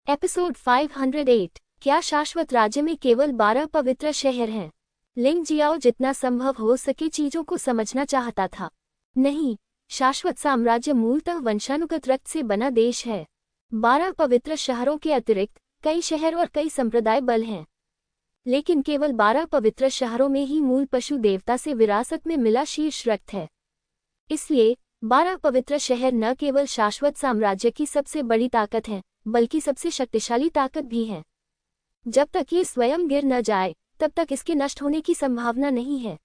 Episode 508। क्या शाश्वत राज्य में केवल 12 पवित्र शहर हैं? लिंग जियाओ जितना संभव हो सके चीजों को समझना चाहता था। नहीं, शाश्वत साम्राज्य मूलतः वंशानुगत रक्त से बना देश है। 12 पवित्र शहरों के अतिरिक्त कई शहर और कई संप्रदाय बल हैं, लेकिन केवल 12 पवित्र शहरों में ही मूल पशु देवता से विरासत में मिला शीर्ष रक्त है। इसलिए 12 पवित्र शहर न केवल शाश्वत साम्राज्य की सबसे बड़ी ताकत हैं, बल्कि सबसे शक्तिशाली ताकत भी है। जब तक ये स्वयं गिर न जाए तब तक इसके नष्ट होने की संभावना नहीं है।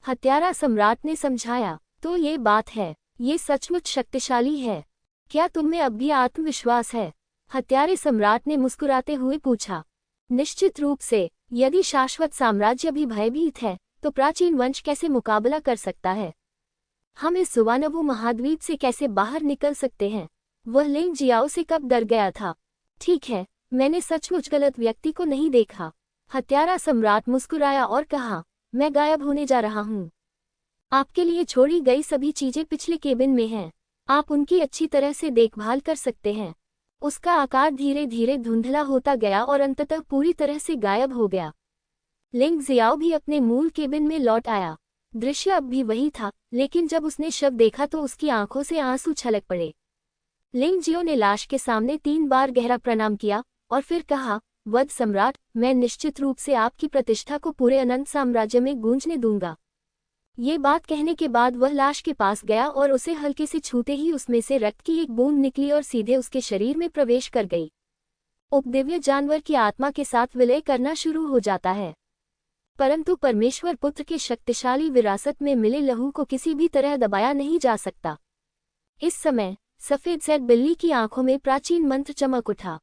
हत्यारा सम्राट ने समझाया। तो ये बात है, ये सचमुच शक्तिशाली है। क्या तुम में अब भी आत्मविश्वास है? हत्यारे सम्राट ने मुस्कुराते हुए पूछा। निश्चित रूप से, यदि शाश्वत साम्राज्य भी भयभीत है तो प्राचीन वंश कैसे मुकाबला कर सकता है? हम इस सुवानवु महाद्वीप से कैसे बाहर निकल सकते हैं? वह लिंग जियाओ से कब डर गया था। ठीक है, मैंने सचमुच गलत व्यक्ति को नहीं देखा। हत्यारा सम्राट मुस्कुराया और कहा, मैं गायब होने जा रहा हूँ। आपके लिए छोड़ी गई सभी चीजें पिछले केबिन में हैं। आप उनकी अच्छी तरह से देखभाल कर सकते हैं। उसका आकार धीरे धीरे धुंधला होता गया और अंततः पूरी तरह से गायब हो गया। लिंग जियाओ भी अपने मूल केबिन में लौट आया। दृश्य अब भी वही था, लेकिन जब उसने शव देखा तो उसकी आंखों से आंसू छलक पड़े। लिंग जियो ने लाश के सामने 3 बार गहरा प्रणाम किया और फिर कहा, वध सम्राट, मैं निश्चित रूप से आपकी प्रतिष्ठा को पूरे अनंत साम्राज्य में गूंजने दूंगा। ये बात कहने के बाद वह लाश के पास गया और उसे हल्के से छूते ही उसमें से रक्त की एक बूंद निकली और सीधे उसके शरीर में प्रवेश कर गई। उपदिव्य जानवर की आत्मा के साथ विलय करना शुरू हो जाता है, परंतु परमेश्वर पुत्र के शक्तिशाली विरासत में मिले लहू को किसी भी तरह दबाया नहीं जा सकता। इस समय सफेद सैड बिल्ली की आंखों में प्राचीन मंत्र चमक उठा।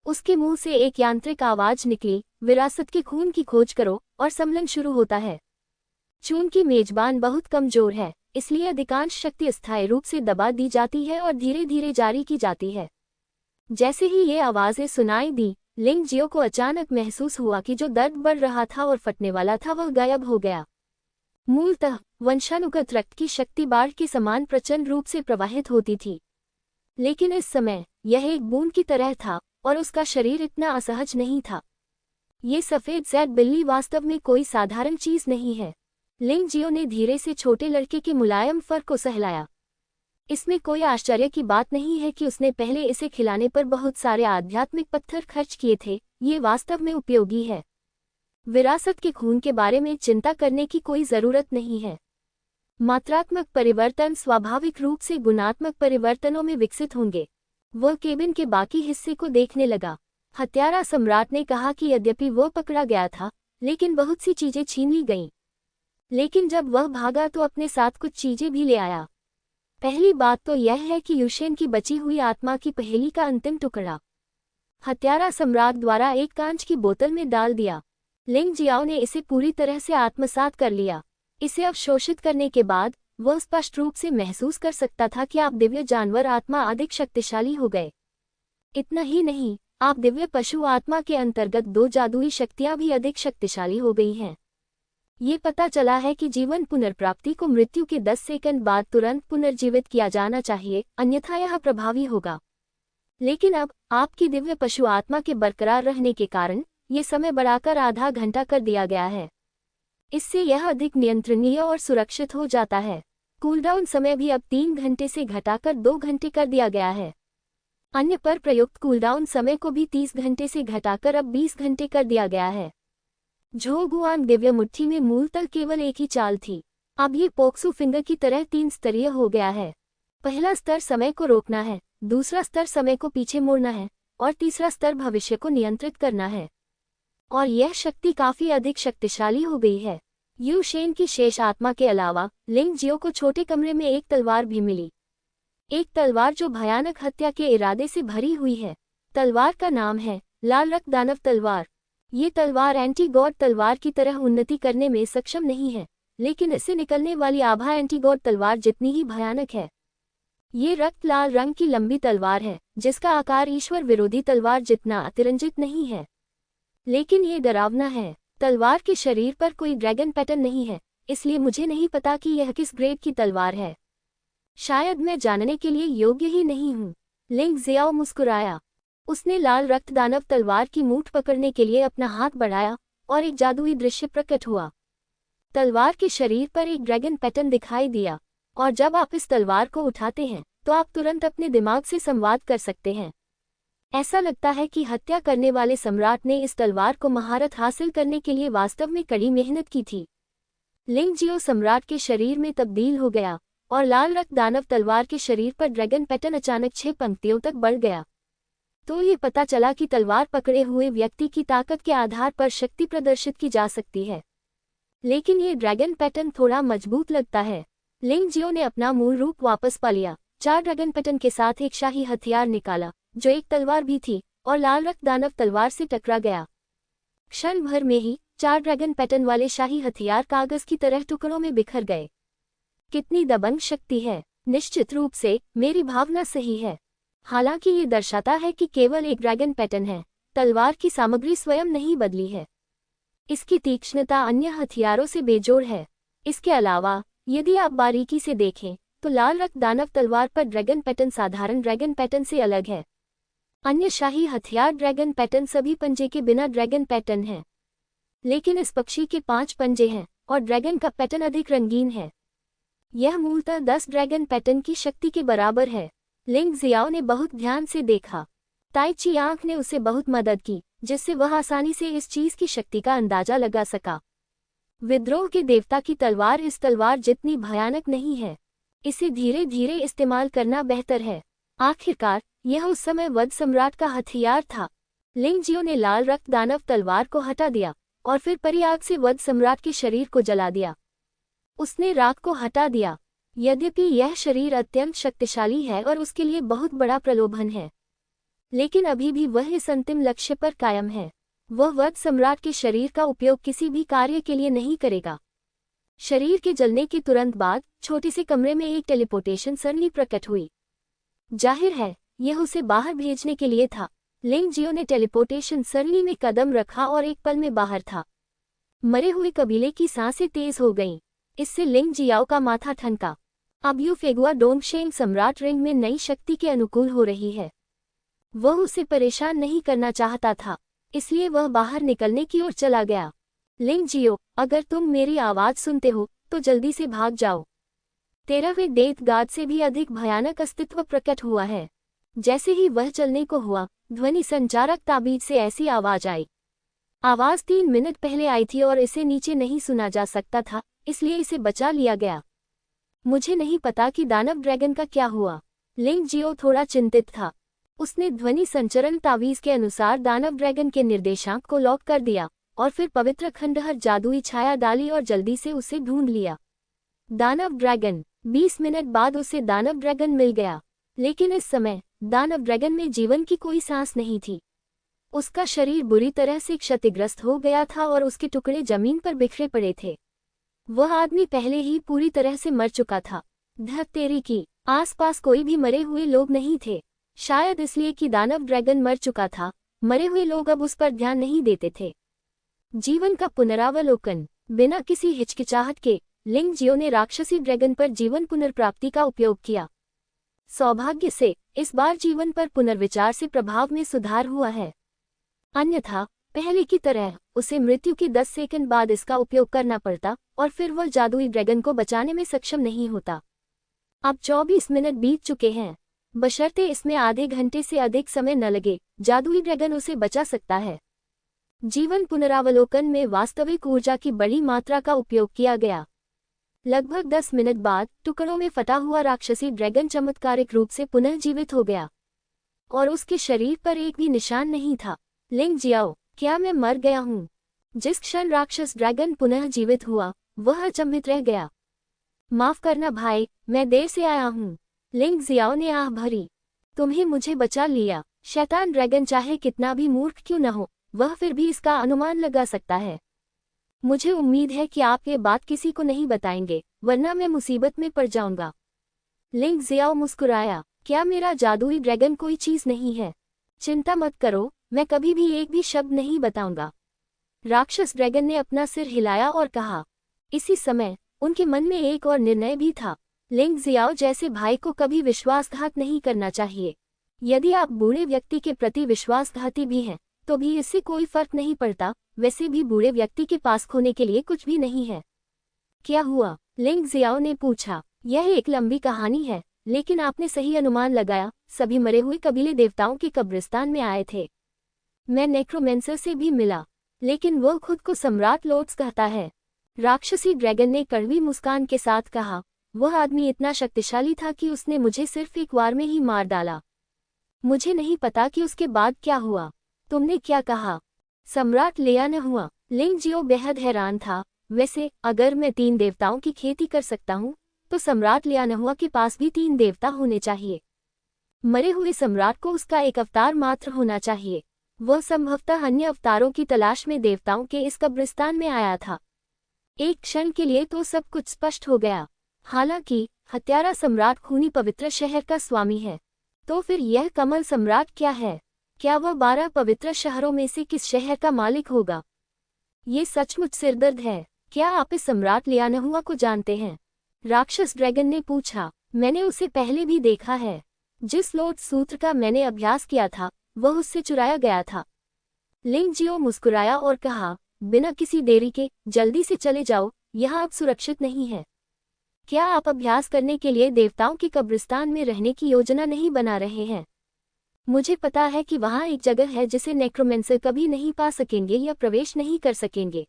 उसके मुंह से एक यांत्रिक आवाज निकली, विरासत के खून की खोज करो और सम्मेलन शुरू होता है। चून की मेजबान बहुत कमजोर है, इसलिए अधिकांश शक्ति अस्थायी रूप से दबा दी जाती है और धीरे धीरे जारी की जाती है। जैसे ही ये आवाजें सुनाई दी, लिंग जियो को अचानक महसूस हुआ कि जो दर्द बढ़ रहा था और फटने वाला था वह गायब हो गया। मूलतः वंशानुगत रक्त की शक्ति बाढ़ के समान प्रचंड रूप से प्रवाहित होती थी, लेकिन इस समय यह एक बूंद की तरह था और उसका शरीर इतना असहज नहीं था। ये सफेद सैड बिल्ली वास्तव में कोई साधारण चीज नहीं है। लिंग जियो ने धीरे से छोटे लड़के के मुलायम फर को सहलाया। इसमें कोई आश्चर्य की बात नहीं है कि उसने पहले इसे खिलाने पर बहुत सारे आध्यात्मिक पत्थर खर्च किए थे। ये वास्तव में उपयोगी है। विरासत के खून के बारे में चिंता करने की कोई जरूरत नहीं है। मात्रात्मक परिवर्तन स्वाभाविक रूप से गुणात्मक परिवर्तनों में विकसित होंगे। वह केबिन के बाकी हिस्से को देखने लगा। हत्यारा सम्राट ने कहा कि यद्यपि वह पकड़ा गया था, लेकिन बहुत सी चीजें छीन ली गईं। लेकिन जब वह भागा तो अपने साथ कुछ चीजें भी ले आया। पहली बात तो यह है कि यूशेन की बची हुई आत्मा की पहेली का अंतिम टुकड़ा हत्यारा सम्राट द्वारा एक कांच की बोतल में डाल दिया। लिंग जियाओ ने इसे पूरी तरह से आत्मसात कर लिया। इसे अवशोषित करने के बाद वह स्पष्ट रूप से महसूस कर सकता था कि आप दिव्य जानवर आत्मा अधिक शक्तिशाली हो गए। इतना ही नहीं, आप दिव्य पशु आत्मा के अंतर्गत 2 जादुई शक्तियां भी अधिक शक्तिशाली हो गई हैं। ये पता चला है कि जीवन पुनर्प्राप्ति को मृत्यु के 10 सेकंड बाद तुरंत पुनर्जीवित किया जाना चाहिए, अन्यथा यह प्रभावी होगा। लेकिन अब आपकी दिव्य पशु आत्मा के बरकरार रहने के कारण ये समय बढ़ाकर आधा घंटा कर दिया गया है। इससे यह अधिक नियंत्रणीय और सुरक्षित हो जाता है। कूलडाउन समय भी अब 3 घंटे से घटाकर 2 घंटे कर दिया गया है। अन्य पर प्रयुक्त कूलडाउन समय को भी 30 घंटे से घटाकर अब 20 घंटे कर दिया गया है। झोगुआन दिव्य मुट्ठी में मूलतः केवल एक ही चाल थी। अब ये पोक्सू फिंगर की तरह 3 स्तरीय हो गया है। पहला स्तर समय को रोकना है, दूसरा स्तर समय को पीछे मोड़ना है और तीसरा स्तर भविष्य को नियंत्रित करना है। और यह शक्ति काफी अधिक शक्तिशाली हो गई है। यू शेन की शेष आत्मा के अलावा लिंग जियो को छोटे कमरे में एक तलवार भी मिली। एक तलवार जो भयानक हत्या के इरादे से भरी हुई है। तलवार का नाम है लाल रक्त दानव तलवार। ये तलवार एंटी गॉड तलवार की तरह उन्नति करने में सक्षम नहीं है, लेकिन इससे निकलने वाली आभा एंटी गॉड तलवार जितनी ही भयानक है। ये रक्त लाल रंग की लंबी तलवार है, जिसका आकार ईश्वर विरोधी तलवार जितना अतिरंजित नहीं है, लेकिन ये डरावना है। तलवार के शरीर पर कोई ड्रैगन पैटर्न नहीं है, इसलिए मुझे नहीं पता कि यह किस ग्रेड की तलवार है। शायद मैं जानने के लिए योग्य ही नहीं हूँ। लिंग जियाओ मुस्कुराया। उसने लाल रक्त दानव तलवार की मूठ पकड़ने के लिए अपना हाथ बढ़ाया और एक जादुई दृश्य प्रकट हुआ। तलवार के शरीर पर एक ड्रैगन पैटर्न दिखाई दिया, और जब आप इस तलवार को उठाते हैं तो आप तुरंत अपने दिमाग से संवाद कर सकते हैं। ऐसा लगता है कि हत्या करने वाले सम्राट ने इस तलवार को महारत हासिल करने के लिए वास्तव में कड़ी मेहनत की थी। लिंग जियो सम्राट के शरीर में तब्दील हो गया और लाल रक्त दानव तलवार के शरीर पर ड्रैगन पैटर्न अचानक 6 पंक्तियों तक बढ़ गया। तो ये पता चला कि तलवार पकड़े हुए व्यक्ति की ताकत के आधार पर शक्ति प्रदर्शित की जा सकती है। लेकिन ये ड्रैगन पैटर्न थोड़ा मजबूत लगता है। लिंग जियो ने अपना मूल रूप वापस पा लिया, 4 ड्रैगन पैटर्न के साथ एक शाही हथियार निकाला जो एक तलवार भी थी, और लाल रक्त दानव तलवार से टकरा गया। क्षण भर में ही 4 ड्रैगन पैटर्न वाले शाही हथियार कागज की तरह टुकड़ों में बिखर गए। कितनी दबंग शक्ति है! निश्चित रूप से मेरी भावना सही है। हालांकि ये दर्शाता है कि केवल एक ड्रैगन पैटर्न है, तलवार की सामग्री स्वयं नहीं बदली है। इसकी तीक्ष्णता अन्य हथियारों से बेजोड़ है। इसके अलावा यदि आप बारीकी से देखें तो लाल रक्त दानव तलवार पर ड्रैगन पैटर्न साधारण ड्रैगन पैटर्न से अलग है। अन्य शाही हथियार ड्रैगन पैटर्न सभी पंजे के बिना ड्रैगन पैटर्न है, लेकिन इस पक्षी के 5 पंजे हैं और ड्रैगन का पैटर्न अधिक रंगीन है। यह मूलतः 10 ड्रैगन पैटर्न की शक्ति के बराबर है। लिंग जियाओ ने बहुत ध्यान से देखा। ताई ची आंख ने उसे बहुत मदद की, जिससे वह आसानी से इस चीज की शक्ति का अंदाजा लगा सका। विद्रोह के देवता की तलवार इस तलवार जितनी भयानक नहीं है। इसे धीरे धीरे इस्तेमाल करना बेहतर है। आखिरकार यह उस समय वध सम्राट का हथियार था। लिंग जियो ने लाल रक्त दानव तलवार को हटा दिया और फिर परियाग से वध सम्राट के शरीर को जला दिया। उसने राख को हटा दिया। यद्यपि यह शरीर अत्यंत शक्तिशाली है और उसके लिए बहुत बड़ा प्रलोभन है, लेकिन अभी भी वह इस अंतिम लक्ष्य पर कायम है। वह वध सम्राट के शरीर का उपयोग किसी भी कार्य के लिए नहीं करेगा। शरीर के जलने के तुरंत बाद छोटे से कमरे में एक टेलीपोर्टेशन सरणी प्रकट हुई। जाहिर है यह उसे बाहर भेजने के लिए था। लिंग जियो ने टेलीपोर्टेशन सरणी में कदम रखा और एक पल में बाहर था। मरे हुए कबीले की सांसें तेज हो गईं। इससे लिंग जियाओ का माथा ठनका। अब यू फेगुआ डोंगशेंग सम्राट रिंग में नई शक्ति के अनुकूल हो रही है। वह उसे परेशान नहीं करना चाहता था, इसलिए वह बाहर निकलने की ओर चला गया। लिंग जियो, अगर तुम मेरी आवाज सुनते हो तो जल्दी से भाग जाओ। 13वें डेथ गार्ड से भी अधिक भयानक अस्तित्व प्रकट हुआ है। जैसे ही वह चलने को हुआ, ध्वनि संचारक ताबीज से ऐसी आवाज आई। आवाज 3 मिनट पहले आई थी और इसे नीचे नहीं सुना जा सकता था, इसलिए इसे बचा लिया गया। मुझे नहीं पता कि दानव ड्रैगन का क्या हुआ। लिंग जियो थोड़ा चिंतित था। उसने ध्वनि संचरण तावीज के अनुसार दानव ड्रैगन के निर्देशांक को लॉक कर दिया और फिर पवित्र खंडहर जादुई छाया डाली और जल्दी से उसे ढूंढ लिया। दानव ड्रैगन। 20 मिनट बाद उसे दानव ड्रैगन मिल गया, लेकिन इस समय दानव ड्रैगन में जीवन की कोई सांस नहीं थी। उसका शरीर बुरी तरह से क्षतिग्रस्त हो गया था और उसके टुकड़े जमीन पर बिखरे पड़े थे। वह आदमी पहले ही पूरी तरह से मर चुका था। धत तेरी की, आसपास कोई भी मरे हुए लोग नहीं थे। शायद इसलिए कि दानव ड्रैगन मर चुका था। मरे हुए लोग अब उस पर ध्यान नहीं देते थे। जीवन का पुनरावलोकन। बिना किसी हिचकिचाहट के लिंग जियो ने राक्षसी ड्रैगन पर जीवन पुनर्प्राप्ति का उपयोग किया। सौभाग्य से इस बार जीवन पर पुनर्विचार से प्रभाव में सुधार हुआ है। अन्यथा पहले की तरह उसे मृत्यु के 10 सेकंड बाद इसका उपयोग करना पड़ता और फिर वह जादुई ड्रैगन को बचाने में सक्षम नहीं होता। अब 24 मिनट बीत चुके हैं। बशर्ते इसमें आधे घंटे से अधिक समय न लगे, जादुई ड्रैगन उसे बचा सकता है। जीवन पुनरावलोकन में वास्तविक ऊर्जा की बड़ी मात्रा का उपयोग किया गया। लगभग 10 मिनट बाद टुकड़ों में फटा हुआ राक्षसी ड्रैगन चमत्कारिक रूप से पुनः जीवित हो गया और उसके शरीर पर एक भी निशान नहीं था। लिंग जियाओ, क्या मैं मर गया हूँ? जिस क्षण राक्षस ड्रैगन पुनः जीवित हुआ, वह अचंभित रह गया। माफ करना भाई, मैं देर से आया हूँ। लिंग जियाओ ने आह भरी। तुम्हें मुझे बचा लिया। शैतान ड्रैगन चाहे कितना भी मूर्ख क्यों न हो, वह फिर भी इसका अनुमान लगा सकता है। मुझे उम्मीद है कि आप ये बात किसी को नहीं बताएंगे, वरना मैं मुसीबत में पड़ जाऊंगा। लिंग जियाओ मुस्कुराया। क्या मेरा जादुई ड्रैगन कोई चीज नहीं है? चिंता मत करो, मैं कभी भी एक भी शब्द नहीं बताऊंगा। राक्षस ड्रैगन ने अपना सिर हिलाया और कहा। इसी समय उनके मन में एक और निर्णय भी था। लिंग जियाओ जैसे भाई को कभी विश्वासघात नहीं करना चाहिए। यदि आप बूढ़े व्यक्ति के प्रति विश्वासघाती भी हैं, तो भी इससे कोई फर्क नहीं पड़ता। वैसे भी बूढ़े व्यक्ति के पास खोने के लिए कुछ भी नहीं है। क्या हुआ? लिंग जियाओ ने पूछा। यह एक लंबी कहानी है, लेकिन आपने सही अनुमान लगाया। सभी मरे हुए कबीले देवताओं के कब्रिस्तान में आए थे। मैं नेक्रोमेंसर से भी मिला, लेकिन वह खुद को सम्राट लोट्स कहता है। राक्षसी ड्रैगन ने कड़वी मुस्कान के साथ कहा। वह आदमी इतना शक्तिशाली था कि उसने मुझे सिर्फ एक बार में ही मार डाला। मुझे नहीं पता कि उसके बाद क्या हुआ। तुमने क्या कहा? सम्राट लिया न हुआ। लिंग जियो बेहद हैरान था। वैसे अगर मैं 3 देवताओं की खेती कर सकता हूँ, तो सम्राट लिया न हुआ के पास भी 3 देवता होने चाहिए। मरे हुए सम्राट को उसका एक अवतार मात्र होना चाहिए। वह संभवतः अन्य अवतारों की तलाश में देवताओं के इस कब्रिस्तान में आया था। एक क्षण के लिए तो सब कुछ स्पष्ट हो गया। हालांकि हत्यारा सम्राट खूनी पवित्र शहर का स्वामी है, तो फिर यह कमल सम्राट क्या है? क्या वह 12 पवित्र शहरों में से किस शहर का मालिक होगा? ये सचमुच सिरदर्द है। क्या आप इस सम्राट लिया न हुआ को जानते हैं? राक्षस ड्रैगन ने पूछा। मैंने उसे पहले भी देखा है। जिस लोट सूत्र का मैंने अभ्यास किया था, वह उससे चुराया गया था। लिंग जियो मुस्कुराया और कहा, बिना किसी देरी के जल्दी से चले जाओ, यहाँ अब सुरक्षित नहीं है। क्या आप अभ्यास करने के लिए देवताओं के कब्रिस्तान में रहने की योजना नहीं बना रहे हैं? मुझे पता है कि वहाँ एक जगह है जिसे नेक्रोमेंसर कभी नहीं पा सकेंगे या प्रवेश नहीं कर सकेंगे,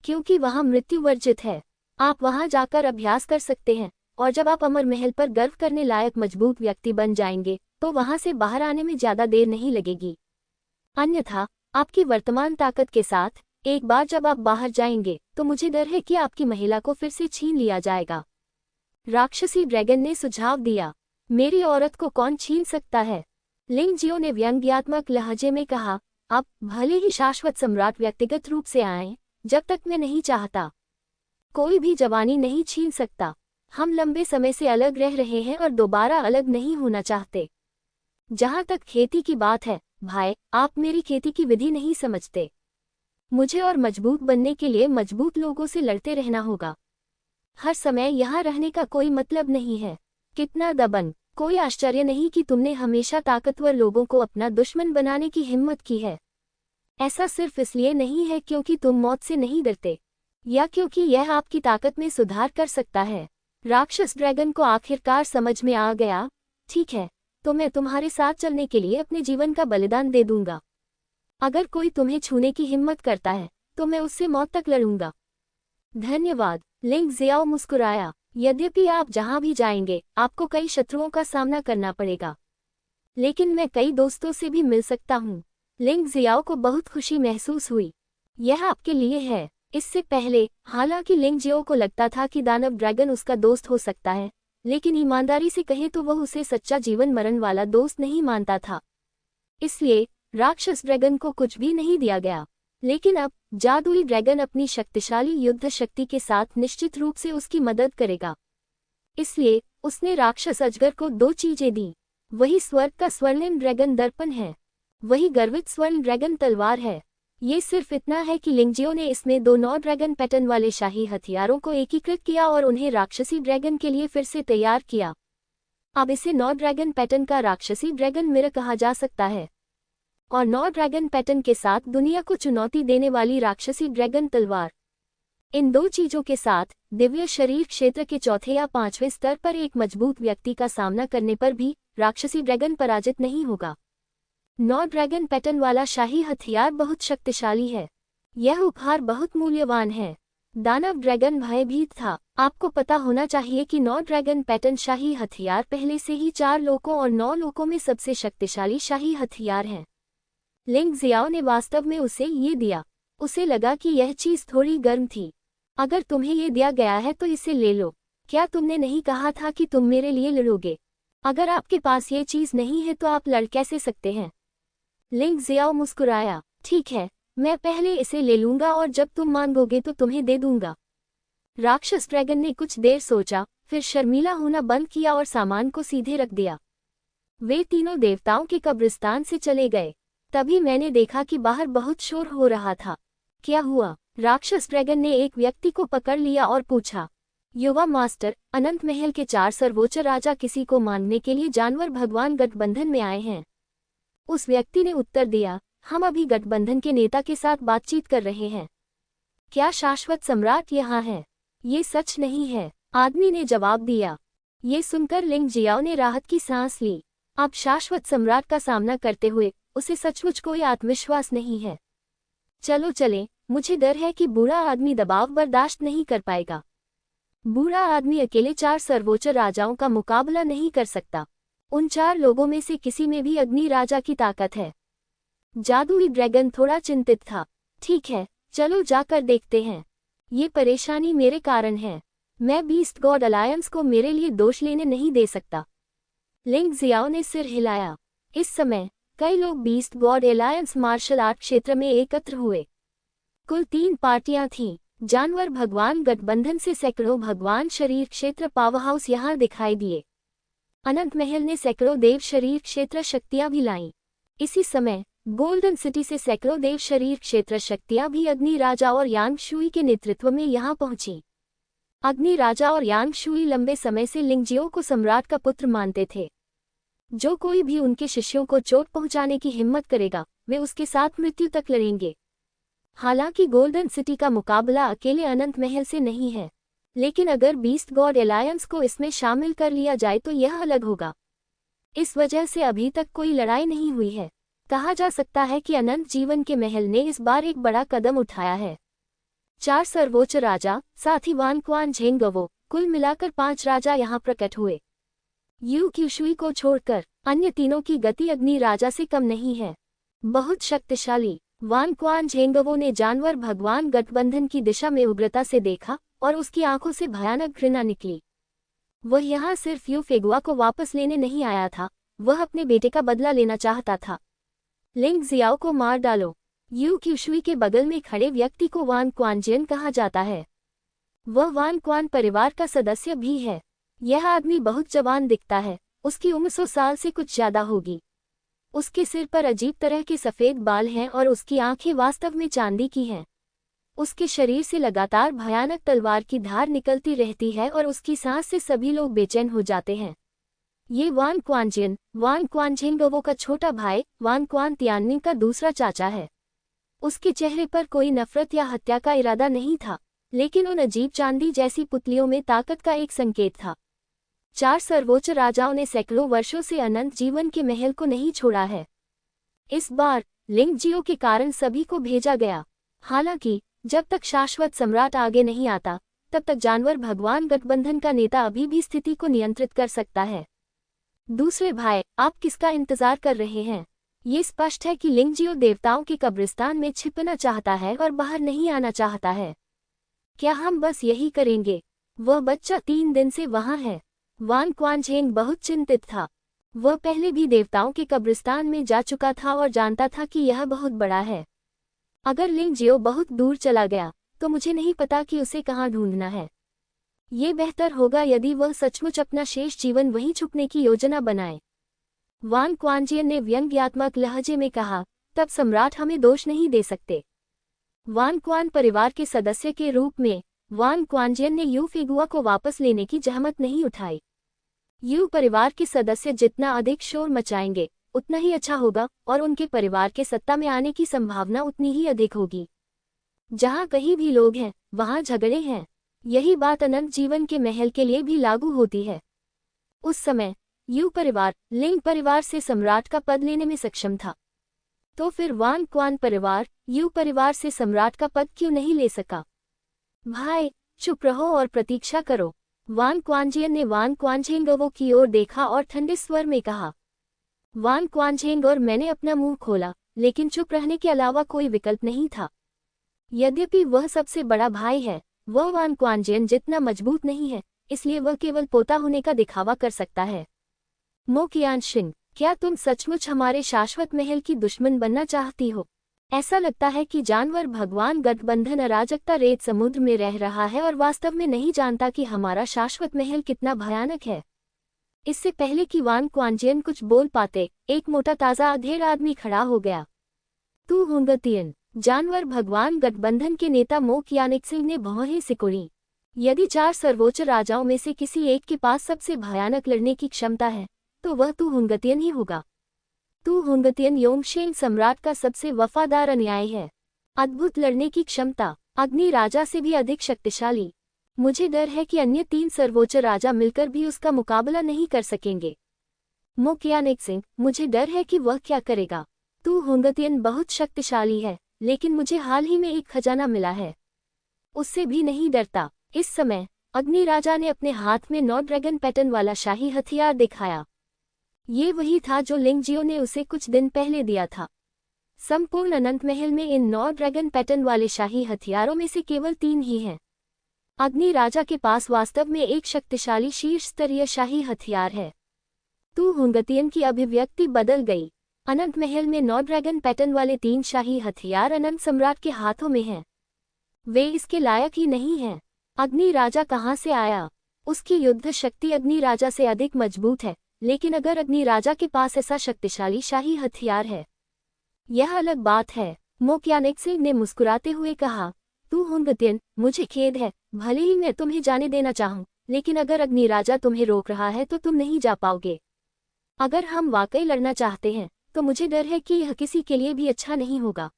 क्योंकि वहाँ मृत्यु वर्जित है। आप वहाँ जाकर अभ्यास कर सकते हैं, और जब आप अमर महल पर गर्व करने लायक मजबूत व्यक्ति बन जाएंगे, तो वहाँ से बाहर आने में ज्यादा देर नहीं लगेगी। अन्यथा आपकी वर्तमान ताकत के साथ एक बार जब आप बाहर जाएंगे, तो मुझे डर है कि आपकी महिला को फिर से छीन लिया जाएगा। राक्षसी ड्रैगन ने सुझाव दिया। मेरी औरत को कौन छीन सकता है? लिंग जियो ने व्यंग्यात्मक लहजे में कहा। अब भले ही शाश्वत सम्राट व्यक्तिगत रूप से आए, जब तक मैं नहीं चाहता, कोई भी जवानी नहीं छीन सकता। हम लंबे समय से अलग रह रहे हैं और दोबारा अलग नहीं होना चाहते। जहां तक खेती की बात है, भाई, आप मेरी खेती की विधि नहीं समझते। मुझे और मजबूत बनने के लिए मजबूत लोगों से लड़ते रहना होगा। हर समय यहाँ रहने का कोई मतलब नहीं है। कितना दबंग! कोई आश्चर्य नहीं कि तुमने हमेशा ताकतवर लोगों को अपना दुश्मन बनाने की हिम्मत की है। ऐसा सिर्फ इसलिए नहीं है क्योंकि तुम मौत से नहीं डरते, या क्योंकि यह आपकी ताकत में सुधार कर सकता है। राक्षस ड्रैगन को आखिरकार समझ में आ गया। ठीक है, तो मैं तुम्हारे साथ चलने के लिए अपने जीवन का बलिदान दे दूंगा। अगर कोई तुम्हें छूने की हिम्मत करता है, तो मैं उससे मौत तक लड़ूंगा। धन्यवाद। लिंग जियाओ मुस्कुराया। यद्यपि आप जहां भी जाएंगे, आपको कई शत्रुओं का सामना करना पड़ेगा, लेकिन मैं कई दोस्तों से भी मिल सकता हूं। लिंग जियाओ को बहुत खुशी महसूस हुई। यह आपके लिए है। इससे पहले, हालांकि लिंग जियाओ को लगता था कि दानव ड्रैगन उसका दोस्त हो सकता है, लेकिन ईमानदारी से कहे तो वह उसे सच्चा जीवन मरण वाला दोस्त नहीं मानता था। इसलिए राक्षस ड्रैगन को कुछ भी नहीं दिया गया। लेकिन अब जादुई ड्रैगन अपनी शक्तिशाली युद्ध शक्ति के साथ निश्चित रूप से उसकी मदद करेगा। इसलिए उसने राक्षस अजगर को 2 चीजें दी। वही स्वर्ग का स्वर्णिम ड्रैगन दर्पण है, वही गर्वित स्वर्ण ड्रैगन तलवार है। ये सिर्फ इतना है कि लिंग जियो ने इसमें 2 9 ड्रैगन पैटर्न वाले शाही हथियारों को एकीकृत किया और उन्हें राक्षसी ड्रैगन के लिए फिर से तैयार किया। अब इसे 9 ड्रैगन पैटर्न का राक्षसी ड्रैगन मिरर कहा जा सकता है, और 9 ड्रैगन पैटर्न के साथ दुनिया को चुनौती देने वाली राक्षसी ड्रैगन तलवार। इन 2 चीजों के साथ दिव्य शरीर क्षेत्र के 4थे या 5वें स्तर पर एक मजबूत व्यक्ति का सामना करने पर भी राक्षसी ड्रैगन पराजित नहीं होगा। 9 ड्रैगन पैटर्न वाला शाही हथियार बहुत शक्तिशाली है। यह उपहार बहुत मूल्यवान है। दानव ड्रैगन भयभीत था। आपको पता होना चाहिए कि 9 ड्रैगन पैटर्न शाही हथियार पहले से ही 4 लोकों और 9 लोकों में सबसे शक्तिशाली शाही हथियार हैं। लिंग जियाओ ने वास्तव में उसे ये दिया। उसे लगा कि यह चीज थोड़ी गर्म थी। अगर तुम्हें ये दिया गया है तो इसे ले लो। क्या तुमने नहीं कहा था कि तुम मेरे लिए लड़ोगे? अगर आपके पास ये चीज नहीं है तो आप लड़ कैसे सकते हैं? लिंग जियाओ मुस्कुराया। ठीक है, मैं पहले इसे ले लूंगा और जब तुम मांगोगे तो तुम्हें दे दूंगा। राक्षस ड्रैगन ने कुछ देर सोचा, फिर शर्मीला होना बंद किया और सामान को सीधे रख दिया। वे तीनों देवताओं के कब्रिस्तान से चले गए। तभी मैंने देखा कि बाहर बहुत शोर हो रहा था। क्या हुआ? राक्षस ड्रैगन ने एक व्यक्ति को पकड़ लिया और पूछा। युवा मास्टर, अनंत महल के 4 सर्वोच्च राजा किसी को मांगने के लिए जानवर भगवान गठबंधन में आए हैं। उस व्यक्ति ने उत्तर दिया, हम अभी गठबंधन के नेता के साथ बातचीत कर रहे हैं। क्या शाश्वत सम्राट यहाँ है? ये सच नहीं है, आदमी ने जवाब दिया। ये सुनकर लिंग जियाओ ने राहत की सांस ली। अब शाश्वत सम्राट का सामना करते हुए उसे सचमुच कोई आत्मविश्वास नहीं है। चलो चलें, मुझे डर है कि बूढ़ा आदमी दबाव बर्दाश्त नहीं कर पाएगा। बूढ़ा आदमी अकेले 4 सर्वोच्च राजाओं का मुकाबला नहीं कर सकता। उन 4 लोगों में से किसी में भी अग्नि राजा की ताकत है। जादुई ड्रैगन थोड़ा चिंतित था। ठीक है, चलो जाकर देखते हैं। ये परेशानी मेरे कारण है। मैं बीस्ट गॉड अलायंस को मेरे लिए दोष लेने नहीं दे सकता। लिंग जियाओ ने सिर हिलाया। इस समय कई लोग beast god alliance martial art क्षेत्र में एकत्र हुए। कुल 3 पार्टियां थीं। जानवर भगवान गठबंधन से सैकड़ों भगवान शरीर क्षेत्र पावर हाउस यहां दिखाई दिए। अनंत महल ने सैकड़ों देव शरीर क्षेत्र शक्तियां भी लाईं। इसी समय गोल्डन सिटी से सैकड़ों देव शरीर क्षेत्र शक्तियां भी अग्नि राजा और यांग शुई के नेतृत्व में यहां पहुंची। अग्नि राजा और यांग शुई लंबे समय से लिंगजियो को सम्राट का पुत्र मानते थे। जो कोई भी उनके शिष्यों को चोट पहुंचाने की हिम्मत करेगा, वे उसके साथ मृत्यु तक लड़ेंगे। हालांकि गोल्डन सिटी का मुकाबला अकेले अनंत महल से नहीं है, लेकिन अगर बीस्ट गॉड अलायंस को इसमें शामिल कर लिया जाए तो यह अलग होगा। इस वजह से अभी तक कोई लड़ाई नहीं हुई है। कहा जा सकता है कि अनंत जीवन के महल ने इस बार एक बड़ा कदम उठाया है। 4 सर्वोच्च राजा, साथ ही वान क्वान झेंगवो, कुल मिलाकर 5 राजा यहाँ प्रकट हुए। यू क्यूशुई को छोड़कर अन्य तीनों की गति अग्नि राजा से कम नहीं है। बहुत शक्तिशाली। वान क्वान झेंगवो ने जानवर भगवान गठबंधन की दिशा में उग्रता से देखा और उसकी आंखों से भयानक घृणा निकली। वह यहाँ सिर्फ यू फेगुआ को वापस लेने नहीं आया था, वह अपने बेटे का बदला लेना चाहता था। लिंग जियाओ को मार डालो। यू क्यूशुई के बगल में खड़े व्यक्ति को वान क्वानजियन कहा जाता है। वह वान क्वान परिवार का सदस्य भी है। यह आदमी बहुत जवान दिखता है, उसकी उम्र 100 साल से कुछ ज्यादा होगी। उसके सिर पर अजीब तरह के सफेद बाल हैं और उसकी आंखें वास्तव में चांदी की हैं। उसके शरीर से लगातार भयानक तलवार की धार निकलती रहती है और उसकी सांस से सभी लोग बेचैन हो जाते हैं। ये वान क्वानजियन, वान क्वानझेंगवो का छोटा भाई, वान क्वान तियाननिंग का दूसरा चाचा है। उसके चेहरे पर कोई नफरत या हत्या का इरादा नहीं था, लेकिन उन अजीब चांदी जैसी पुतलियों में ताकत का एक संकेत था। 4 सर्वोच्च राजाओं ने सैकड़ों वर्षों से अनंत जीवन के महल को नहीं छोड़ा है। इस बार लिंगजियो के कारण सभी को भेजा गया। हालांकि जब तक शाश्वत सम्राट आगे नहीं आता, तब तक जानवर भगवान गठबंधन का नेता अभी भी स्थिति को नियंत्रित कर सकता है। दूसरे भाई, आप किसका इंतजार कर रहे हैं? ये स्पष्ट है कि लिंगजियो देवताओं के कब्रिस्तान में छिपना चाहता है और बाहर नहीं आना चाहता है। क्या हम बस यही करेंगे? वह बच्चा 3 दिन से वहां है। वान क्वानझेंग बहुत चिंतित था। वह पहले भी देवताओं के कब्रिस्तान में जा चुका था और जानता था कि यह बहुत बड़ा है। अगर लिंगजियो बहुत दूर चला गया, तो मुझे नहीं पता कि उसे कहाँ ढूंढना है। ये बेहतर होगा यदि वह सचमुच अपना शेष जीवन वहीं छुपने की योजना बनाए। वान क्वानजियन ने व्यंग्यात्मक लहजे में कहा, तब सम्राट हमें दोष नहीं दे सकते। वान क्वान परिवार के सदस्य के रूप में वान क्वानजियन ने यू फेगुआ को वापस लेने की जहमत नहीं उठाई। यू परिवार के सदस्य जितना अधिक शोर मचाएंगे, उतना ही अच्छा होगा और उनके परिवार के सत्ता में आने की संभावना उतनी ही अधिक होगी। जहां कहीं भी लोग हैं, वहां झगड़े हैं। यही बात अनंत जीवन के महल के लिए भी लागू होती है। उस समय यू परिवार लिंग परिवार से सम्राट का पद लेने में सक्षम था, तो फिर वान क्वान परिवार यू परिवार से सम्राट का पद क्यों नहीं ले सका? भाई, चुप रहो और प्रतीक्षा करो। वान क्वानजियन ने वान क्वानझेंगवो की ओर देखा और ठंडे स्वर में कहा। वान क्वानझेंग और मैंने अपना मुंह खोला, लेकिन चुप रहने के अलावा कोई विकल्प नहीं था। यद्यपि वह सबसे बड़ा भाई है, वह वान क्वानजियन जितना मजबूत नहीं है, इसलिए वह केवल पोता होने का दिखावा कर सकता है। मो कियानशिंग, क्या तुम सचमुच हमारे शाश्वत महल की दुश्मन बनना चाहती हो? ऐसा लगता है कि जानवर भगवान गठबंधन अराजकता रेत समुद्र में रह रहा है और वास्तव में नहीं जानता कि हमारा शाश्वत महल कितना भयानक है। इससे पहले कि वान क्वानजियन कुछ बोल पाते, एक मोटा ताजा अधेड़ आदमी खड़ा हो गया। तू हुंगतियन, जानवर भगवान गठबंधन के नेता मो कियानिक सिंह ने भौहें सिकुड़ी। यदि 4 सर्वोच्च राजाओं में से किसी एक के पास सबसे भयानक लड़ने की क्षमता है तो वह तू हुंगतियन ही होगा। तू हुंगतियन योंगशेन सम्राट का सबसे वफादार अनुयायी है। अद्भुत लड़ने की क्षमता, अग्नि राजा से भी अधिक शक्तिशाली। मुझे डर है कि अन्य 3 सर्वोच्च राजा मिलकर भी उसका मुकाबला नहीं कर सकेंगे। मो क्यानेक्सिंग, मुझे डर है कि वह क्या करेगा। तू हुंगतियन बहुत शक्तिशाली है, लेकिन मुझे हाल ही में एक खजाना मिला है, उससे भी नहीं डरता। इस समय अग्नि राजा ने अपने हाथ में 9 ड्रैगन पैटर्न वाला शाही हथियार दिखाया। ये वही था जो लिंगजियो ने उसे कुछ दिन पहले दिया था। संपूर्ण अनंत महल में इन 9 ड्रैगन पैटर्न वाले शाही हथियारों में से केवल 3 ही हैं। अग्नि राजा के पास वास्तव में एक शक्तिशाली शीर्ष स्तरीय शाही हथियार है। तू हुंगतियन की अभिव्यक्ति बदल गई। अनंत महल में 9 ड्रैगन पैटर्न वाले 3 शाही हथियार अनंत सम्राट के हाथों में हैं। वे इसके लायक ही नहीं हैं। अग्नि राजा कहाँ से आया? उसकी युद्ध शक्ति अग्नि राजा से अधिक मजबूत है, लेकिन अगर अग्नि राजा के पास ऐसा शक्तिशाली शाही हथियार है, यह अलग बात है। मो क्यानेक्सिंग ने मुस्कुराते हुए कहा, तू हुंगतियन, मुझे खेद है, भले ही मैं तुम्हें जाने देना चाहूं, लेकिन अगर अग्नि राजा तुम्हें रोक रहा है तो तुम नहीं जा पाओगे। अगर हम वाकई लड़ना चाहते हैं तो मुझे डर है कि यह किसी के लिए भी अच्छा नहीं होगा।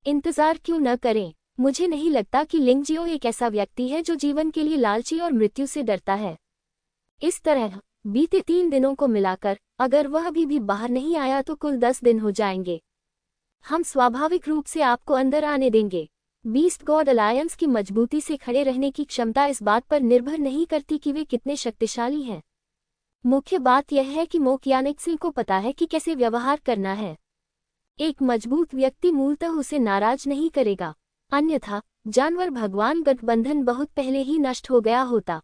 इंतजार क्यों न करें? मुझे नहीं लगता कि लिंगजियो एक ऐसा व्यक्ति है जो जीवन के लिए लालची और मृत्यु से डरता है। इस तरह बीते 3 दिनों को मिलाकर अगर वह अभी भी बाहर नहीं आया तो कुल 10 दिन हो जाएंगे। हम स्वाभाविक रूप से आपको अंदर आने देंगे। बीस्ट गॉड अलायंस की मजबूती से खड़े रहने की क्षमता इस बात पर निर्भर नहीं करती कि वे कितने शक्तिशाली हैं। मुख्य बात यह है कि मो क्यानेक्सिंग को पता है कि कैसे व्यवहार करना है। एक मजबूत व्यक्ति मूलतः उसे नाराज नहीं करेगा, अन्यथा जानवर भगवान गठबंधन बहुत पहले ही नष्ट हो गया होता।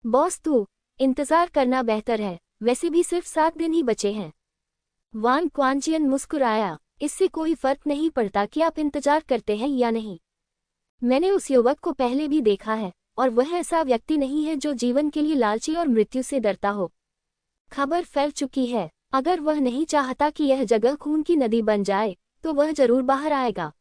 बॉस, तू इंतजार करना बेहतर है, वैसे भी सिर्फ 7 दिन ही बचे हैं। वान क्वांजियन मुस्कुराया, इससे कोई फर्क नहीं पड़ता कि आप इंतजार करते हैं या नहीं। मैंने उस युवक को पहले भी देखा है और वह ऐसा व्यक्ति नहीं है जो जीवन के लिए लालची और मृत्यु से डरता हो। खबर फैल चुकी है। अगर वह नहीं चाहता कि यह जगह खून की नदी बन जाए तो वह जरूर बाहर आएगा।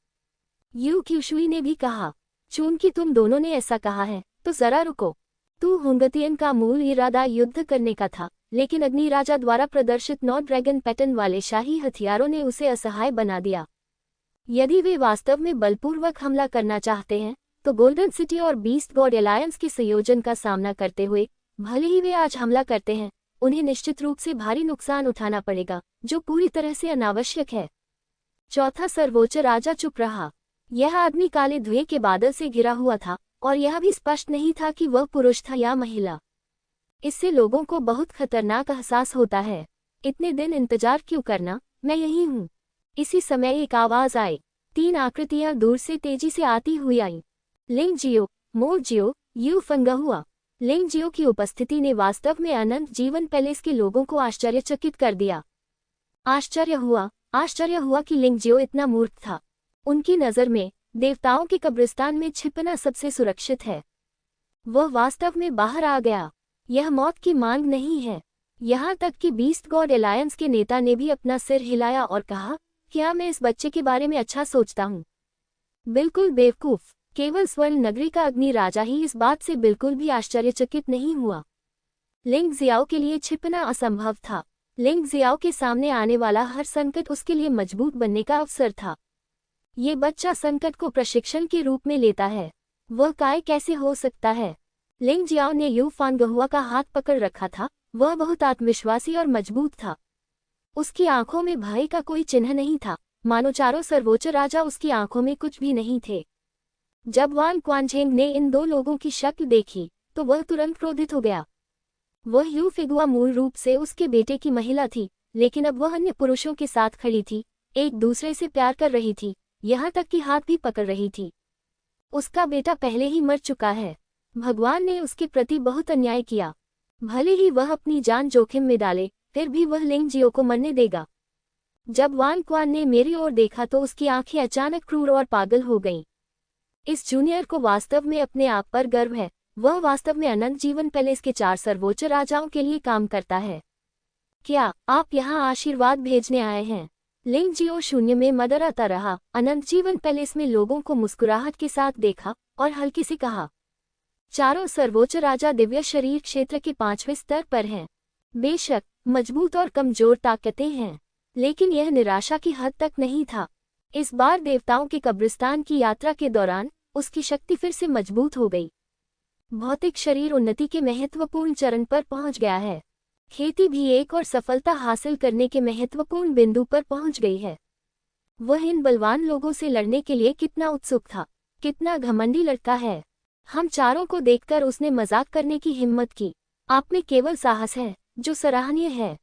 यू क्यूशुई ने भी कहा, चूंकि तुम दोनों ने ऐसा कहा है तो जरा रुको। तू हुंगतियन का मूल इरादा युद्ध करने का था, लेकिन अग्नि राजा द्वारा प्रदर्शित 9 ड्रैगन पैटर्न वाले शाही हथियारों ने उसे असहाय बना दिया। यदि वे वास्तव में बलपूर्वक हमला करना चाहते हैं तो गोल्डन सिटी और बीस्ट गॉड अलायंस के संयोजन का सामना करते हुए भले ही वे आज हमला करते हैं, उन्हें निश्चित रूप से भारी नुकसान उठाना पड़ेगा, जो पूरी तरह से अनावश्यक है। चौथा सर्वोच्च राजा चुप रहा। यह आदमी काले धुएं के बादल से घिरा हुआ था और यह भी स्पष्ट नहीं था कि वह पुरुष था या महिला। इससे लोगों को बहुत खतरनाक एहसास होता है। इतने दिन इंतजार क्यों करना, मैं यही हूँ। इसी समय एक आवाज आई। 3 आकृतियां दूर से तेजी से आती हुई आईं। लिंगजियो, मोजियो, यू फंगहुआ। लिंगजियो की उपस्थिति ने वास्तव में अनंत जीवन पैलेस के लोगों को आश्चर्यचकित कर दिया। आश्चर्य हुआ कि लिंगजियो इतना मूर्ख था। उनकी नज़र में देवताओं के कब्रिस्तान में छिपना सबसे सुरक्षित है। वह वास्तव में बाहर आ गया। यह मौत की मांग नहीं है। यहाँ तक कि बीस्ट गॉड अलायंस के नेता ने भी अपना सिर हिलाया और कहा, क्या मैं इस बच्चे के बारे में अच्छा सोचता हूँ? बिल्कुल बेवकूफ। केवल स्वर्ण नगरी का अग्नि राजा ही इस बात से बिल्कुल भी आश्चर्यचकित नहीं हुआ। लिंगजियाओ के लिए छिपना असंभव था। लिंगजियाओ के सामने आने वाला हर संकट उसके लिए मजबूत बनने का अवसर था। ये बच्चा संकट को प्रशिक्षण के रूप में लेता है। वह काय कैसे हो सकता है? लिंगजियाओ ने यू फानगहुआ का हाथ पकड़ रखा था। वह बहुत आत्मविश्वासी और मजबूत था। उसकी आंखों में भय का कोई चिन्ह नहीं था, मानो चारों सर्वोच्च राजा उसकी आंखों में कुछ भी नहीं थे। जब वान क्वांझेंग ने इन 2 लोगों की शक्ल देखी तो वह तुरंत क्रोधित हो गया। वह यू फिगुआ मूल रूप से उसके बेटे की महिला थी, लेकिन अब वह अन्य पुरुषों के साथ खड़ी थी, एक दूसरे से प्यार कर रही थी, यहाँ तक कि हाथ भी पकड़ रही थी। उसका बेटा पहले ही मर चुका है। भगवान ने उसके प्रति बहुत अन्याय किया। भले ही वह अपनी जान जोखिम में डाले, फिर भी वह लिंगजियो को मरने देगा। जब वान क्वान ने मेरी ओर देखा तो उसकी आंखें अचानक क्रूर और पागल हो गईं। इस जूनियर को वास्तव में अपने आप पर गर्व है। वह वास्तव में अनंत जीवन पैलेस के 4 सर्वोच्च राजाओं के लिए काम करता है। क्या आप यहाँ आशीर्वाद भेजने आए हैं? लिंगजियो शून्य में मदराता रहा। अनंत जीवन पैलेस में लोगों को मुस्कुराहट के साथ देखा और हल्के से कहा, चारों सर्वोच्च राजा दिव्य शरीर क्षेत्र के 5वें स्तर पर हैं। बेशक मजबूत और कमजोर ताकतें हैं, लेकिन यह निराशा की हद तक नहीं था। इस बार देवताओं के कब्रिस्तान की यात्रा के दौरान उसकी शक्ति फिर से मजबूत हो गई। भौतिक शरीर उन्नति के महत्वपूर्ण चरण पर पहुंच गया है। खेती भी एक और सफलता हासिल करने के महत्वपूर्ण बिंदु पर पहुंच गई है। वह इन बलवान लोगों से लड़ने के लिए कितना उत्सुक था। कितना घमंडी लड़का है। हम चारों को देखकर उसने मजाक करने की हिम्मत की। आप में केवल साहस है जो सराहनीय है।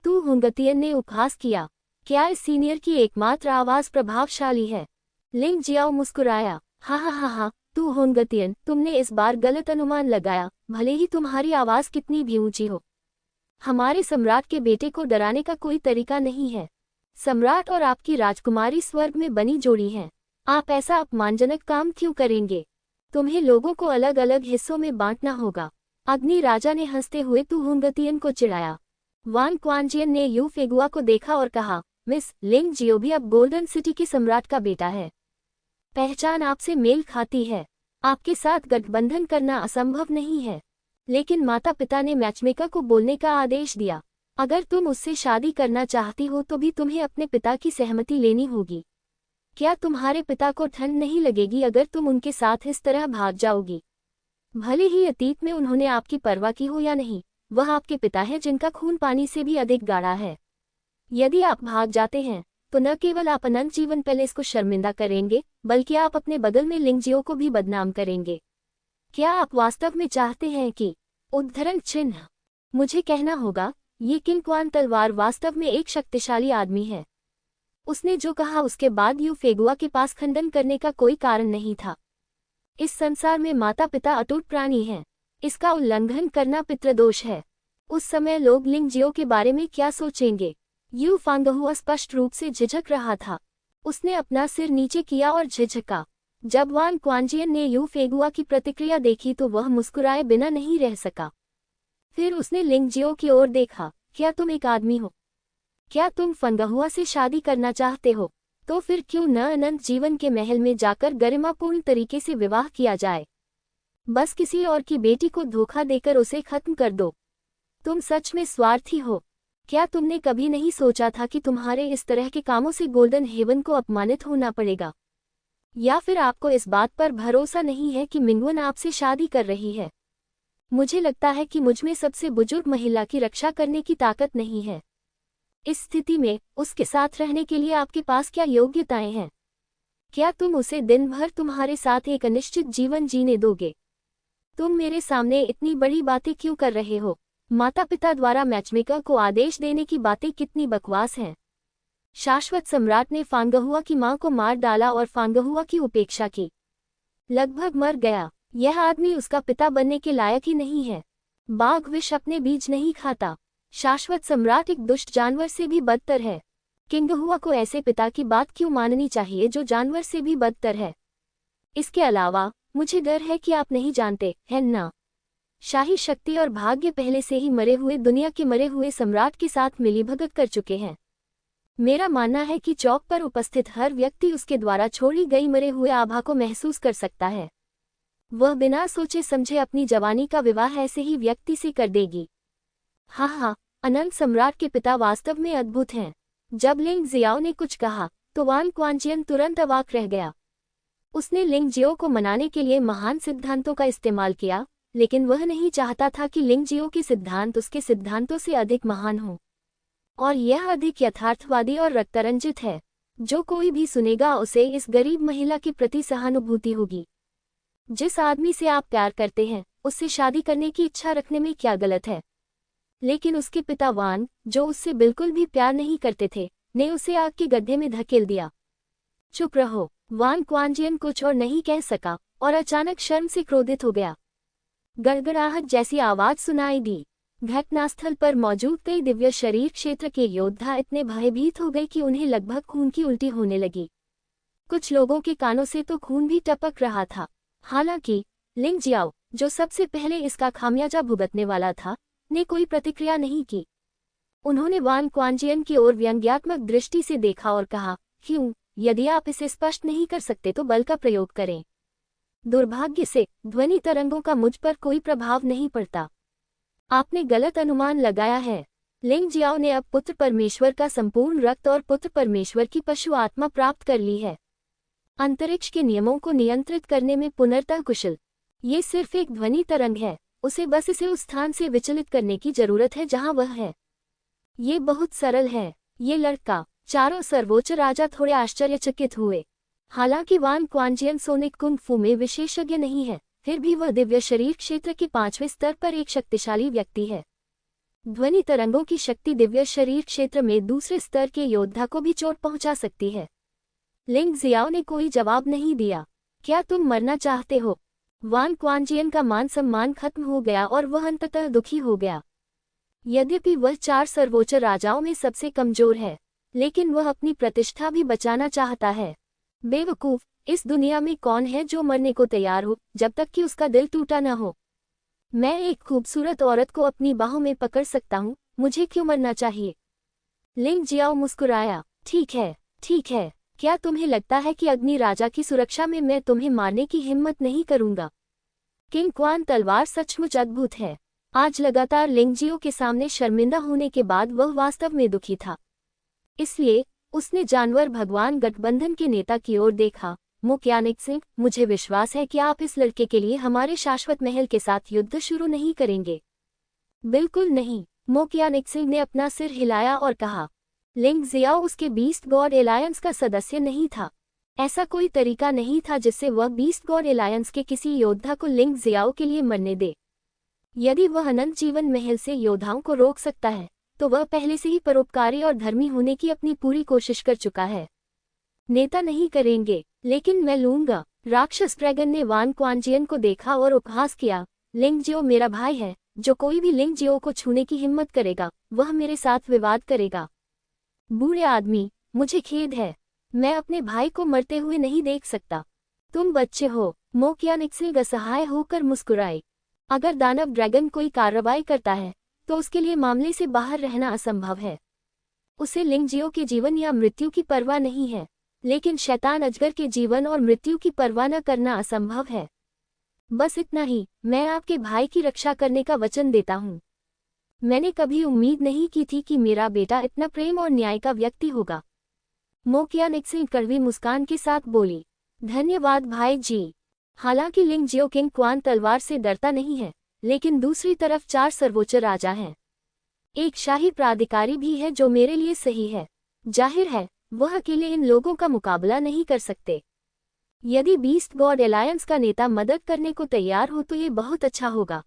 तू हुंगतियन ने उपहास किया। क्या इस सीनियर की एकमात्र आवाज प्रभावशाली है? लिंग जियाओ मुस्कुराया। हा, तू हुंगतियन, तुमने इस बार गलत अनुमान लगाया, भले ही तुम्हारी आवाज कितनी भी ऊंची हो। हमारे सम्राट के बेटे को डराने का कोई तरीका नहीं है। सम्राट और आपकी राजकुमारी स्वर्ग में बनी जोड़ी हैं। आप ऐसा अपमानजनक काम क्यों करेंगे? तुम्हें लोगों को अलग अलग हिस्सों में बांटना होगा। अग्नि राजा ने हंसते हुए तू हुंगतियन को चिढ़ाया। वान क्वांजियन ने यू फेगुआ को देखा और कहा, मिस लिंग जियो भी अब गोल्डन सिटी के सम्राट का बेटा है। पहचान आपसे मेल खाती है। आपके साथ गठबंधन करना असंभव नहीं है। लेकिन माता पिता ने मैचमेकर को बोलने का आदेश दिया। अगर तुम उससे शादी करना चाहती हो तो भी तुम्हें अपने पिता की सहमति लेनी होगी। क्या तुम्हारे पिता को ठंड नहीं लगेगी अगर तुम उनके साथ इस तरह भाग जाओगी? भले ही अतीत में उन्होंने आपकी परवाह की हो या नहीं, वह आपके पिता हैं जिनका खून पानी से भी अधिक गाढ़ा है। यदि आप भाग जाते हैं तो न केवल आप अनंत जीवन पैलेस को शर्मिंदा करेंगे, बल्कि आप अपने बगल में लिंगजियो को भी बदनाम करेंगे। क्या आप वास्तव में चाहते हैं कि उद्धरण चिन्ह मुझे कहना होगा, ये किंग क्वान तलवार वास्तव में एक शक्तिशाली आदमी है। उसने जो कहा उसके बाद यू फेगुआ के पास खंडन करने का कोई कारण नहीं था। इस संसार में माता पिता अटूट प्राणी हैं। इसका उल्लंघन करना पितृदोष है। उस समय लोग लिंगजियो के बारे में क्या सोचेंगे? यू फांगहुआ स्पष्ट रूप से झिझक रहा था। उसने अपना सिर नीचे किया और झिझका। जब वान क्वांजियन ने यू फेगुआ की प्रतिक्रिया देखी तो वह मुस्कुराए बिना नहीं रह सका। फिर उसने लिंगजियो की ओर देखा। क्या तुम एक आदमी हो? क्या तुम फंगहुआ से शादी करना चाहते हो? तो फिर क्यों न अनंत जीवन के महल में जाकर गरिमापूर्ण तरीके से विवाह किया जाए? बस किसी और की बेटी को धोखा देकर उसे खत्म कर दो। तुम सच में स्वार्थी हो। क्या तुमने कभी नहीं सोचा था कि तुम्हारे इस तरह के कामों से गोल्डन हेवन को अपमानित होना पड़ेगा? या फिर आपको इस बात पर भरोसा नहीं है कि मिंगवन आपसे शादी कर रही है? मुझे लगता है कि मुझमें सबसे बुजुर्ग महिला की रक्षा करने की ताकत नहीं है। इस स्थिति में उसके साथ रहने के लिए आपके पास क्या योग्यताएं हैं? क्या तुम उसे दिन भर तुम्हारे साथ एक अनिश्चित जीवन जीने दोगे? तुम मेरे सामने इतनी बड़ी बातें क्यों कर रहे हो? माता पिता द्वारा मैचमेकर को आदेश देने की बातें कितनी बकवास हैं। शाश्वत सम्राट ने फांगहुआ की मां को मार डाला और फांगहुआ की उपेक्षा की। लगभग मर गया। यह आदमी उसका पिता बनने के लायक ही नहीं है। बाघ विष अपने बीज नहीं खाता। शाश्वत सम्राट एक दुष्ट जानवर से भी बदतर है। किंगहुआ को ऐसे पिता की बात क्यों माननी चाहिए जो जानवर से भी बदतर है? इसके अलावा मुझे डर है कि आप नहीं जानते हैं ना, शाही शक्ति और भाग्य पहले से ही मरे हुए दुनिया के मरे हुए सम्राट के साथ मिलीभगत कर चुके हैं। मेरा मानना है कि चौक पर उपस्थित हर व्यक्ति उसके द्वारा छोड़ी गई मरे हुए आभा को महसूस कर सकता है। वह बिना सोचे समझे अपनी जवानी का विवाह ऐसे ही व्यक्ति से कर देगी। हाँ, अनंत सम्राट के पिता वास्तव में अद्भुत हैं। जब लिंग जियाओ ने कुछ कहा तो वान क्वांजियन तुरंत अवाक रह गया। उसने लिंग जियो को मनाने के लिए महान सिद्धांतों का इस्तेमाल किया, लेकिन वह नहीं चाहता था कि लिंग जियो के सिद्धांत उसके सिद्धांतों से अधिक महान हों। और यह अधिक यथार्थवादी और रक्तरंजित है। जो कोई भी सुनेगा उसे इस गरीब महिला के प्रति सहानुभूति होगी। जिस आदमी से आप प्यार करते हैं उससे शादी करने की इच्छा रखने में क्या गलत है? लेकिन उसके पिता वान, जो उससे बिल्कुल भी प्यार नहीं करते थे, ने उसे आग के गड्ढे में धकेल दिया। चुप रहो। वान क्वांजियन कुछ और नहीं कह सका और अचानक शर्म से क्रोधित हो गया। गड़गड़ाहट जैसी आवाज सुनाई दी। घटनास्थल पर मौजूद कई दिव्य शरीर क्षेत्र के योद्धा इतने भयभीत हो गए कि उन्हें लगभग खून की उल्टी होने लगी। कुछ लोगों के कानों से तो खून भी टपक रहा था। हालांकि लिंग जियाओ, जो सबसे पहले इसका खामियाजा भुगतने वाला था, ने कोई प्रतिक्रिया नहीं की। उन्होंने वान क्वांजियन की ओर व्यंग्यात्मक दृष्टि से देखा और कहा, क्यों, यदि आप इसे स्पष्ट नहीं कर सकते तो बल का प्रयोग करें। दुर्भाग्य से ध्वनि तरंगों का मुझ पर कोई प्रभाव नहीं पड़ता। आपने गलत अनुमान लगाया है। लिंग जियाओ ने अब पुत्र परमेश्वर का संपूर्ण रक्त और पुत्र परमेश्वर की पशु आत्मा प्राप्त कर ली है। अंतरिक्ष के नियमों को नियंत्रित करने में पुनर्तः कुशल। ये सिर्फ एक ध्वनि तरंग है, उसे बस इसे उस स्थान से विचलित करने की जरूरत है जहां वह है। ये बहुत सरल है। ये लड़का। चारों सर्वोच्च राजा थोड़े आश्चर्यचकित हुए। हालांकि वान क्वांजियन सोनिक कुंग फू में विशेषज्ञ नहीं है, फिर भी वह दिव्य शरीर क्षेत्र के 5वें स्तर पर एक शक्तिशाली व्यक्ति है। ध्वनि तरंगों की शक्ति दिव्य शरीर क्षेत्र में दूसरे स्तर के योद्धा को भी चोट पहुंचा सकती है। लिंग जियाओ ने कोई जवाब नहीं दिया। क्या तुम मरना चाहते हो? वान क्वांजियन का मान सम्मान खत्म हो गया और वह अंततः दुखी हो गया। यद्यपि वह 4 सर्वोच्च राजाओं में सबसे कमजोर है, लेकिन वह अपनी प्रतिष्ठा भी बचाना चाहता है। बेवकूफ, इस दुनिया में कौन है जो मरने को तैयार हो जब तक कि उसका दिल टूटा न हो? मैं एक खूबसूरत औरत को अपनी बाहों में पकड़ सकता हूँ, मुझे क्यों मरना चाहिए? लिंग जियाओ मुस्कुराया। ठीक है, ठीक है। क्या तुम्हें लगता है कि अग्नि राजा की सुरक्षा में मैं तुम्हें मारने की हिम्मत नहीं करूंगा? किंग क्वान तलवार सचमुच अद्भुत है। आज लगातार लिंग जियो के सामने शर्मिंदा होने के बाद वह वास्तव में दुखी था। इसलिए उसने जानवर भगवान गठबंधन के नेता की ओर देखा। मो क्यानिक सिंह, मुझे विश्वास है कि आप इस लड़के के लिए हमारे शाश्वत महल के साथ युद्ध शुरू नहीं करेंगे। बिल्कुल नहीं। मो क्यानिक सिंह ने अपना सिर हिलाया और कहा। लिंग जियाओ उसके बीस्ट गॉड एलायंस का सदस्य नहीं था। ऐसा कोई तरीका नहीं था जिससे वह बीस्ट गॉड एलायंस के किसी योद्धा को लिंग जियाओ के लिए मरने दे। यदि वह अनंत जीवन महल से योद्धाओं को रोक सकता है, तो वह पहले से ही परोपकारी और धर्मी होने की अपनी पूरी कोशिश कर चुका है। नेता नहीं करेंगे, लेकिन मैं लूंगा। राक्षस ड्रैगन ने वान क्वांजियन को देखा और उपहास किया। लिंग जियो मेरा भाई है। जो कोई भी लिंग जियो को छूने की हिम्मत करेगा, वह मेरे साथ विवाद करेगा। बूढ़े आदमी, मुझे खेद है। मैं अपने भाई को मरते हुए नहीं देख सकता। तुम बच्चे हो। मो क्यानिक सिंह असहाय होकर मुस्कुराए। अगर दानव ड्रैगन कोई कार्रवाई करता है, तो उसके लिए मामले से बाहर रहना असंभव है। उसे लिंग जियो के जीवन या मृत्यु की परवाह नहीं है, लेकिन शैतान अजगर के जीवन और मृत्यु की परवाह न करना असंभव है। बस इतना ही, मैं आपके भाई की रक्षा करने का वचन देता हूँ। मैंने कभी उम्मीद नहीं की थी कि मेरा बेटा इतना प्रेम और न्याय का व्यक्ति होगा। मो क्यानिक सिंह कड़वी मुस्कान के साथ बोली। धन्यवाद भाई जी। हालांकि लिंग जियो किंग क्वान तलवार से डरता नहीं है, लेकिन दूसरी तरफ 4 सर्वोच्च राजा हैं। एक शाही प्राधिकारी भी है जो मेरे लिए सही है। जाहिर है, वह अकेले इन लोगों का मुकाबला नहीं कर सकते। यदि बीस्ट गॉड एलायंस का नेता मदद करने को तैयार हो तो ये बहुत अच्छा होगा।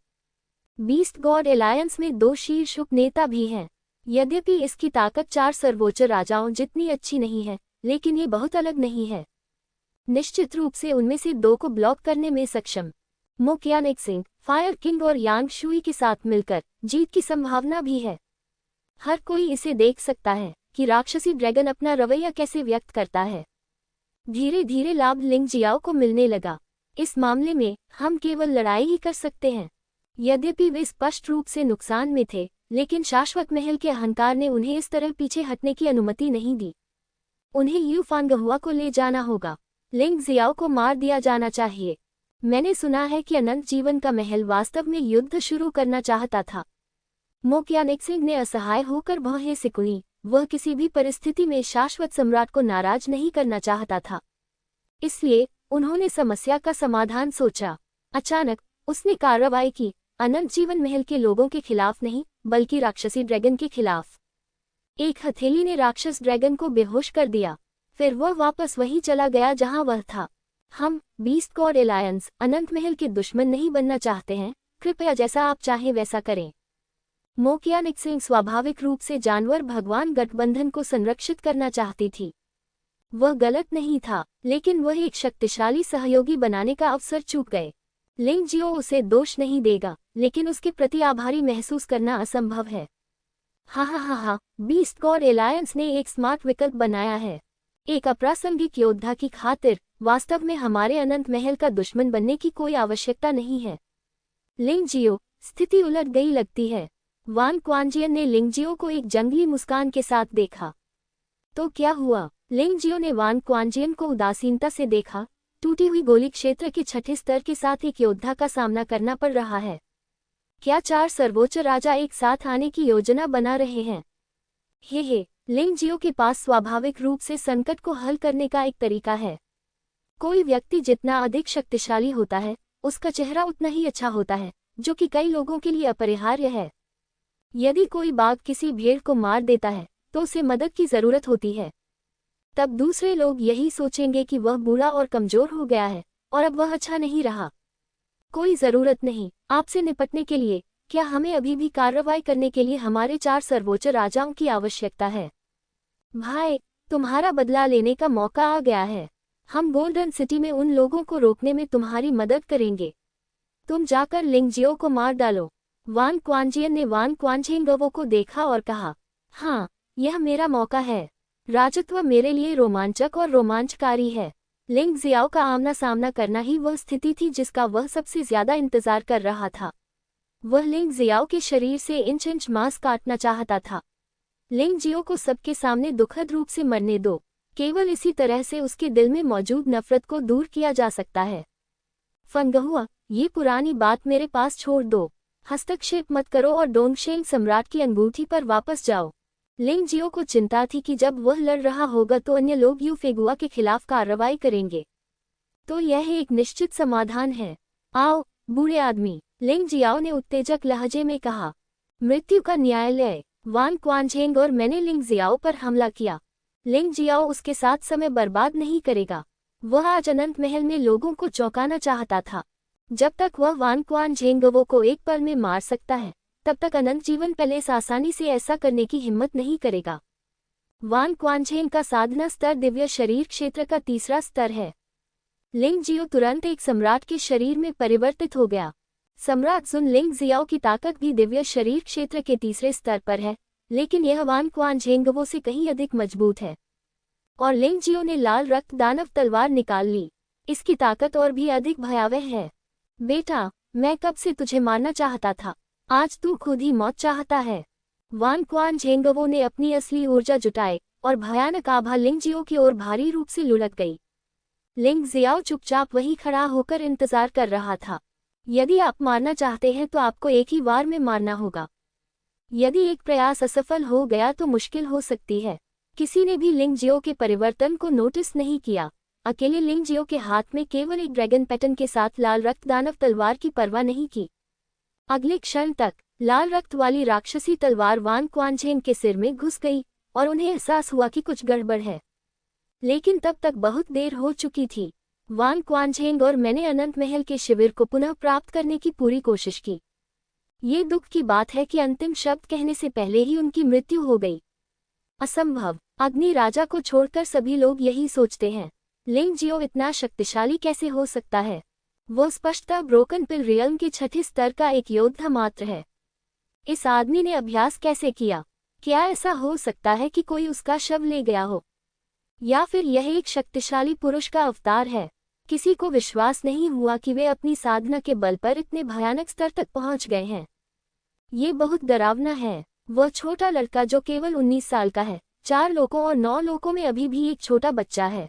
बीस्ट गॉड एलायंस में 2 शीर्ष उप नेता भी हैं। यद्यपि इसकी ताकत 4 सर्वोच्च राजाओं जितनी अच्छी नहीं है, लेकिन ये बहुत अलग नहीं है। निश्चित रूप से उनमें से 2 को ब्लॉक करने में सक्षम। मो क्यानिक सिंह, फायर किंग और यांग शुई के साथ मिलकर जीत की संभावना भी है। हर कोई इसे देख सकता है कि राक्षसी ड्रैगन अपना रवैया कैसे व्यक्त करता है। धीरे धीरे लाभ लिंग जियाओ को मिलने लगा। इस मामले में हम केवल लड़ाई ही कर सकते हैं। यद्यपि वे स्पष्ट रूप से नुकसान में थे, लेकिन शाश्वत महल के अहंकार ने उन्हें इस तरह पीछे हटने की अनुमति नहीं दी। उन्हें यू फांगहुआ को ले जाना होगा। लिंग जियाओ को मार दिया जाना चाहिए। मैंने सुना है कि अनंत जीवन का महल वास्तव में युद्ध शुरू करना चाहता था। मो क्यानिक सिंह ने असहाय होकर भौहें सिकुड़ी। वह किसी भी परिस्थिति में शाश्वत सम्राट को नाराज नहीं करना चाहता था। इसलिए उन्होंने समस्या का समाधान सोचा। अचानक उसने कार्रवाई की, अनंत जीवन महल के लोगों के खिलाफ नहीं, बल्कि राक्षसी ड्रैगन के खिलाफ। एक हथेली ने राक्षस ड्रैगन को बेहोश कर दिया। फिर वह वापस वहीं चला गया जहां वह था। हम बीस्ट गॉड एलायंस अनंत महल के दुश्मन नहीं बनना चाहते हैं। कृपया जैसा आप चाहें वैसा करें। मो क्यानिक सिंह स्वाभाविक रूप से जानवर भगवान गठबंधन को संरक्षित करना चाहती थी। वह गलत नहीं था, लेकिन वह एक शक्तिशाली सहयोगी बनाने का अवसर चूक गए। लिंग जियो उसे दोष नहीं देगा, लेकिन उसके प्रति आभारी महसूस करना असंभव है। हा, बीस्ट गॉड एलायंस ने एक स्मार्ट विकल्प बनाया है। एक अप्रासंगिक योद्धा की खातिर वास्तव में हमारे अनंत महल का दुश्मन बनने की कोई आवश्यकता नहीं है। लिंग जियो, स्थिति उलट गई लगती है। वान क्वांजियन ने लिंग जियो को एक जंगली मुस्कान के साथ देखा। तो क्या हुआ? लिंग जियो ने वान क्वांजियन को उदासीनता से देखा। टूटी हुई गोली क्षेत्र के छठे स्तर के साथ एक योद्धा का सामना करना पड़ रहा है। क्या 4 सर्वोच्च राजा एक साथ आने की योजना बना रहे हैं? हे लिंग जियो के पास स्वाभाविक रूप से संकट को हल करने का एक तरीका है। कोई व्यक्ति जितना अधिक शक्तिशाली होता है, उसका चेहरा उतना ही अच्छा होता है, जो कि कई लोगों के लिए अपरिहार्य है। यदि कोई बाघ किसी भेड़ को मार देता है, तो उसे मदद की जरूरत होती है। तब दूसरे लोग यही सोचेंगे कि वह बूढ़ा और कमजोर हो गया है और अब वह अच्छा नहीं रहा। कोई जरूरत नहीं, आपसे निपटने के लिए क्या हमें अभी भी कार्रवाई करने के लिए हमारे 4 सर्वोच्च राजाओं की आवश्यकता है? भाई, तुम्हारा बदला लेने का मौका आ गया है। हम गोल्डन सिटी में उन लोगों को रोकने में तुम्हारी मदद करेंगे। तुम जाकर लिंग जियो को मार डालो। वान क्वांजियन ने वान क्वांझेंगवो को देखा और कहा, हाँ, यह मेरा मौका है। राजत्व मेरे लिए रोमांचक और रोमांचकारी है। लिंग जियाओ का आमना सामना करना ही वह स्थिति थी जिसका वह सबसे ज्यादा इंतजार कर रहा था। वह लिंग जियाओ के शरीर से इंच इंच मांस काटना चाहता था। लिंग जियो को सबके सामने दुखद रूप से मरने दो। केवल इसी तरह से उसके दिल में मौजूद नफरत को दूर किया जा सकता है। फंगहुआ, ये पुरानी बात मेरे पास छोड़ दो। हस्तक्षेप मत करो और डोंगशेंग सम्राट की अंगूठी पर वापस जाओ। लिंग जियो को चिंता थी कि जब वह लड़ रहा होगा तो अन्य लोग यू फेगुआ के खिलाफ कार्रवाई करेंगे। तो यह एक निश्चित समाधान है। आओ, बूढ़े आदमी, लिंग जियाओ ने उत्तेजक लहजे में कहा। मृत्यु का न्यायालय। वान क्वांझेंग और मैंने लिंग जियाओ पर हमला किया। लिंग जियाओ उसके साथ समय बर्बाद नहीं करेगा। वह आज अनंत महल में लोगों को चौंकाना चाहता था। जब तक वह वान क्वांझेंगवो को एक पल में मार सकता है, तब तक अनंत जीवन पैलेस आसानी से ऐसा करने की हिम्मत नहीं करेगा। वान क्वांझेंग का साधना स्तर दिव्य शरीर क्षेत्र का 3रा स्तर है। लिंग जियो तुरंत एक सम्राट के शरीर में परिवर्तित हो गया। सम्राट सुन लिंग जियाओ की ताकत भी दिव्य शरीर क्षेत्र के 3रे स्तर पर है, लेकिन यह वान क्वांझेंगवो से कहीं अधिक मजबूत है। और लिंग जियो ने लाल रक्त दानव तलवार निकाल ली। इसकी ताकत और भी अधिक भयावह है। बेटा, मैं कब से तुझे मारना चाहता था, आज तू खुद ही मौत चाहता है। वान क्वांझेंगवो ने अपनी असली ऊर्जा जुटाई और भयानक आभा लिंग जियो की ओर भारी रूप से लुढ़क गई। लिंग जियाओ चुपचाप वहीं खड़ा होकर इंतजार कर रहा था। यदि आप मारना चाहते हैं तो आपको एक ही वार में मारना होगा। यदि एक प्रयास असफल हो गया तो मुश्किल हो सकती है। किसी ने भी लिंग जियो के परिवर्तन को नोटिस नहीं किया। अकेले लिंग जियो के हाथ में केवल एक ड्रैगन पैटर्न के साथ लाल रक्त दानव तलवार की परवाह नहीं की। अगले क्षण तक लाल रक्त वाली राक्षसी तलवार वान क्वांझेंग के सिर में घुस गई और उन्हें एहसास हुआ कि कुछ गड़बड़ है। लेकिन तब तक बहुत देर हो चुकी थी। वान क्वांझेंग और मैंने अनंत महल के शिविर को पुनः प्राप्त करने की पूरी कोशिश की। ये दुख की बात है कि अंतिम शब्द कहने से पहले ही उनकी मृत्यु हो गई। असंभव। अग्नि राजा को छोड़कर सभी लोग यही सोचते हैं। लिंग जियो इतना शक्तिशाली कैसे हो सकता है? वो स्पष्टतः ब्रोकन पिल रियल्म के 6ठे स्तर का एक योद्धा मात्र है। इस आदमी ने अभ्यास कैसे किया? क्या ऐसा हो सकता है कि कोई उसका शव ले गया हो? या फिर यह एक शक्तिशाली पुरुष का अवतार है? किसी को विश्वास नहीं हुआ कि वे अपनी साधना के बल पर इतने भयानक स्तर तक पहुंच गए हैं। ये बहुत डरावना है। वह छोटा लड़का जो केवल 19 साल का है, 4 लोकों और 9 लोकों में अभी भी एक छोटा बच्चा है।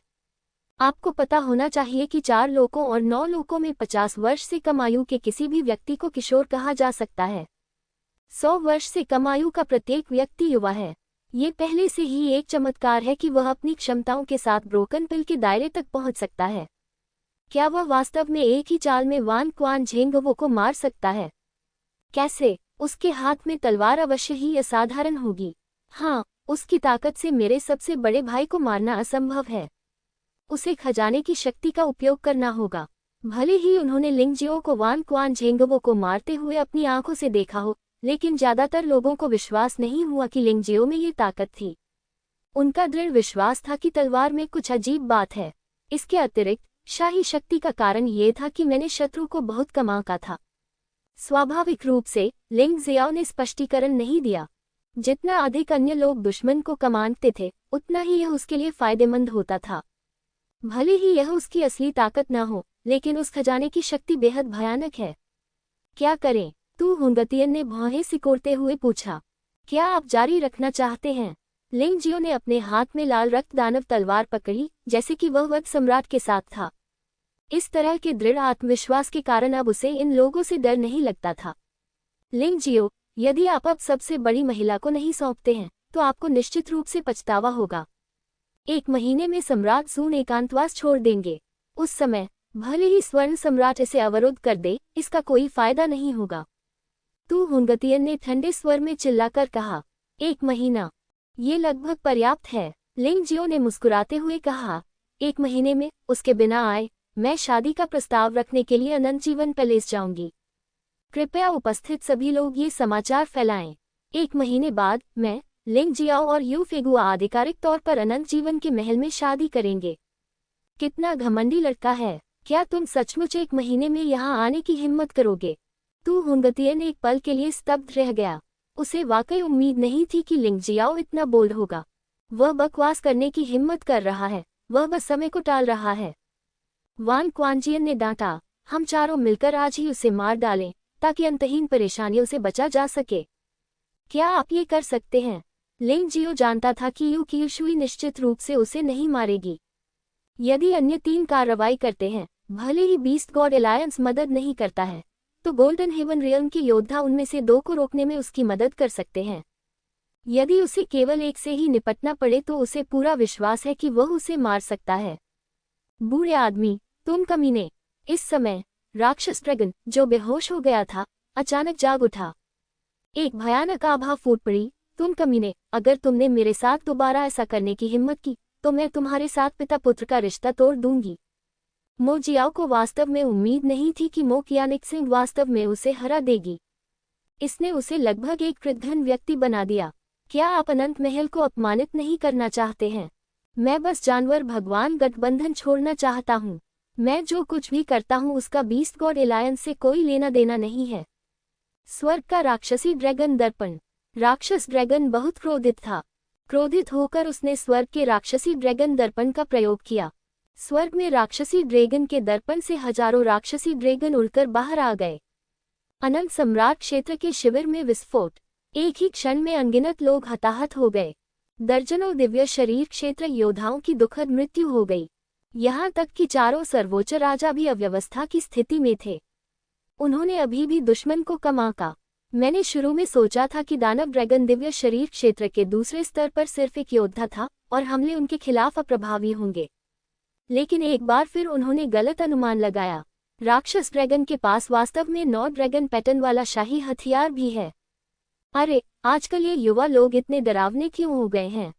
आपको पता होना चाहिए कि 4 लोकों और 9 लोकों में 50 वर्ष से कम आयु के किसी भी व्यक्ति को किशोर कहा जा सकता है। 100 वर्ष से कम आयु का प्रत्येक व्यक्ति युवा है। ये पहले से ही एक चमत्कार है कि वह अपनी क्षमताओं के साथ ब्रोकन पिल के दायरे तक पहुंच सकता है। क्या वह वास्तव में एक ही चाल में वान क्वांझेंगवो को मार सकता है? कैसे? उसके हाथ में तलवार अवश्य ही असाधारण होगी। हाँ, उसकी ताकत से मेरे सबसे बड़े भाई को मारना असंभव है। उसे खजाने की शक्ति का उपयोग करना होगा। भले ही उन्होंने लिंग जियो को वान क्वांझेंगवो को मारते हुए अपनी आंखों से देखा हो, लेकिन ज्यादातर लोगों को विश्वास नहीं हुआ कि लिंग जियो में ये ताकत थी। उनका दृढ़ विश्वास था कि तलवार में कुछ अजीब बात है। इसके अतिरिक्त शाही शक्ति का कारण ये था कि मैंने शत्रु को बहुत कम आंका था। स्वाभाविक रूप से लिंग जियाओ ने स्पष्टीकरण नहीं दिया। जितना अधिक अन्य लोग दुश्मन को कम आंकते थे, उतना ही यह उसके लिए फायदेमंद होता था। भले ही यह उसकी असली ताकत न हो, लेकिन उस खजाने की शक्ति बेहद भयानक है। क्या करें? तू हुंगतियन ने भौहें सिकोड़ते हुए पूछा। क्या आप जारी रखना चाहते हैं? लिंग जियो ने अपने हाथ में लाल रक्त दानव तलवार पकड़ी, जैसे कि वह वध सम्राट के साथ था। इस तरह के दृढ़ आत्मविश्वास के कारण अब उसे इन लोगों से डर नहीं लगता था। लिंग जियो, यदि आप अब सबसे बड़ी महिला को नहीं सौंपते हैं तो आपको निश्चित रूप से पछतावा होगा। 1 महीने में सम्राट जून एकांतवास छोड़ देंगे। उस समय भले ही स्वर्ण सम्राट इसे अवरुद्ध कर दे, इसका कोई फायदा नहीं होगा। तू हुनगतियन ने ठंडे स्वर में चिल्लाकर कहा। 1 महीना, ये लगभग पर्याप्त है। लिंग जियो ने मुस्कुराते हुए कहा, 1 महीने में उसके बिना आए मैं शादी का प्रस्ताव रखने के लिए अनंत जीवन पैलेस जाऊंगी। कृपया उपस्थित सभी लोग ये समाचार फैलाएं। 1 महीने बाद मैं, लिंग जियाओ और यू फेगुआ आधिकारिक तौर पर अनंत जीवन के महल में शादी करेंगे। कितना घमंडी लड़का है, क्या तुम सचमुच 1 महीने में यहाँ आने की हिम्मत करोगे? तू हुनगतियन एक पल के लिए स्तब्ध रह गया। उसे वाकई उम्मीद नहीं थी कि लिंग जियाओ इतना बोल्ड होगा। वह बकवास करने की हिम्मत कर रहा है, वह बस समय को टाल रहा है। वान क्वानजियन ने डांटा, हम चारों मिलकर आज ही उसे मार डालें ताकि अंतहीन परेशानियों से बचा जा सके। क्या आप ये कर सकते हैं? लिंग जियो जानता था कि यू कीशुई निश्चित रूप से उसे नहीं मारेगी। यदि अन्य 3 कार्रवाई करते हैं, भले ही बीस्ट गॉड एलायंस मदद नहीं करता है, तो गोल्डन हेवन रियल्म के योद्धा उनमें से 2 को रोकने में उसकी मदद कर सकते हैं। यदि उसे केवल एक से ही निपटना पड़े तो उसे पूरा विश्वास है कि वह उसे मार सकता है। बूढ़े आदमी, तुम कमीने! इस समय राक्षस ड्रैगन, जो बेहोश हो गया था, अचानक जाग उठा। एक भयानक आभा फूट पड़ी, तुम कमीने, अगर तुमने मेरे साथ दोबारा ऐसा करने की हिम्मत की तो मैं तुम्हारे साथ पिता पुत्र का रिश्ता तोड़ दूंगी। मो जियाओ को वास्तव में उम्मीद नहीं थी कि मो कियानिक्सिंग वास्तव में उसे हरा देगी। इसने उसे लगभग एक कृतघ्न व्यक्ति बना दिया। क्या आप अनंत महल को अपमानित नहीं करना चाहते हैं? मैं बस जानवर भगवान गठबंधन छोड़ना चाहता हूँ। मैं जो कुछ भी करता हूँ उसका बीस्ट गॉड एलायंस से कोई लेना देना नहीं है। स्वर्ग का राक्षसी ड्रैगन दर्पण। राक्षस ड्रैगन बहुत क्रोधित था। क्रोधित होकर उसने स्वर्ग के राक्षसी ड्रैगन दर्पण का प्रयोग किया। स्वर्ग में राक्षसी ड्रैगन के दर्पण से हजारों राक्षसी ड्रैगन उड़कर बाहर आ गए। अनंत सम्राट क्षेत्र के शिविर में विस्फोट। एक ही क्षण में अनगिनत लोग हताहत हो गए। दर्जनों दिव्य शरीर क्षेत्र योद्धाओं की दुखद मृत्यु हो गई। यहाँ तक कि चारों सर्वोच्च राजा भी अव्यवस्था की स्थिति में थे। उन्होंने अभी भी दुश्मन को कम आंका। मैंने शुरू में सोचा था कि दानव ड्रैगन दिव्य शरीर क्षेत्र के दूसरे स्तर पर सिर्फ एक योद्धा था और हमले उनके खिलाफ अप्रभावी होंगे, लेकिन एक बार फिर उन्होंने गलत अनुमान लगाया। राक्षस ड्रैगन के पास वास्तव में 9 ड्रैगन पैटर्न वाला शाही हथियार भी है। अरे, आजकल ये युवा लोग इतने डरावने क्यों हो गए हैं?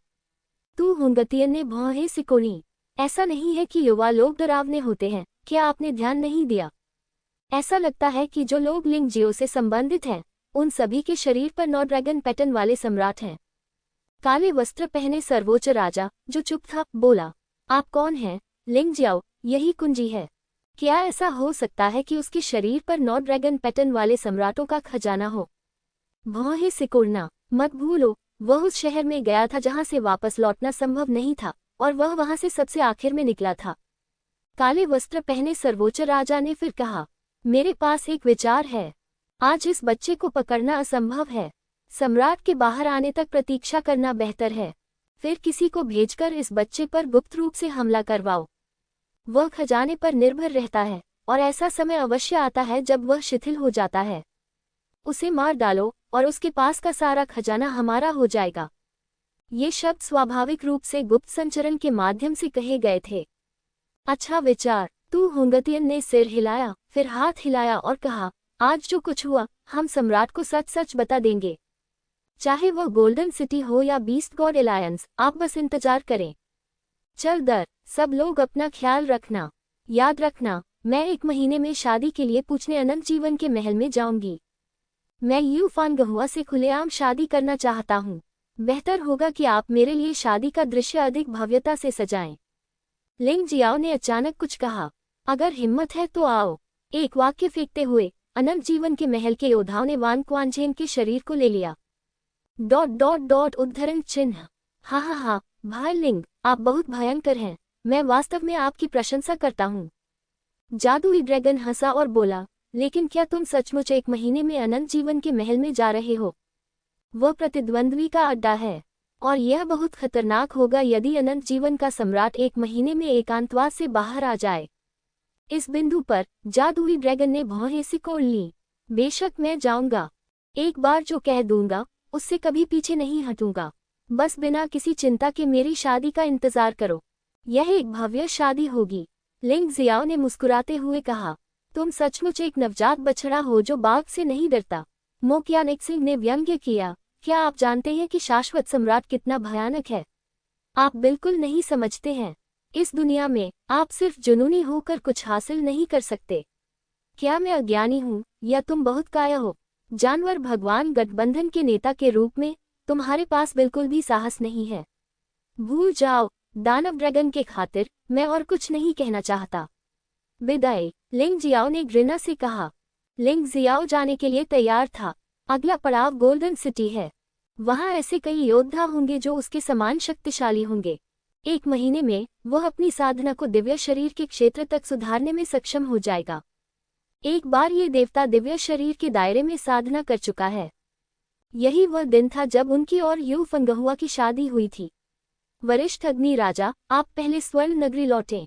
तू हुनगतियन ने भौहें सिकोड़ी। ऐसा नहीं है कि युवा लोग डरावने होते हैं, क्या आपने ध्यान नहीं दिया? ऐसा लगता है कि जो लोग लिंग जियो से संबंधित हैं, उन सभी के शरीर पर 9 ड्रैगन पैटर्न वाले सम्राट हैं। काले वस्त्र पहने सर्वोच्च राजा, जो चुप था, बोला, आप कौन हैं? लिंग जियाओ, यही कुंजी है। क्या ऐसा हो सकता है कि उसके शरीर पर 9 ड्रैगन पैटर्न वाले सम्राटों का खजाना हो? भौहें सिकोड़ना मत भूलो, वह उस शहर में गया था जहां से वापस लौटना संभव नहीं था, और वह वहां से सबसे आखिर में निकला था। काले वस्त्र पहने सर्वोच्च राजा ने फिर कहा, मेरे पास एक विचार है। आज इस बच्चे को पकड़ना असंभव है। सम्राट के बाहर आने तक प्रतीक्षा करना बेहतर है। फिर किसी को भेजकर इस बच्चे पर गुप्त रूप से हमला करवाओ। वह खजाने पर निर्भर रहता है और ऐसा समय अवश्य आता है जब वह शिथिल हो जाता है। उसे मार डालो और उसके पास का सारा खजाना हमारा हो जाएगा। ये शब्द स्वाभाविक रूप से गुप्त संचरण के माध्यम से कहे गए थे। अच्छा विचार। तू हुनगतियन ने सिर हिलाया, फिर हाथ हिलाया और कहा, आज जो कुछ हुआ हम सम्राट को सच सच बता देंगे। चाहे वह गोल्डन सिटी हो या बीस्ट गॉड एलायंस, आप बस इंतजार करें। चल दर, सब लोग अपना ख्याल रखना। याद रखना, मैं 1 महीने में शादी के लिए पूछने अनंत जीवन के महल में जाऊंगी। मैं यू फानगहुआ से खुलेआम शादी करना चाहता हूँ। बेहतर होगा कि आप मेरे लिए शादी का दृश्य अधिक भव्यता से सजाएं। लिंग जियाओ ने अचानक कुछ कहा, अगर हिम्मत है तो आओ। एक वाक्य फेंकते हुए अनंत जीवन के महल के योद्धाओं ने वान क्वानजेन के शरीर को ले लिया। ... उद्धरण चिन्ह। हा, भाई लिंग, आप बहुत भयंकर हैं। मैं वास्तव में आपकी प्रशंसा करता हूँ। जादुई ड्रैगन हंसा और बोला, लेकिन क्या तुम सचमुच 1 महीने में अनंत जीवन के महल में जा रहे हो? वह प्रतिद्वंद्वी का अड्डा है और यह बहुत खतरनाक होगा यदि अनंत जीवन का सम्राट 1 महीने में एकांतवास से बाहर आ जाए। इस बिंदु पर जादुई ड्रैगन ने भौहें सिकोड़ ली। बेशक मैं जाऊंगा, एक बार जो कह दूंगा उससे कभी पीछे नहीं हटूंगा। बस बिना किसी चिंता के मेरी शादी का इंतजार करो, यह एक भव्य शादी होगी। लिंग जियाओ ने मुस्कुराते हुए कहा, तुम सचमुच एक नवजात बछड़ा हो जो बाघ से नहीं डरता। मो क्यानेक्सिंग ने व्यंग्य किया, क्या आप जानते हैं कि शाश्वत सम्राट कितना भयानक है? आप बिल्कुल नहीं समझते हैं। इस दुनिया में आप सिर्फ जुनूनी होकर कुछ हासिल नहीं कर सकते। क्या मैं अज्ञानी हूँ या तुम बहुत काया हो? जानवर भगवान गठबंधन के नेता के रूप में तुम्हारे पास बिल्कुल भी साहस नहीं है। भूल जाओ, दानव ड्रैगन के खातिर मैं और कुछ नहीं कहना चाहता। विदाई, लिंग जियाओ ने घृणा से कहा। लिंग जियाओ जाने के लिए तैयार था। अगला पड़ाव गोल्डन सिटी है। वहां ऐसे कई योद्धा होंगे जो उसके समान शक्तिशाली होंगे। 1 महीने में वह अपनी साधना को दिव्य शरीर के क्षेत्र तक सुधारने में सक्षम हो जाएगा। एक बार ये देवता दिव्य शरीर के दायरे में साधना कर चुका है। यही वह दिन था जब उनकी और यू फंगहुआ की शादी हुई थी। वरिष्ठ अग्नि राजा, आप पहले स्वर्ण नगरी लौटें।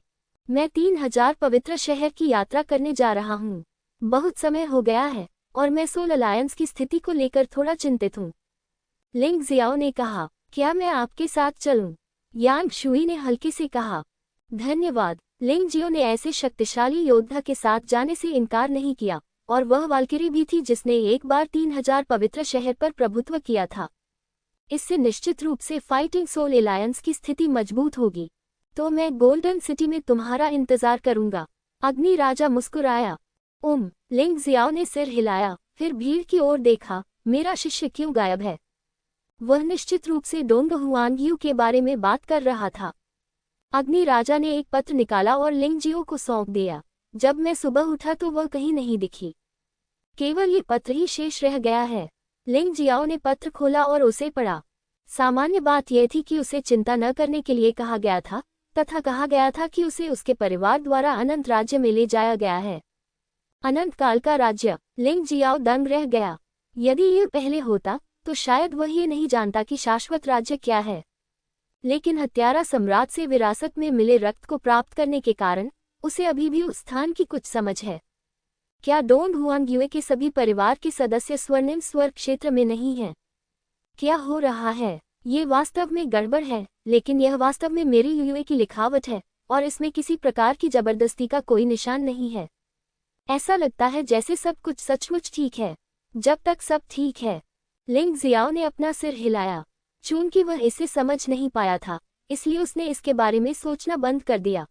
मैं 3000 पवित्र शहर की यात्रा करने जा रहा हूँ। बहुत समय हो गया है और मैं सोल अलायंस की स्थिति को लेकर थोड़ा चिंतित हूँ। लिंग जियाओ ने कहा, क्या मैं आपके साथ चलूं? यांग शुई ने हल्के से कहा, धन्यवाद। लिंग जियो ने ऐसे शक्तिशाली योद्धा के साथ जाने से इनकार नहीं किया, और वह वाल्किरी भी थी जिसने एक बार 3000 पवित्र शहर पर प्रभुत्व किया था। इससे निश्चित रूप से फाइटिंग सोल अलायंस की स्थिति मजबूत होगी। तो मैं गोल्डन सिटी में तुम्हारा इंतजार करूंगा। अग्नि राजा मुस्कुराया। लिंग जियाओ ने सिर हिलाया, फिर भीड़ की ओर देखा, मेरा शिष्य क्यों गायब है? वह निश्चित रूप से डोंग हुआंगियू के बारे में बात कर रहा था। अग्नि राजा ने एक पत्र निकाला और लिंग जियो को सौंप दिया। जब मैं सुबह उठा तो वह कहीं नहीं दिखी। केवल ये पत्र ही शेष रह गया है। लिंग जियाओ ने पत्र खोला और उसे पढ़ा। सामान्य बात यह थी कि उसे चिंता न करने के लिए कहा गया था, तथा कहा गया था कि उसे उसके परिवार द्वारा अनंत राज्य में ले जाया गया है। अनंत काल का राज्य। लिंग जियाओ दंग रह गया। यदि यह पहले होता तो शायद वह ये नहीं जानता कि शाश्वत राज्य क्या है। लेकिन हत्यारा सम्राट से विरासत में मिले रक्त को प्राप्त करने के कारण उसे अभी भी उस स्थान की कुछ समझ है। क्या डोंग हुआंगियू के सभी परिवार के सदस्य स्वर्णिम स्वर्ग क्षेत्र में नहीं हैं? क्या हो रहा है? ये वास्तव में गड़बड़ है, लेकिन यह वास्तव में मेरी यूए की लिखावट है और इसमें किसी प्रकार की जबरदस्ती का कोई निशान नहीं है। ऐसा लगता है जैसे सब कुछ सचमुच ठीक है। जब तक सब ठीक है। लिंग जियाओ ने अपना सिर हिलाया। चूंकि वह इसे समझ नहीं पाया था, इसलिए उसने इसके बारे में सोचना बंद कर दिया।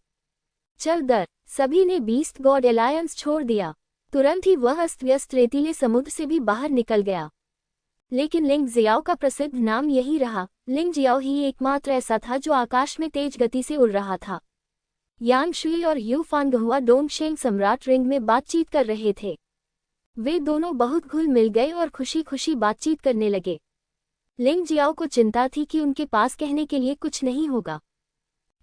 चल दर, सभी ने बीस्ट गॉड अलायंस छोड़ दिया। तुरंत ही वह अस्त व्यस्त रेतीले समुद्र से भी बाहर निकल गया। लेकिन लिंग जियाओ का प्रसिद्ध नाम यही रहा। लिंग जियाओ ही एकमात्र ऐसा था जो आकाश में तेज गति से उड़ रहा था। यांग शुई और यू फांगहुआ डोंगशेंग सम्राट रिंग में बातचीत कर रहे थे। वे दोनों बहुत घुल मिल गए और खुशी खुशी बातचीत करने लगे। लिंग जियाओ को चिंता थी कि उनके पास कहने के लिए कुछ नहीं होगा।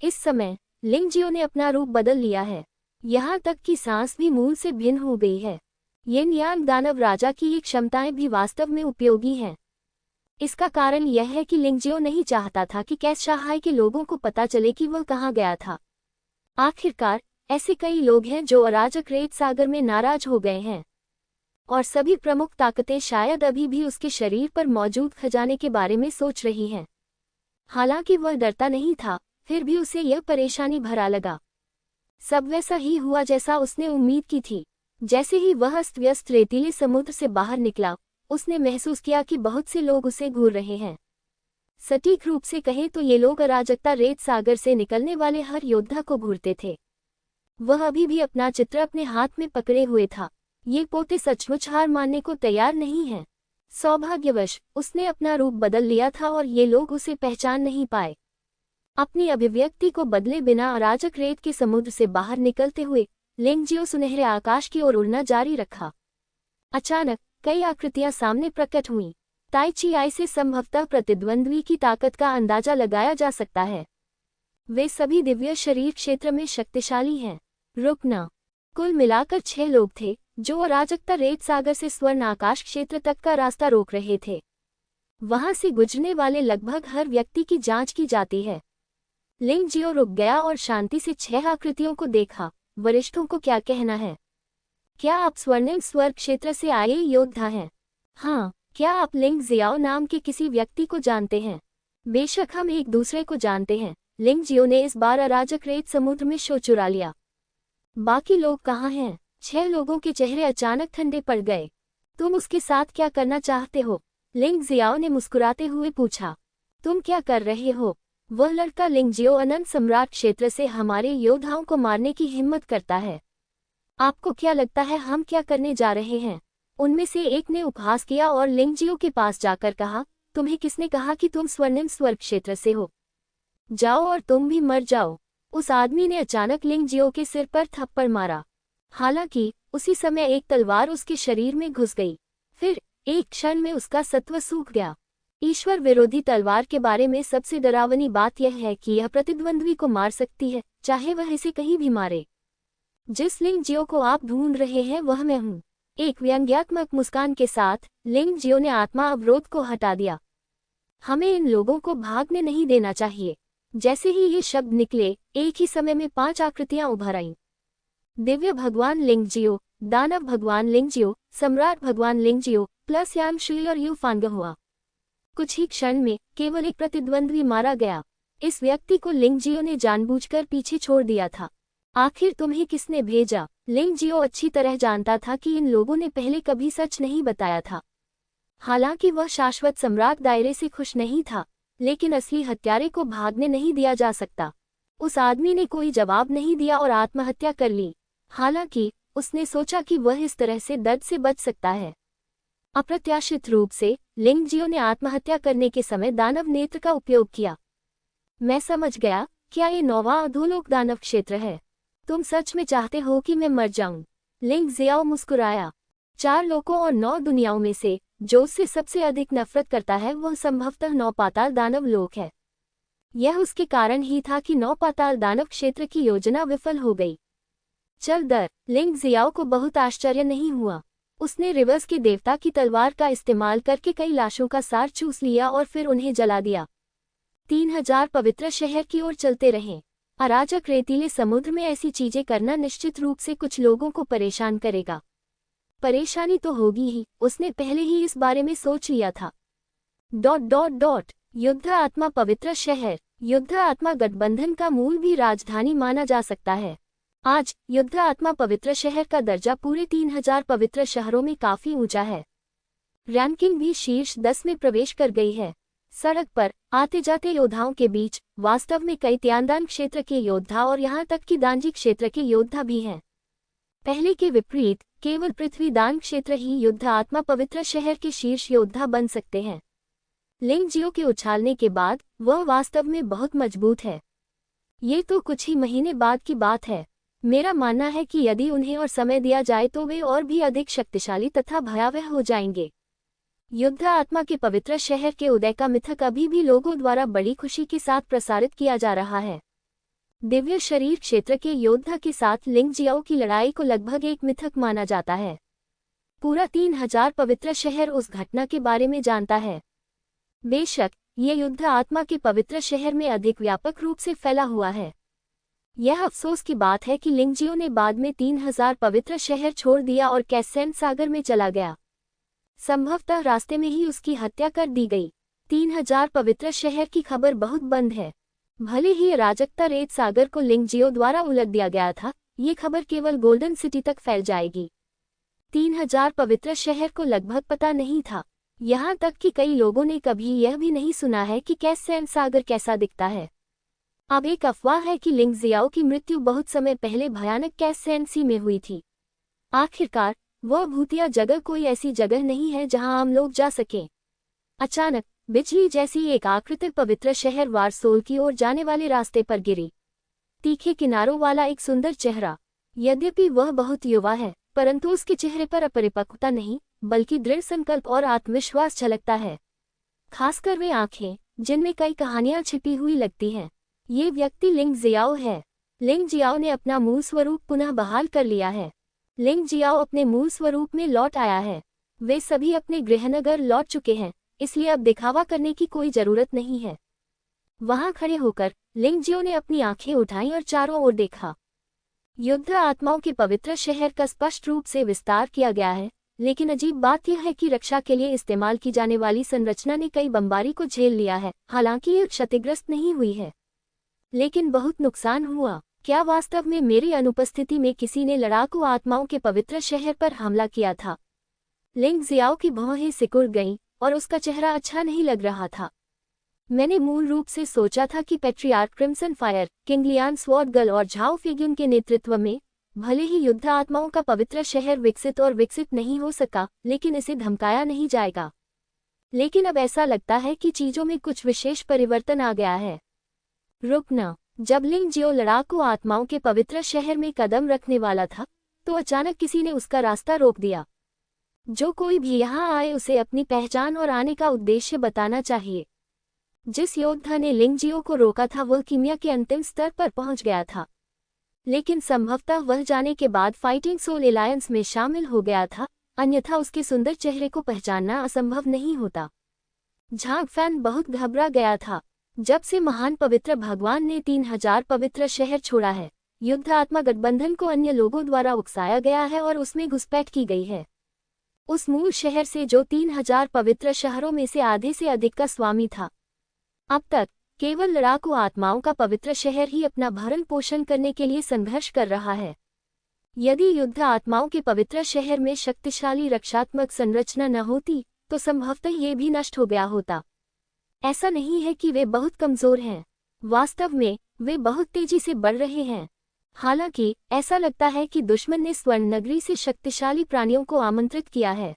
इस समय लिंग जियो ने अपना रूप बदल लिया है। यहाँ तक कि सांस भी मूल से भिन्न हो गई है। यिन यांग दानव राजा की ये क्षमताएं भी वास्तव में उपयोगी हैं। इसका कारण यह है कि लिंग जियो नहीं चाहता था कि कैस शाहाई के लोगों को पता चले कि वह कहाँ गया था। आखिरकार ऐसे कई लोग हैं जो अराजक रेत सागर में नाराज हो गए हैं, और सभी प्रमुख ताकतें शायद अभी भी उसके शरीर पर मौजूद खजाने के बारे में सोच रही हैं। हालांकि वह डरता नहीं था, फिर भी उसे यह परेशानी भरा लगा। सब वैसा ही हुआ जैसा उसने उम्मीद की थी। जैसे ही वह अस्त व्यस्त रेतीले समुद्र से बाहर निकला, उसने महसूस किया कि बहुत से लोग उसे घूर रहे हैं। सटीक रूप से कहें तो ये लोग अराजकता रेत सागर से निकलने वाले हर योद्धा को घूरते थे। वह अभी भी अपना चित्र अपने हाथ में पकड़े हुए था। ये पोते सचमुच हार मानने को तैयार नहीं हैं। सौभाग्यवश उसने अपना रूप बदल लिया था और ये लोग उसे पहचान नहीं पाए। अपनी अभिव्यक्ति को बदले बिना अराजक रेत के समुद्र से बाहर निकलते हुए लिंग जियो सुनहरे आकाश की ओर उड़ना जारी रखा। अचानक कई आकृतियां सामने प्रकट हुईं। ताई ची आई से संभवतः प्रतिद्वंद्वी की ताकत का अंदाजा लगाया जा सकता है। वे सभी दिव्य शरीर क्षेत्र में शक्तिशाली हैं। रुकना। कुल मिलाकर 6 लोग थे जो अराजकता रेत सागर से स्वर्ण आकाश क्षेत्र तक का रास्ता रोक रहे थे। वहां से गुजरने वाले लगभग हर व्यक्ति की जांच की जाती है। लिंग जियो रुक गया और शांति से 6 आकृतियों को देखा। वरिष्ठों को क्या कहना है? क्या आप स्वर्णिम स्वर्ग क्षेत्र से आए योद्धा हैं? हाँ। क्या आप लिंग जियाओ नाम के किसी व्यक्ति को जानते हैं? बेशक हम एक दूसरे को जानते हैं। लिंग जियो ने इस बार अराजक रेत समुद्र में शो चुरा लिया। बाकी लोग कहाँ हैं? 6 लोगों के चेहरे अचानक ठंडे पड़ गए। तुम उसके साथ क्या करना चाहते हो? लिंग जियाओ ने मुस्कुराते हुए पूछा। तुम क्या कर रहे हो? वह लड़का लिंग जियो अनंत सम्राट क्षेत्र से हमारे योद्धाओं को मारने की हिम्मत करता है। आपको क्या लगता है हम क्या करने जा रहे हैं? उनमें से एक ने उपहास किया और लिंग जियो के पास जाकर कहा, तुम्हें किसने कहा कि तुम स्वर्णिम स्वर्ग क्षेत्र से हो? जाओ और तुम भी मर जाओ। उस आदमी ने अचानक लिंग जियो के सिर पर थप्पड़ मारा। हालांकि उसी समय एक तलवार उसके शरीर में घुस गई। फिर एक क्षण में उसका सत्व सूख गया। ईश्वर विरोधी तलवार के बारे में सबसे डरावनी बात यह है कि यह प्रतिद्वंद्वी को मार सकती है, चाहे वह इसे कहीं भी मारे। जिस लिंग जियो को आप ढूंढ रहे हैं वह मैं हूँ। एक व्यंग्यात्मक मुस्कान के साथ लिंग जियो ने आत्मा अवरोध को हटा दिया। हमें इन लोगों को भागने नहीं देना चाहिए। जैसे ही ये शब्द निकले, एक ही समय में 5 आकृतियां उभर आईं। दिव्य भगवान लिंग जियो, दानव भगवान लिंग जियो, सम्राट भगवान लिंग जियो प्लस याम शुई और यूफांग हुआ। कुछ ही क्षण में केवल एक प्रतिद्वंद्वी मारा गया। इस व्यक्ति को लिंग जियो ने जानबूझकर पीछे छोड़ दिया था। आखिर तुम्हें किसने भेजा? लिंग जियो अच्छी तरह जानता था कि इन लोगों ने पहले कभी सच नहीं बताया था। हालांकि वह शाश्वत सम्राट दायरे से खुश नहीं था, लेकिन असली हत्यारे को भागने नहीं दिया जा सकता। उस आदमी ने कोई जवाब नहीं दिया और आत्महत्या कर ली। हालांकि उसने सोचा कि वह इस तरह से दर्द से बच सकता है। अप्रत्याशित रूप से लिंग जियो ने आत्महत्या करने के समय दानव नेत्र का उपयोग किया। मैं समझ गया, क्या ये 9वां अधोलोक दानव क्षेत्र है? तुम सच में चाहते हो कि मैं मर जाऊं? लिंग जियाओ मुस्कुराया। 4 लोकों और 9 दुनियाओं में से जो उससे सबसे अधिक नफरत करता है वह संभवतः 9 पाताल दानव लोक है। यह उसके कारण ही था कि 9 पाताल दानव क्षेत्र की योजना विफल हो गई। चल दर। लिंग जियाओ को बहुत आश्चर्य नहीं हुआ। उसने रिवर्स के देवता की तलवार का इस्तेमाल करके कई लाशों का सार चूस लिया और फिर उन्हें जला दिया। 3000 पवित्र शहर की ओर चलते रहे। अराजक रेतीले समुद्र में ऐसी चीजें करना निश्चित रूप से कुछ लोगों को परेशान करेगा। परेशानी तो होगी ही, उसने पहले ही इस बारे में सोच लिया था। ... युद्ध आत्मा पवित्र शहर। युद्ध आत्मा गठबंधन का मूल भी राजधानी माना जा सकता है। आज युद्ध आत्मा पवित्र शहर का दर्जा पूरे 3000 पवित्र शहरों में काफी ऊंचा है। रैंकिंग भी शीर्ष 10 में प्रवेश कर गई है। सड़क पर आते जाते योद्धाओं के बीच वास्तव में कई त्यानदान क्षेत्र के योद्धा और यहाँ तक कि दानजी क्षेत्र के योद्धा भी हैं। पहले के विपरीत केवल पृथ्वी दान क्षेत्र ही युद्ध आत्मा पवित्र शहर के शीर्ष योद्धा बन सकते हैं। लिंग जियो के उछालने के बाद वह वास्तव में बहुत मजबूत है। ये तो कुछ ही महीने बाद की बात है। मेरा मानना है कि यदि उन्हें और समय दिया जाए तो वे और भी अधिक शक्तिशाली तथा भयावह हो जाएंगे। युद्ध आत्मा के पवित्र शहर के उदय का मिथक अभी भी लोगों द्वारा बड़ी खुशी के साथ प्रसारित किया जा रहा है। दिव्य शरीर क्षेत्र के योद्धा के साथ लिंग जियाओ की लड़ाई को लगभग एक मिथक माना जाता है। पूरा 3000 पवित्र शहर उस घटना के बारे में जानता है। बेशक ये युद्ध आत्मा के पवित्र शहर में अधिक व्यापक रूप से फैला हुआ है। यह अफसोस की बात है कि लिंग जियो ने बाद में 3000 पवित्र शहर छोड़ दिया और कैसेन सागर में चला गया। संभवतः रास्ते में ही उसकी हत्या कर दी गई। 3000 पवित्र शहर की खबर बहुत बंद है। भले ही अराजकता रेत सागर को लिंग जियो द्वारा उलट दिया गया था, ये खबर केवल गोल्डन सिटी तक फैल जाएगी। 3000 पवित्र शहर को लगभग पता नहीं था। यहाँ तक कि कई लोगों ने कभी यह भी नहीं सुना है कि कैसेन सागर कैसा दिखता है। अब एक अफवाह है कि लिंग जियाओ की मृत्यु बहुत समय पहले भयानक कैसेन सी में हुई थी। आखिरकार वह भूतिया जगह कोई ऐसी जगह नहीं है जहां आम लोग जा सकें। अचानक बिजली जैसी एक आकृति पवित्र शहर वारसोल की ओर जाने वाले रास्ते पर गिरी। तीखे किनारों वाला एक सुंदर चेहरा। यद्यपि वह बहुत युवा है, परंतु उसके चेहरे पर अपरिपक्वता नहीं बल्कि दृढ़ संकल्प और आत्मविश्वास झलकता है। खासकर वे आंखें जिनमें कई कहानियां छिपी हुई लगती हैं। ये व्यक्ति लिंग जियाओ है। लिंग जियाओ ने अपना मूल स्वरूप पुनः बहाल कर लिया है। लिंग जियाओ अपने मूल स्वरूप में लौट आया है। वे सभी अपने गृहनगर लौट चुके हैं, इसलिए अब दिखावा करने की कोई जरूरत नहीं है। वहां खड़े होकर लिंग जियो ने अपनी आंखें उठाईं और चारों ओर देखा। युद्ध आत्माओं के पवित्र शहर का स्पष्ट रूप से विस्तार किया गया है, लेकिन अजीब बात यह है कि रक्षा के लिए इस्तेमाल की जाने वाली संरचना ने कई बमबारी को झेल लिया है। हालांकि ये क्षतिग्रस्त नहीं हुई है, लेकिन बहुत नुकसान हुआ। क्या वास्तव में मेरी अनुपस्थिति में किसी ने लड़ाकू आत्माओं के पवित्र शहर पर हमला किया था? लिंग जियाओ की भौहें सिकुड़ गईं और उसका चेहरा अच्छा नहीं लग रहा था। मैंने मूल रूप से सोचा था कि patriarch crimson fire, king Lian स्वॉर्डगल और झाओ फेग्युन के नेतृत्व में भले ही युद्ध आत्माओं का पवित्र शहर विकसित नहीं हो सका, लेकिन इसे धमकाया नहीं जाएगा। लेकिन अब ऐसा लगता है कि चीजों में कुछ विशेष परिवर्तन आ गया है। रुकना। जब लिंग जियो लड़ाकू आत्माओं के पवित्र शहर में कदम रखने वाला था, तो अचानक किसी ने उसका रास्ता रोक दिया। जो कोई भी यहाँ आए उसे अपनी पहचान और आने का उद्देश्य बताना चाहिए। जिस योद्धा ने लिंग जियो को रोका था वह कीमिया के अंतिम स्तर पर पहुंच गया था, लेकिन संभवतः वह जाने के बाद फाइटिंग सोल एलायंस में शामिल हो गया था, अन्यथा उसके सुंदर चेहरे को पहचानना असंभव नहीं होता। झांग फैन बहुत घबरा गया था। जब से महान पवित्र भगवान ने 3000 पवित्र शहर छोड़ा है, युद्ध आत्मा गठबंधन को अन्य लोगों द्वारा उकसाया गया है और उसमें घुसपैठ की गई है। उस मूल शहर से जो 3000 पवित्र शहरों में से आधे से अधिक का स्वामी था। अब तक केवल लड़ाकू आत्माओं का पवित्र शहर ही अपना भरण पोषण करने के लिए संघर्ष कर रहा है। यदि युद्ध आत्माओं के पवित्र शहर में शक्तिशाली रक्षात्मक संरचना न होती, तो संभवतः ये भी नष्ट हो गया होता। ऐसा नहीं है कि वे बहुत कमजोर हैं, वास्तव में वे बहुत तेजी से बढ़ रहे हैं। हालांकि ऐसा लगता है कि दुश्मन ने स्वर्ण नगरी से शक्तिशाली प्राणियों को आमंत्रित किया है।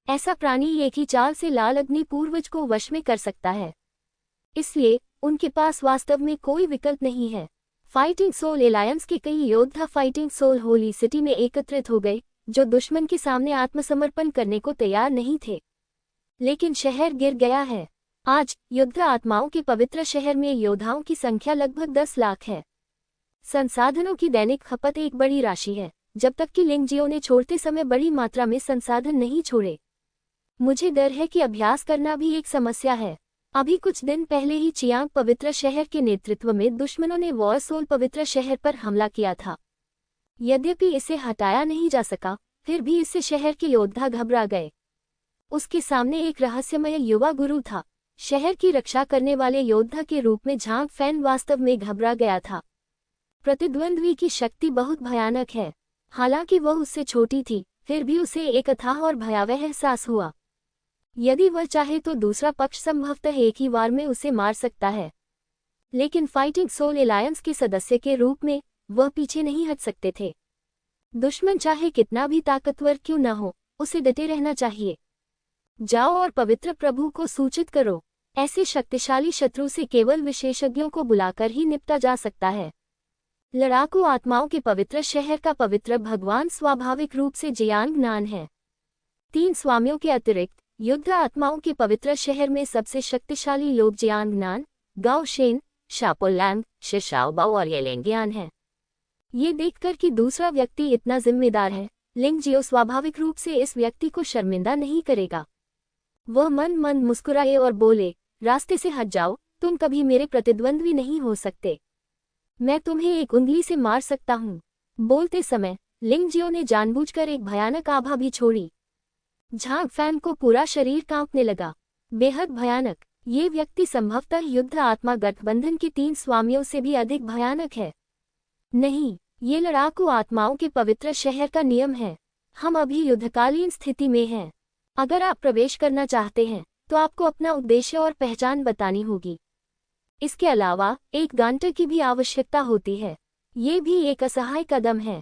ऐसा प्राणी एक ही चाल से लाल अग्नि पूर्वज को वश में कर सकता है, इसलिए उनके पास वास्तव में कोई विकल्प नहीं है। फाइटिंग सोल एलायंस के कई योद्धा फाइटिंग सोल होली सिटी में एकत्रित हो गए, जो दुश्मन के सामने आत्मसमर्पण करने को तैयार नहीं थे। लेकिन शहर गिर गया है। आज युद्ध आत्माओं के पवित्र शहर में योद्धाओं की संख्या लगभग 10 लाख है। संसाधनों की दैनिक खपत एक बड़ी राशि है, जब तक कि लिंग जियो ने छोड़ते समय बड़ी मात्रा में संसाधन नहीं छोड़े। मुझे डर है कि अभ्यास करना भी एक समस्या है। अभी कुछ दिन पहले ही चियांग पवित्र शहर के नेतृत्व में दुश्मनों ने वॉर सोल पवित्र शहर पर हमला किया था। यद्यपि इसे हटाया नहीं जा सका, फिर भी इससे शहर के योद्धा घबरा गए। उसके सामने एक रहस्यमय युवा गुरु था। शहर की रक्षा करने वाले योद्धा के रूप में झांग फैन वास्तव में घबरा गया था। प्रतिद्वंद्वी की शक्ति बहुत भयानक है। हालांकि वह उससे छोटी थी, फिर भी उसे एक अथाह और भयावह एहसास हुआ। यदि वह चाहे तो दूसरा पक्ष संभवतः एक ही वार में उसे मार सकता है, लेकिन फाइटिंग सोल एलायंस के सदस्य के रूप में वह पीछे नहीं हट सकते थे। दुश्मन चाहे कितना भी ताकतवर क्यों न हो, उसे डटे रहना चाहिए। जाओ और पवित्र प्रभु को सूचित करो। ऐसे शक्तिशाली शत्रु से केवल विशेषज्ञों को बुलाकर ही निपटा जा सकता है। लड़ाकू आत्माओं के पवित्र शहर का पवित्र भगवान स्वाभाविक रूप से जियांग नान है। 3 स्वामियों के अतिरिक्त युद्ध आत्माओं के पवित्र शहर में सबसे शक्तिशाली लोग जियांग नान, गाओ शेन, शापोलैंग, शिशाओबाओ और येलेंगियान हैं। ये देखकर कि दूसरा व्यक्ति इतना जिम्मेदार है, लिंग जियो स्वाभाविक रूप से इस व्यक्ति को शर्मिंदा नहीं करेगा। वह मन मुस्कुराए और बोले, रास्ते से हट जाओ, तुम कभी मेरे प्रतिद्वंद्वी नहीं हो सकते। मैं तुम्हें एक उंगली से मार सकता हूँ। बोलते समय लिंग जियो ने जानबूझकर एक भयानक आभा भी छोड़ी। झांग फैन को पूरा शरीर कांपने लगा। बेहद भयानक। ये व्यक्ति संभवतः युद्ध आत्मा गठबंधन के 3 स्वामियों से भी अधिक भयानक है। नहीं, ये लड़ाकू आत्माओं के पवित्र शहर का नियम है। हम अभी युद्धकालीन स्थिति में हैं। अगर आप प्रवेश करना चाहते हैं तो आपको अपना उद्देश्य और पहचान बतानी होगी। इसके अलावा एक गांटर की भी आवश्यकता होती है। ये भी एक असहाय कदम है।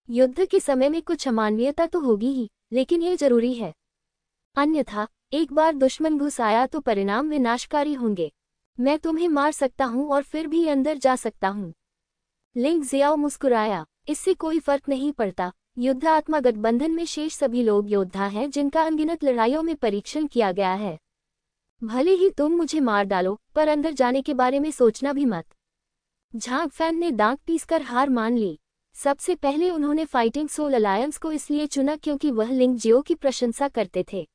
युद्ध के समय में कुछ अमानवीयता तो होगी ही, लेकिन ये जरूरी है। अन्यथा एक बार दुश्मन घुस आया तो परिणाम विनाशकारी होंगे। मैं तुम्हें मार सकता हूँ और फिर भी अंदर जा सकता हूँ। लिंग जियाओ मुस्कुराया। इससे कोई फर्क नहीं पड़ता। युद्ध आत्मा गठबंधन में शेष सभी लोग योद्धा हैं जिनका अनगिनत लड़ाइयों में परीक्षण किया गया है। भले ही तुम मुझे मार डालो, पर अंदर जाने के बारे में सोचना भी मत। झांग फैन ने दांत पीसकर हार मान ली। सबसे पहले उन्होंने फाइटिंग सोल अलायंस को इसलिए चुना क्योंकि वह लिंग जियो की प्रशंसा करते थे।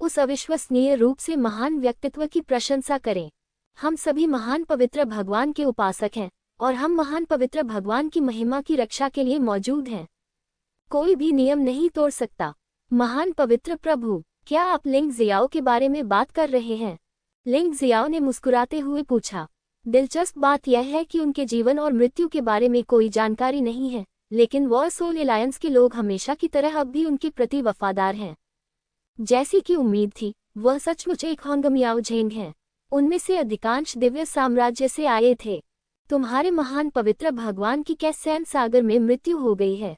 उस अविश्वसनीय रूप से महान व्यक्तित्व की प्रशंसा करें। हम सभी महान पवित्र भगवान के उपासक हैं और हम महान पवित्र भगवान की महिमा की रक्षा के लिए मौजूद हैं। कोई भी नियम नहीं तोड़ सकता। महान पवित्र प्रभु, क्या आप लिंग जियाओ के बारे में बात कर रहे हैं? लिंग जियाओ ने मुस्कुराते हुए पूछा। दिलचस्प बात यह है कि उनके जीवन और मृत्यु के बारे में कोई जानकारी नहीं है, लेकिन वर्ल्ड सोल एलायंस के लोग हमेशा की तरह अब भी उनके प्रति वफादार हैं। जैसी कि उम्मीद थी, वह सचमुच एक होंगमियाओ झेंग हैं। उनमें से अधिकांश दिव्य साम्राज्य से आए थे। तुम्हारे महान पवित्र भगवान की कैसैन सागर में मृत्यु हो गई है।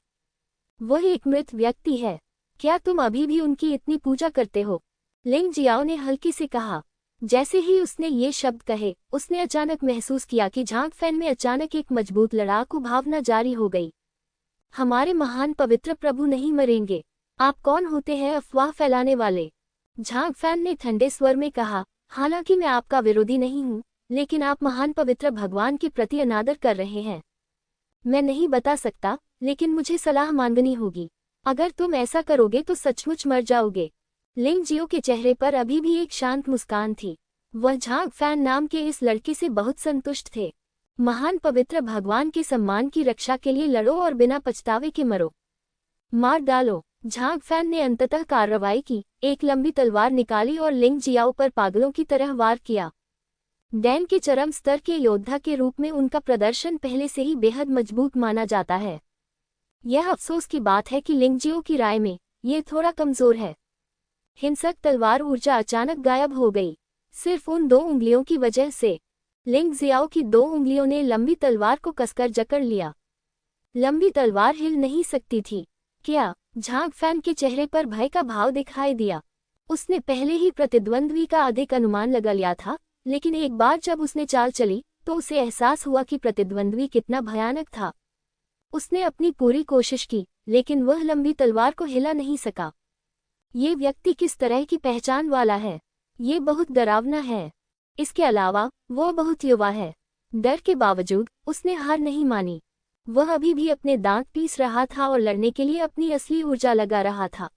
वह एक मृत व्यक्ति है। क्या तुम अभी भी उनकी इतनी पूजा करते हो? लिंग जियाओ ने हल्की से कहा। जैसे ही उसने ये शब्द कहे, उसने अचानक महसूस किया कि झांग फैन में अचानक एक मजबूत लड़ाकू भावना जारी हो गई। हमारे महान पवित्र प्रभु नहीं मरेंगे। आप कौन होते हैं अफवाह फैलाने वाले? झांग फैन ने ठंडे स्वर में कहा, हालांकि मैं आपका विरोधी नहीं हूँ, लेकिन आप महान पवित्र भगवान के प्रति अनादर कर रहे हैं। मैं नहीं बता सकता, लेकिन मुझे सलाह मांगनी होगी। अगर तुम ऐसा करोगे तो सचमुच मर जाओगे। लिंग जियो के चेहरे पर अभी भी एक शांत मुस्कान थी। वह झांग फैन नाम के इस लड़के से बहुत संतुष्ट थे। महान पवित्र भगवान के सम्मान की रक्षा के लिए लड़ो और बिना पछतावे के मरो। मार डालो। झांग फैन ने अंततः कार्रवाई की, एक लंबी तलवार निकाली और लिंग जियाओ पर पागलों की तरह वार किया। डैन के चरम स्तर के योद्धा के रूप में उनका प्रदर्शन पहले से ही बेहद मजबूत माना जाता है। यह अफसोस की बात है कि लिंग जियो की राय में ये थोड़ा कमजोर है। हिंसक तलवार ऊर्जा अचानक गायब हो गई, सिर्फ उन 2 उंगलियों की वजह से। लिंग जियाओ की 2 उंगलियों ने लंबी तलवार को कसकर जकड़ लिया। लंबी तलवार हिल नहीं सकती थी। क्या? झांग फैन के चेहरे पर भय का भाव दिखाई दिया। उसने पहले ही प्रतिद्वंद्वी का अधिक अनुमान लगा लिया था, लेकिन एक बार जब उसने चाल चली तो उसे एहसास हुआ कि प्रतिद्वंद्वी कितना भयानक था। उसने अपनी पूरी कोशिश की, लेकिन वह लंबी तलवार को हिला नहीं सका। ये व्यक्ति किस तरह की पहचान वाला है? ये बहुत डरावना है। इसके अलावा वो बहुत युवा है। डर के बावजूद उसने हार नहीं मानी। वह अभी भी अपने दांत पीस रहा था और लड़ने के लिए अपनी असली ऊर्जा लगा रहा था।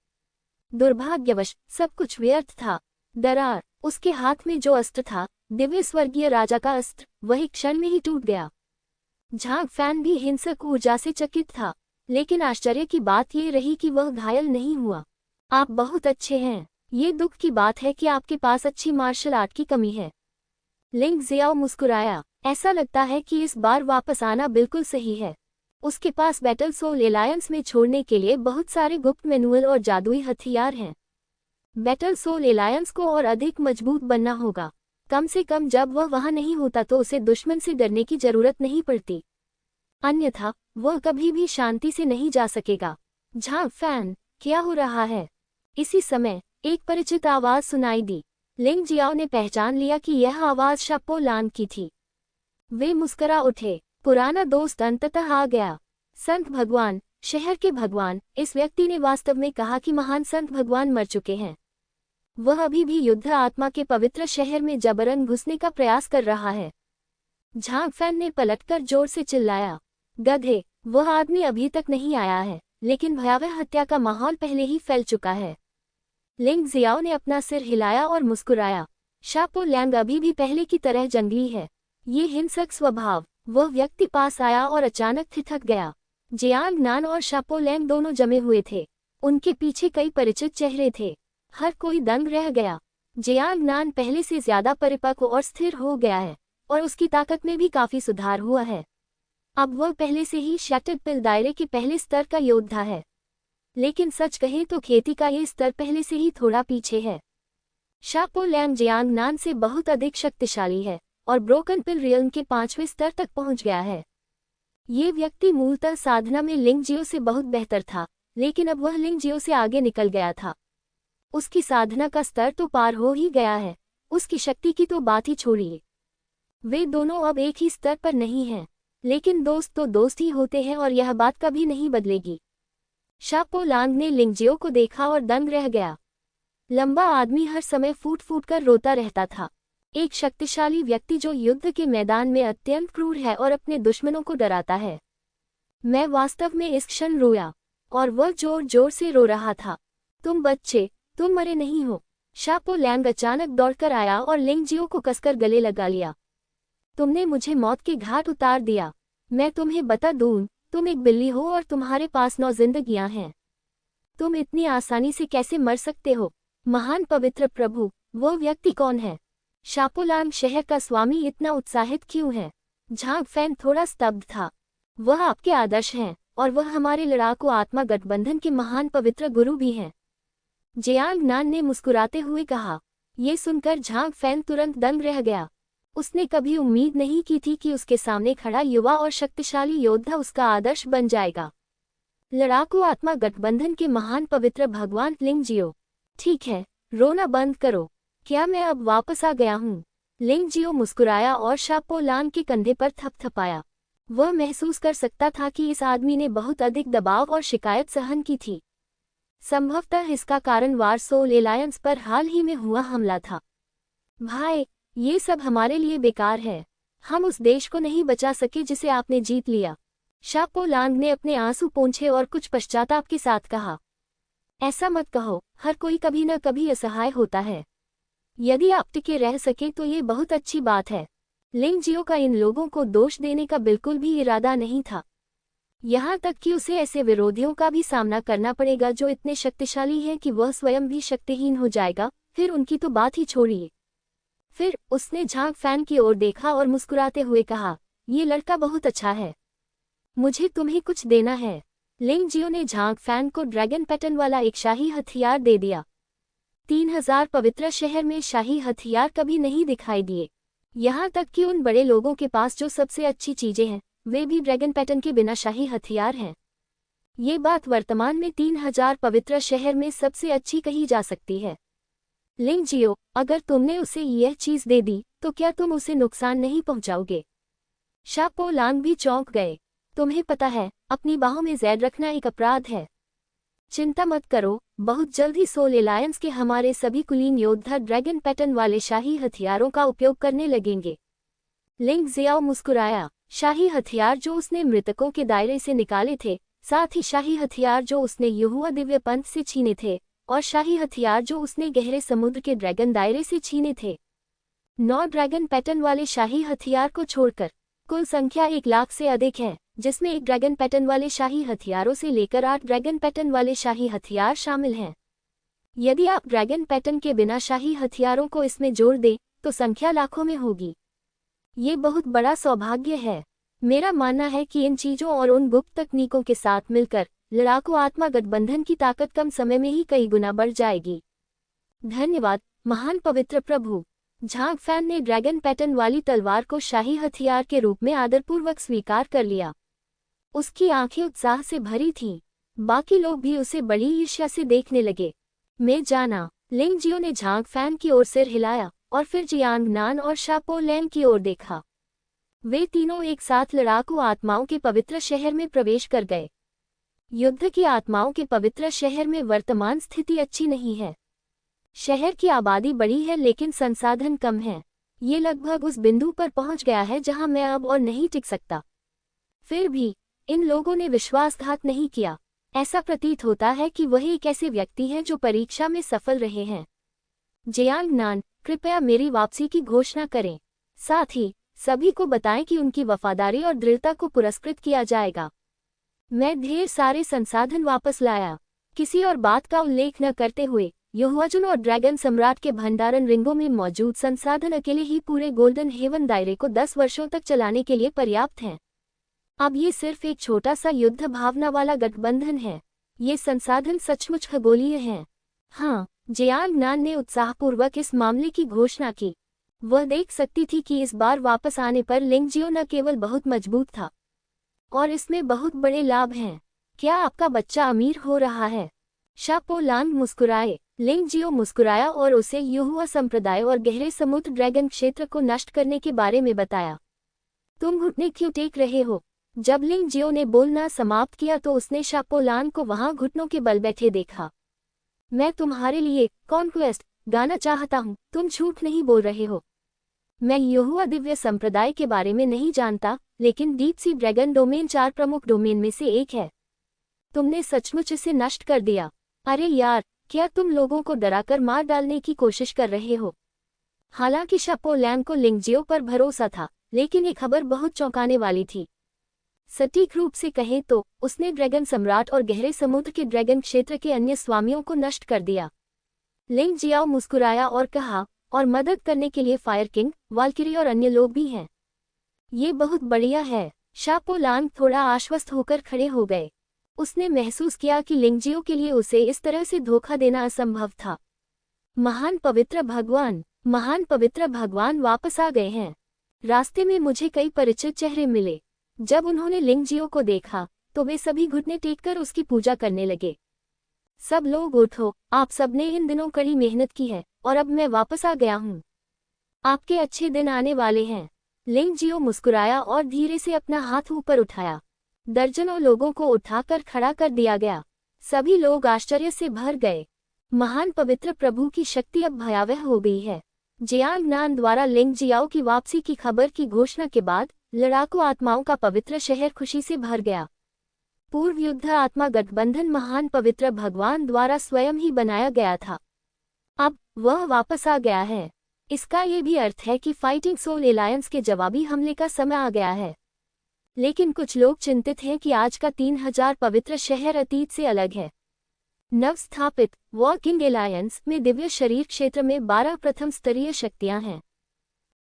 दुर्भाग्यवश सब कुछ व्यर्थ था। दरार। उसके हाथ में जो अस्त्र था, दिव्य स्वर्गीय राजा का अस्त्र, वही क्षण में ही टूट गया। झांग फैन भी हिंसक ऊर्जा से चकित था, लेकिन आश्चर्य की बात ये रही कि वह घायल नहीं हुआ। आप बहुत अच्छे हैं। ये दुख की बात है कि आपके पास अच्छी मार्शल आर्ट की कमी है। लिंग जियाओ मुस्कुराया। ऐसा लगता है कि इस बार वापस आना बिल्कुल सही है। उसके पास बैटल सोल एलायंस में छोड़ने के लिए बहुत सारे गुप्त मैनुअल और जादुई हथियार हैं। बैटल सोल एलायंस को और अधिक मजबूत बनना होगा। कम से कम जब वह वहां नहीं होता तो उसे दुश्मन से डरने की जरूरत नहीं पड़ती। अन्यथा वह कभी भी शांति से नहीं जा सकेगा। झांग फैन, क्या हो रहा है? इसी समय एक परिचित आवाज सुनाई दी। लिंग जियाओ ने पहचान लिया कि यह आवाज शापो लान की थी। वे मुस्करा उठे। पुराना दोस्त अंततः आ गया। संत भगवान, शहर के भगवान, इस व्यक्ति ने वास्तव में कहा कि महान संत भगवान मर चुके हैं। वह अभी भी युद्ध आत्मा के पवित्र शहर में जबरन घुसने का प्रयास कर रहा है। झांग फैन ने पलटकर जोर से चिल्लाया, गधे, वह आदमी अभी तक नहीं आया है, लेकिन भयावह हत्या का माहौल पहले ही फैल चुका है। लिंग जियाओ ने अपना सिर हिलाया और मुस्कुराया। शापो लैंग अभी भी पहले की तरह जंगली है। ये हिंसक स्वभाव। वह व्यक्ति पास आया और अचानक ठिठक गया। जियांग नान और शापो लैंग दोनों जमे हुए थे। उनके पीछे कई परिचित चेहरे थे। हर कोई दंग रह गया। जियांग नान पहले से ज्यादा परिपक्व और स्थिर हो गया है, और उसकी ताकत में भी काफी सुधार हुआ है। अब वह पहले से ही शैटर्ड पिल दायरे के पहले स्तर का योद्धा है। लेकिन सच कहें तो खेती का ये स्तर पहले से ही थोड़ा पीछे है। शापो लैंग जियांग नान से बहुत अधिक शक्तिशाली है और ब्रोकन पिल रियल्म के 5वें स्तर तक पहुंच गया है। ये व्यक्ति मूलतः साधना में लिंग जियो से बहुत बेहतर था, लेकिन अब वह लिंग जियो से आगे निकल गया था। उसकी साधना का स्तर तो पार हो ही गया है, उसकी शक्ति की तो बात ही छोड़िए। वे दोनों अब एक ही स्तर पर नहीं हैं, लेकिन दोस्त तो दोस्त ही होते हैं और यह बात कभी नहीं बदलेगी। शापो लांग ने लिंग जियो को देखा और दंग रह गया। लंबा आदमी हर समय फूट फूट कर रोता रहता था। एक शक्तिशाली व्यक्ति जो युद्ध के मैदान में अत्यंत क्रूर है और अपने दुश्मनों को डराता है। मैं वास्तव में इस क्षण रोया, और वह जोर जोर से रो रहा था। तुम बच्चे, तुम मरे नहीं हो। शापो लैंग अचानक दौड़कर आया और लिंग जियो को कसकर गले लगा लिया। तुमने मुझे मौत के घाट उतार दिया। मैं तुम्हें बता दूं, तुम एक बिल्ली हो और तुम्हारे पास 9 जिंदगियां हैं। तुम इतनी आसानी से कैसे मर सकते हो? महान पवित्र प्रभु, वो व्यक्ति कौन है? शापोलांग शहर का स्वामी इतना उत्साहित क्यों है? झांग फैन थोड़ा स्तब्ध था। वह आपके आदर्श हैं, और वह हमारे लड़ाकू आत्मा गठबंधन के महान पवित्र गुरु भी हैं। जियांग नान ने मुस्कुराते हुए कहा। ये सुनकर झांग फैन तुरंत दंग रह गया। उसने कभी उम्मीद नहीं की थी कि उसके सामने खड़ा युवा और शक्तिशाली योद्धा उसका आदर्श बन जाएगा। लड़ाकू आत्मा गठबंधन के महान पवित्र भगवान लिंग जियो, ठीक है, रोना बंद करो। क्या मैं अब वापस आ गया हूँ? लिंग जियो मुस्कुराया और शापोलांग के कंधे पर थपथपाया। वह महसूस कर सकता था कि इस आदमी ने बहुत अधिक दबाव और शिकायत सहन की थी। संभवतः इसका कारण वारसोल एलायंस पर हाल ही में हुआ हमला था। भाई, ये सब हमारे लिए बेकार है। हम उस देश को नहीं बचा सके जिसे आपने जीत लिया। शापोलांग ने अपने आंसू पोंछे और कुछ पश्चाताप के साथ कहा। ऐसा मत कहो, हर कोई कभी न कभी असहाय होता है। यदि आप टिके रह सके तो ये बहुत अच्छी बात है। लिंग जियो का इन लोगों को दोष देने का बिल्कुल भी इरादा नहीं था। यहाँ तक कि उसे ऐसे विरोधियों का भी सामना करना पड़ेगा जो इतने शक्तिशाली हैं कि वह स्वयं भी शक्तिहीन हो जाएगा, फिर उनकी तो बात ही छोड़िए। फिर उसने झांग फैन की ओर देखा और मुस्कुराते हुए कहा, ये लड़का बहुत अच्छा है। मुझे तुम्हें कुछ देना है। लिंग जियो ने झांग फैन को ड्रैगन पैटर्न वाला एक शाही हथियार दे दिया। 3000 पवित्र शहर में शाही हथियार कभी नहीं दिखाई दिए। यहाँ तक कि उन बड़े लोगों के पास जो सबसे अच्छी चीजें हैं, वे भी ड्रैगन पैटर्न के बिना शाही हथियार हैं। ये बात वर्तमान में 3000 पवित्र शहर में सबसे अच्छी कही जा सकती है। लिंग जियो, अगर तुमने उसे यह चीज दे दी तो क्या तुम उसे नुकसान नहीं पहुंचाओगे? शापोलांग भी चौंक गए। तुम्हें पता है, अपनी बाहों में जैद रखना एक अपराध है। चिंता मत करो, बहुत जल्द ही सोल एलायंस के हमारे सभी कुलीन योद्धा ड्रैगन पैटर्न वाले शाही हथियारों का उपयोग करने लगेंगे। लिंग जियाओ मुस्कुराया। शाही हथियार जो उसने मृतकों के दायरे से निकाले थे, साथ ही शाही हथियार जो उसने यहोवा दिव्य पंथ से छीने थे, और शाही हथियार जो उसने गहरे समुद्र के ड्रैगन दायरे से छीने थे। 9 ड्रैगन पैटर्न वाले शाही हथियार को छोड़कर कुल संख्या 1 लाख से अधिक है, जिसमें 1 ड्रैगन पैटर्न वाले शाही हथियारों से लेकर 8 ड्रैगन पैटर्न वाले शाही हथियार शामिल हैं। यदि आप ड्रैगन पैटर्न के बिना शाही हथियारों को इसमें जोड़ दें तो संख्या लाखों में होगी। ये बहुत बड़ा सौभाग्य है। मेरा मानना है कि इन चीजों और उन गुप्त तकनीकों के साथ मिलकर लड़ाकू आत्मा गठबंधन की ताकत कम समय में ही कई गुना बढ़ जाएगी। धन्यवाद, महान पवित्र प्रभु। झांग फैन ने ड्रैगन पैटर्न वाली तलवार को शाही हथियार के रूप में आदरपूर्वक स्वीकार कर लिया। उसकी आंखें उत्साह से भरी थीं। बाकी लोग भी उसे बड़ी ईर्ष्या से देखने लगे। मैं जाना। लिंग जियो ने झांग फैन की ओर सिर हिलाया और फिर जियांग नान और शापोलैंग की ओर देखा। वे तीनों एक साथ लड़ाकू आत्माओं के पवित्र शहर में प्रवेश कर गए। युद्ध की आत्माओं के पवित्र शहर में वर्तमान स्थिति अच्छी नहीं है। शहर की आबादी बड़ी है लेकिन संसाधन कम है। ये लगभग उस बिंदु पर पहुंच गया है जहां मैं अब और नहीं टिक सकता। फिर भी इन लोगों ने विश्वासघात नहीं किया। ऐसा प्रतीत होता है कि वह एक ऐसे व्यक्ति हैं जो परीक्षा में सफल रहे हैं। जियांग नान, कृपया मेरी वापसी की घोषणा करें। साथ ही सभी को बताएं कि उनकी वफादारी और दृढ़ता को पुरस्कृत किया जाएगा। मैं ढेर सारे संसाधन वापस लाया। किसी और बात का उल्लेख न करते हुए यहोवाजुन और ड्रैगन सम्राट के भंडारण रिंगों में मौजूद संसाधन अकेले ही पूरे गोल्डन हेवन दायरे को 10 वर्षों तक चलाने के लिए पर्याप्त हैं। अब ये सिर्फ एक छोटा सा युद्ध भावना वाला गठबंधन है। ये संसाधन सचमुच खगोलीय हैं। हाँ, जियांग नान ने उत्साहपूर्वक इस मामले की घोषणा की। वह देख सकती थी कि इस बार वापस आने पर लिंग जियो न केवल बहुत मजबूत था और इसमें बहुत बड़े लाभ हैं। क्या आपका बच्चा अमीर हो रहा है? शापोलांग मुस्कुराए। लिंग जियो मुस्कुराया और उसे यहोवा संप्रदाय और गहरे समुद्र ड्रैगन क्षेत्र को नष्ट करने के बारे में बताया। तुम घुटने क्यों टेक रहे हो? जब लिंग जियो ने बोलना समाप्त किया तो उसने शापोलांग को वहां घुटनों के बल बैठे देखा। मैं तुम्हारे लिए कॉन्क्वेस्ट गाना चाहता हूँ। तुम झूठ नहीं बोल रहे हो। मैं यहोवा दिव्य संप्रदाय के बारे में नहीं जानता, लेकिन डीप सी ड्रैगन डोमेन 4 प्रमुख डोमेन में से एक है। तुमने सचमुच इसे नष्ट कर दिया। अरे यार, क्या तुम लोगों को डराकर मार डालने की कोशिश कर रहे हो? हालांकि शापोलैंग को लिंग जियो पर भरोसा था, लेकिन ये खबर बहुत चौंकाने वाली थी। सटीक रूप से कहें तो उसने ड्रैगन सम्राट और गहरे समुद्र के ड्रैगन क्षेत्र के अन्य स्वामियों को नष्ट कर दिया। लिंग जियाओ मुस्कुराया और कहा, और मदद करने के लिए फायर किंग, वाल्किरी और अन्य लोग भी हैं। ये बहुत बढ़िया है। शापो लांग थोड़ा आश्वस्त होकर खड़े हो गए। उसने महसूस किया कि लिंगजियो के लिए उसे इस तरह से धोखा देना असंभव था। महान पवित्र भगवान वापस आ गए हैं। रास्ते में मुझे कई परिचित चेहरे मिले। जब उन्होंने लिंगजियो को देखा तो वे सभी घुटने टेककर उसकी पूजा करने लगे। सब लोग उठो, आप सबने इन दिनों कड़ी मेहनत की है और अब मैं वापस आ गया हूँ। आपके अच्छे दिन आने वाले हैं। लिंगजियो मुस्कुराया और धीरे से अपना हाथ ऊपर उठाया। दर्जनों लोगों को उठाकर खड़ा कर दिया गया। सभी लोग आश्चर्य से भर गए। महान पवित्र प्रभु की शक्ति अब भयावह हो गई है। जियांग नान द्वारा लिंगजियाओ की वापसी की खबर की घोषणा के बाद लड़ाकू आत्माओं का पवित्र शहर खुशी से भर गया। पूर्व युद्ध आत्मा गठबंधन महान पवित्र भगवान द्वारा स्वयं ही बनाया गया था। अब वह वापस आ गया है। इसका ये भी अर्थ है कि फाइटिंग सोल एलायंस के जवाबी हमले का समय आ गया है। लेकिन कुछ लोग चिंतित हैं कि आज का 3000 पवित्र शहर अतीत से अलग है। नवस्थापित वॉकिंग एलायंस में दिव्य शरीर क्षेत्र में 12 प्रथम स्तरीय शक्तियां हैं।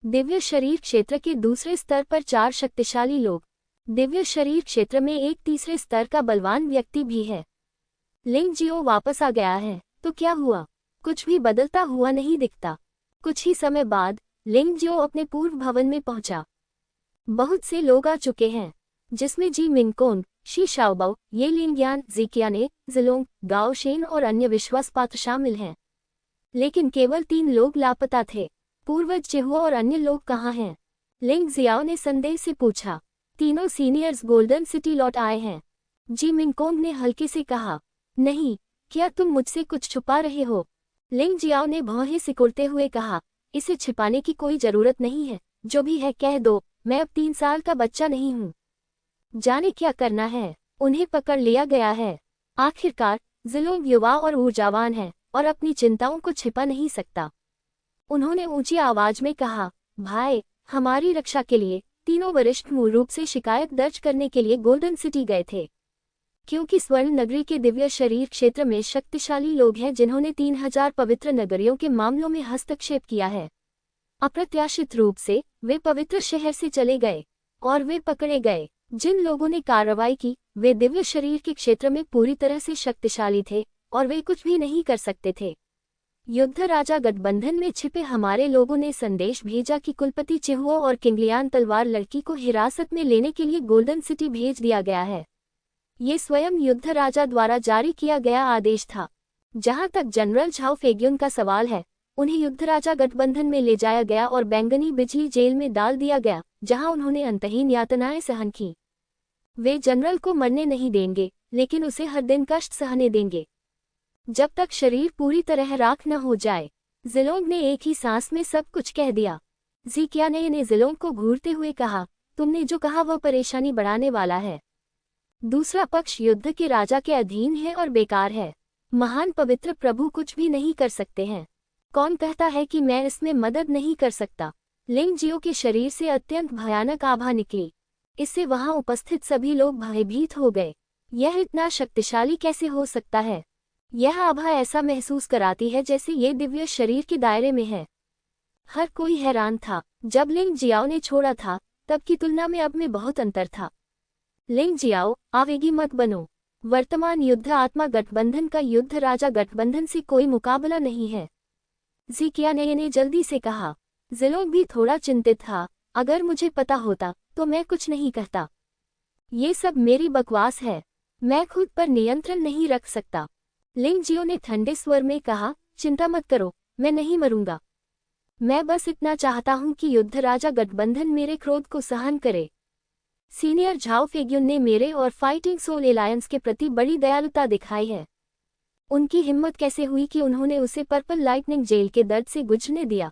दिव्य शरीर क्षेत्र के दूसरे स्तर पर 4 शक्तिशाली लोग। दिव्य शरीर क्षेत्र में एक तीसरे स्तर का बलवान व्यक्ति भी है। लिंगजियो वापस आ गया है तो क्या हुआ? कुछ भी बदलता हुआ नहीं दिखता। कुछ ही समय बाद लिंगजियो अपने पूर्व भवन में पहुंचा। बहुत से लोग आ चुके हैं, जिसमें जी मिंगकोंग, शी शाओबाओ, ये लिंगयान, ज़िकियाने, ज़िलोंग, गाओशेन और अन्य विश्वासपात्र शामिल हैं। लेकिन केवल 3 लोग लापता थे। पूर्वज चिहुआ और अन्य लोग कहाँ हैं? लिंग जियाओ ने संदेह से पूछा। तीनों सीनियर्स गोल्डन सिटी लौट आए हैं। जी मिंगकोंग ने हल्के से कहा। नहीं, क्या तुम मुझसे कुछ छुपा रहे हो? लिंग जियाओ ने भौहें सिकुड़ते हुए कहा, इसे छिपाने की कोई जरूरत नहीं है। जो भी है कह दो, मैं अब 3 साल का बच्चा नहीं हूँ। जाने क्या करना है। उन्हें पकड़ लिया गया है। आखिरकार ज़िलोंग युवा और ऊर्जावान है और अपनी चिंताओं को छिपा नहीं सकता। उन्होंने ऊंची आवाज में कहा, भाई, हमारी रक्षा के लिए तीनों वरिष्ठ मूल रूप से शिकायत दर्ज करने के लिए गोल्डन सिटी गए थे, क्योंकि स्वर्ण नगरी के दिव्य शरीर क्षेत्र में शक्तिशाली लोग हैं जिन्होंने 3000 पवित्र नगरियों के मामलों में हस्तक्षेप किया है। अप्रत्याशित रूप से वे पवित्र शहर से चले गए और वे पकड़े गए। जिन लोगों ने कार्रवाई की वे दिव्य शरीर के क्षेत्र में पूरी तरह से शक्तिशाली थे और वे कुछ भी नहीं कर सकते थे। युद्ध राजा गठबंधन में छिपे हमारे लोगों ने संदेश भेजा कि कुलपति चिहुआ और किंगलियान तलवार लड़की को हिरासत में लेने के लिए गोल्डन सिटी भेज दिया गया है। ये स्वयं युद्ध राजा द्वारा जारी किया गया आदेश था। जहां तक जनरल झाओ फेग्युन का सवाल है, उन्हें युद्ध राजा गठबंधन में ले जाया गया और बैंगनी बिजली जेल में डाल दिया गया, जहां उन्होंने अंतहीन यातनाएं सहन की। वे जनरल को मरने नहीं देंगे, लेकिन उसे हर दिन कष्ट सहने देंगे, जब तक शरीर पूरी तरह राख न हो जाए। ज़िलोंग ने एक ही सांस में सब कुछ कह दिया। ज़िकियाने ने ज़िलोंग को घूरते हुए कहा, तुमने जो कहा वह परेशानी बढ़ाने वाला है। दूसरा पक्ष युद्ध के राजा के अधीन है और बेकार है। महान पवित्र प्रभु कुछ भी नहीं कर सकते हैं। कौन कहता है कि मैं इसमें मदद नहीं कर सकता? लिंगजियो के शरीर से अत्यंत भयानक आभा निकली। इससे वहां उपस्थित सभी लोग भयभीत हो गए। यह इतना शक्तिशाली कैसे हो सकता है? यह आभा ऐसा महसूस कराती है जैसे ये दिव्य शरीर के दायरे में है। हर कोई हैरान था। जब लिंग जियाओ ने छोड़ा था तब की तुलना में अब में बहुत अंतर था। लिंग जियाओ, आवेगी मत बनो। वर्तमान युद्ध आत्मा गठबंधन का युद्ध राजा गठबंधन से कोई मुकाबला नहीं है। ज़िकियाने ने जल्दी से कहा। ज़िलोंग भी थोड़ा चिंतित था। अगर मुझे पता होता तो मैं कुछ नहीं कहता। ये सब मेरी बकवास है। मैं खुद पर नियंत्रण नहीं रख सकता। लिंगजियो ने ठंडे स्वर में कहा, चिंता मत करो, मैं नहीं मरूंगा। मैं बस इतना चाहता हूं कि युद्ध राजा गठबंधन मेरे क्रोध को सहन करे। सीनियर झाओ फेग्युन ने मेरे और फाइटिंग सोल एलायंस के प्रति बड़ी दयालुता दिखाई है। उनकी हिम्मत कैसे हुई कि उन्होंने उसे पर्पल लाइटनिंग जेल के दर्द से गुजरने दिया।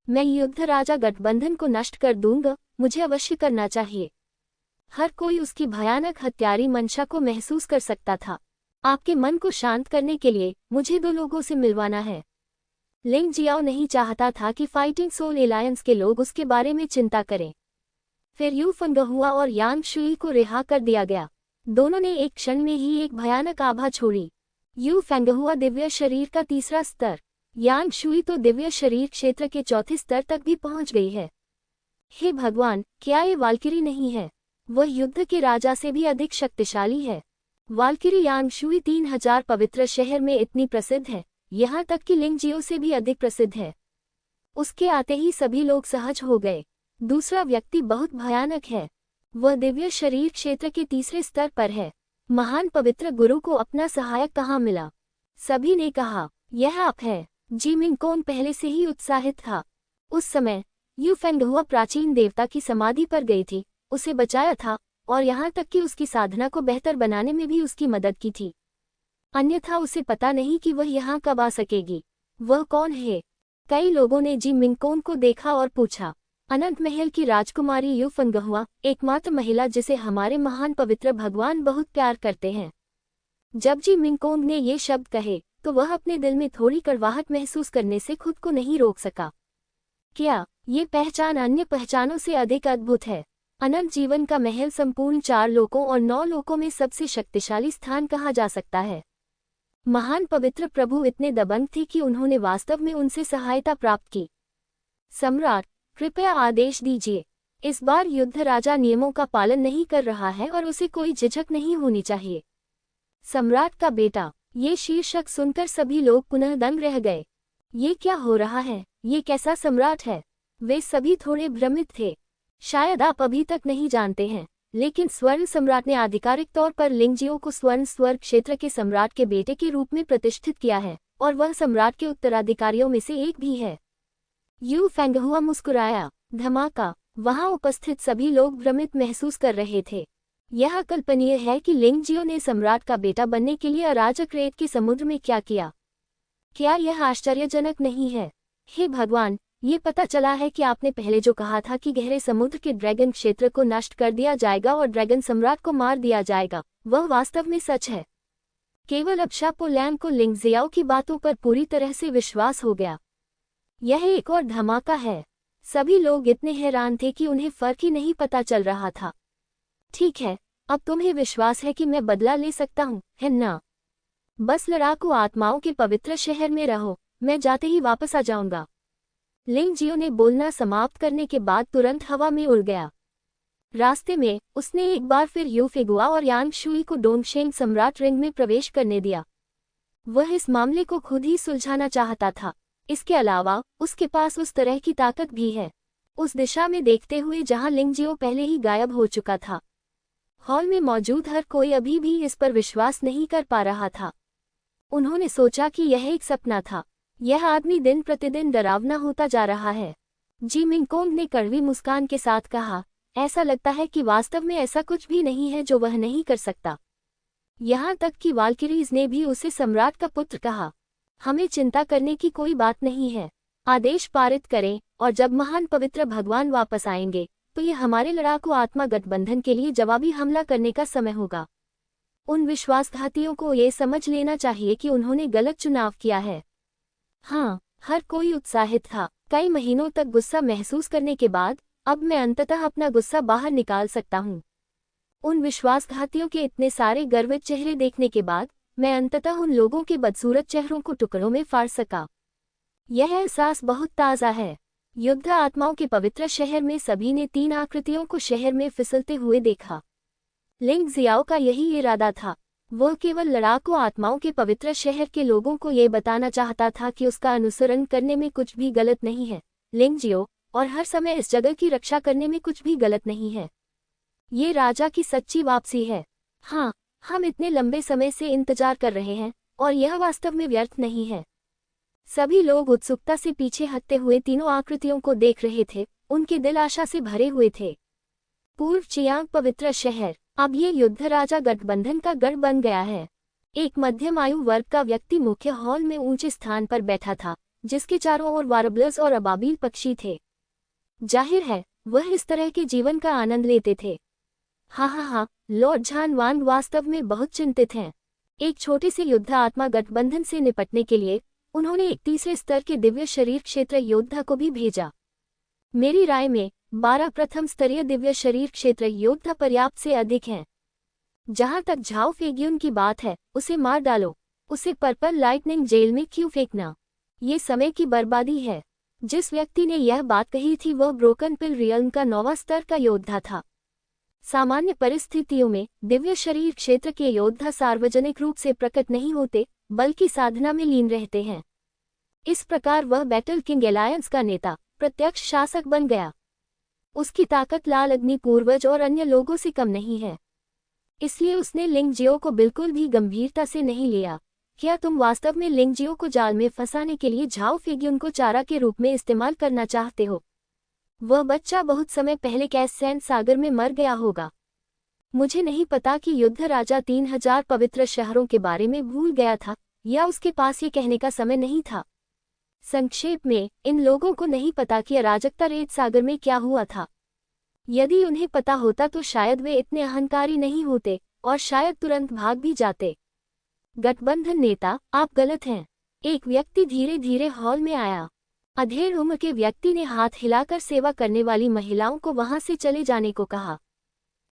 मैं युद्ध राजा गठबंधन को नष्ट कर दूंगा, मुझे अवश्य करना चाहिए। हर कोई उसकी भयानक हत्यारी मंशा को महसूस कर सकता था। आपके मन को शांत करने के लिए मुझे 2 लोगों से मिलवाना है। लिंग जियाओ नहीं चाहता था कि फाइटिंग सोल एलायंस के लोग उसके बारे में चिंता करें। फिर यू फेंगहुआ और यांग शुई को रिहा कर दिया गया। दोनों ने एक क्षण में ही एक भयानक आभा छोड़ी। यू फेंगहुआ दिव्य शरीर का तीसरा स्तर, यांग शुई तो दिव्य शरीर क्षेत्र के चौथे स्तर तक भी पहुंच गई है। हे भगवान, क्या ये वाल्किरी नहीं है? वह युद्ध के राजा से भी अधिक शक्तिशाली है। वाल्किरी यांग शुई 3000 पवित्र शहर में इतनी प्रसिद्ध है, यहाँ तक कि लिंगजियो से भी अधिक प्रसिद्ध है। उसके आते ही सभी लोग सहज हो गए। दूसरा व्यक्ति बहुत भयानक है। वह दिव्य शरीर क्षेत्र के तीसरे स्तर पर है। महान पवित्र गुरु को अपना सहायक कहाँ मिला? सभी ने कहा, यह आप है। जी मिंगकोंग पहले से ही उत्साहित था। उस समय यू फेंगहुआ प्राचीन देवता की समाधि पर गई थी, उसे बचाया था और यहाँ तक कि उसकी साधना को बेहतर बनाने में भी उसकी मदद की थी। अन्यथा उसे पता नहीं कि वह यहाँ कब आ सकेगी। वह कौन है? कई लोगों ने जी मिंगकोंग को देखा और पूछा। अनंत महल की राजकुमारी यू फेंगहुआ, एकमात्र महिला जिसे हमारे महान पवित्र भगवान बहुत प्यार करते हैं। जब जी मिंगकोंग ने ये शब्द कहे तो वह अपने दिल में थोड़ी कड़वाहट महसूस करने से खुद को नहीं रोक सका। क्या ये पहचान अन्य पहचानों से अधिक अद्भुत है? अनंत जीवन का महल संपूर्ण 4 लोकों और 9 लोकों में सबसे शक्तिशाली स्थान कहा जा सकता है। महान पवित्र प्रभु इतने दबंग थे कि उन्होंने वास्तव में उनसे सहायता प्राप्त की। सम्राट, कृपया आदेश दीजिए। इस बार युद्ध राजा नियमों का पालन नहीं कर रहा है और उसे कोई झिझक नहीं होनी चाहिए। सम्राट का बेटा। ये शीर्षक सुनकर सभी लोग पुनः दंग रह गए। ये क्या हो रहा है? ये कैसा सम्राट है? वे सभी थोड़े भ्रमित थे। शायद आप अभी तक नहीं जानते हैं, लेकिन स्वर्ण सम्राट ने आधिकारिक तौर पर लिंगजियो को स्वर्ण स्वर्ग क्षेत्र के सम्राट के बेटे के रूप में प्रतिष्ठित किया है और वह सम्राट के उत्तराधिकारियों में से एक भी है। यू फेंगहुआ मुस्कुराया। धमाका। वहां उपस्थित सभी लोग भ्रमित महसूस कर रहे थे। यह अकल्पनीय है कि लिंगजियो ने सम्राट का बेटा बनने के लिए अराजक रेत के समुद्र में क्या किया। क्या यह आश्चर्यजनक नहीं है? हे भगवान, ये पता चला है कि आपने पहले जो कहा था कि गहरे समुद्र के ड्रैगन क्षेत्र को नष्ट कर दिया जाएगा और ड्रैगन सम्राट को मार दिया जाएगा, वह वास्तव में सच है। केवल अब शापो लैंग को लिंगजियाओ की बातों पर पूरी तरह से विश्वास हो गया। यह एक और धमाका है। सभी लोग इतने हैरान थे कि उन्हें फर्क ही नहीं पता चल रहा था। ठीक है, अब तुम्हें विश्वास है कि मैं बदला ले सकता हूँ, है ना? बस लड़ाकू आत्माओं के पवित्र शहर में रहो, मैं जाते ही वापस आ जाऊंगा। लिंगजियो ने बोलना समाप्त करने के बाद तुरंत हवा में उड़ गया। रास्ते में उसने एक बार फिर यू फेंगहुआ और यांग शुई को डोंगशेंग सम्राट रिंग में प्रवेश करने दिया। वह इस मामले को खुद ही सुलझाना चाहता था। इसके अलावा उसके पास उस तरह की ताकत भी है। उस दिशा में देखते हुए जहां लिंगजियो पहले ही गायब हो चुका था। हॉल में मौजूद हर कोई अभी भी इस पर विश्वास नहीं कर पा रहा था। उन्होंने सोचा कि यह एक सपना था। यह आदमी दिन प्रतिदिन डरावना होता जा रहा है। जी मिंगकोंग ने कड़वी मुस्कान के साथ कहा, ऐसा लगता है कि वास्तव में ऐसा कुछ भी नहीं है जो वह नहीं कर सकता। यहाँ तक कि वाल्किरीज ने भी उसे सम्राट का पुत्र कहा। हमें चिंता करने की कोई बात नहीं है। आदेश पारित करें और जब महान पवित्र भगवान वापस आएंगे तो ये हमारे लड़ाकू आत्मा गठबंधन के लिए जवाबी हमला करने का समय होगा। उन विश्वासघातियों को ये समझ लेना चाहिए कि उन्होंने गलत चुनाव किया है। हाँ, हर कोई उत्साहित था। कई महीनों तक गुस्सा महसूस करने के बाद अब मैं अंततः अपना गुस्सा बाहर निकाल सकता हूँ। उन विश्वासघातियों के इतने सारे गर्वित चेहरे देखने के बाद मैं अंततः उन लोगों के बदसूरत चेहरों को टुकड़ों में फाड़ सका। यह एहसास बहुत ताज़ा है। युद्ध आत्माओं के पवित्र शहर में सभी ने 3 आकृतियों को शहर में फिसलते हुए देखा। लिंगजियाओ का यही इरादा था। वह केवल लड़ाकू आत्माओं के पवित्र शहर के लोगों को ये बताना चाहता था कि उसका अनुसरण करने में कुछ भी गलत नहीं है, लिंगजियो, और हर समय इस जगह की रक्षा करने में कुछ भी गलत नहीं है। ये राजा की सच्ची वापसी है। हाँ, हम इतने लंबे समय से इंतजार कर रहे हैं और यह वास्तव में व्यर्थ नहीं है। सभी लोग उत्सुकता से पीछे हटते हुए तीनों आकृतियों को देख रहे थे। उनके दिल आशा से भरे हुए थे। पूर्व चियांग पवित्र शहर अब ये युद्ध राजा गठबंधन का गढ़ बन गया है। एक मध्यम आयु वर्ग का व्यक्ति मुख्य हॉल में ऊंचे स्थान पर बैठा था, जिसके चारों ओर वार्बलर्स और अबाबिल पक्षी थे। जाहिर है वह इस तरह के जीवन का आनंद लेते थे। हाँ, लॉर्ड झान वांग वास्तव में बहुत चिंतित हैं। एक छोटे से युद्ध आत्मा गठबंधन से निपटने के लिए उन्होंने एक तीसरे स्तर के दिव्य शरीर क्षेत्र योद्धा को भी भेजा। मेरी राय में 12 प्रथम स्तरीय दिव्य शरीर क्षेत्र योद्धा पर्याप्त से अधिक हैं। जहां तक झाओ फेगियुन की बात है, उसे मार डालो। उसे पर्पल लाइटनिंग जेल में क्यों फेंकना? ये समय की बर्बादी है। जिस व्यक्ति ने यह बात कही थी वह ब्रोकन पिल रियल्म का 9वां स्तर का योद्धा था। सामान्य परिस्थितियों में दिव्य शरीर क्षेत्र के योद्धा सार्वजनिक रूप से प्रकट नहीं होते, बल्कि साधना में लीन रहते हैं। इस प्रकार वह बैटल किंग एलायंस का नेता, प्रत्यक्ष शासक बन गया। उसकी ताकत लाल अग्नि पूर्वज और अन्य लोगों से कम नहीं है। इसलिए उसने लिंग जियो को बिल्कुल भी गंभीरता से नहीं लिया। क्या तुम वास्तव में लिंग जियो को जाल में फंसाने के लिए झाओ फेगियुन को चारा के रूप में इस्तेमाल करना चाहते हो? वह बच्चा बहुत समय पहले कैससैंड सागर में मर गया होगा। मुझे नहीं पता कि युद्ध राजा 3000 पवित्र शहरों के बारे में भूल गया था या उसके पास ये कहने का समय नहीं था। संक्षेप में, इन लोगों को नहीं पता कि अराजकता रेत सागर में क्या हुआ था। यदि उन्हें पता होता तो शायद वे इतने अहंकारी नहीं होते और शायद तुरंत भाग भी जाते। गठबंधन नेता, आप गलत हैं। एक व्यक्ति धीरे धीरे हॉल में आया। अधेड़ उम्र के व्यक्ति ने हाथ हिलाकर सेवा करने वाली महिलाओं को वहां से चले जाने को कहा।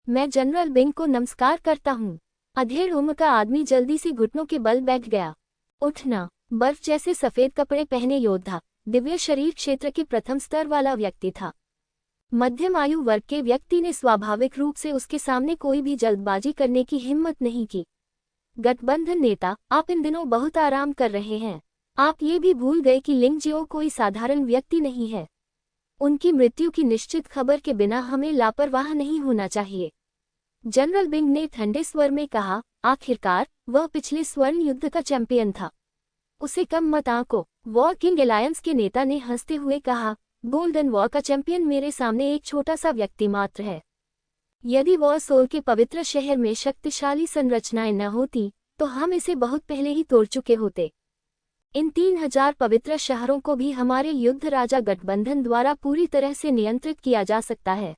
मैं जनरल बिंग को नमस्कार करता हूँ। अधेड़ उम्र का आदमी जल्दी से घुटनों के बल बैठ गया। उठना। बर्फ जैसे सफेद कपड़े पहने योद्धा, दिव्य शरीर क्षेत्र के प्रथम स्तर वाला व्यक्ति था। मध्यम आयु वर्ग के व्यक्ति ने स्वाभाविक रूप से उसके सामने कोई भी जल्दबाजी करने की हिम्मत नहीं की। गठबंधन नेता, आप इन दिनों बहुत आराम कर रहे हैं। आप ये भी भूल गए कि लिंग जियो कोई साधारण व्यक्ति नहीं है। उनकी मृत्यु की निश्चित खबर के बिना हमें लापरवाह नहीं होना चाहिए। जनरल बिंग ने ठंडे स्वर में कहा, आखिरकार वह पिछले स्वर्ण युद्ध का चैंपियन था। उसे कम मत आंको। वॉर किंग एलायंस के नेता ने हंसते हुए कहा, गोल्डन वॉर का चैंपियन मेरे सामने एक छोटा सा व्यक्ति मात्र है। यदि वॉर सोल के पवित्र शहर में शक्तिशाली संरचनाएं न होती तो हम इसे बहुत पहले ही तोड़ चुके होते। इन 3000 पवित्र शहरों को भी हमारे युद्ध राजा गठबंधन द्वारा पूरी तरह से नियंत्रित किया जा सकता है।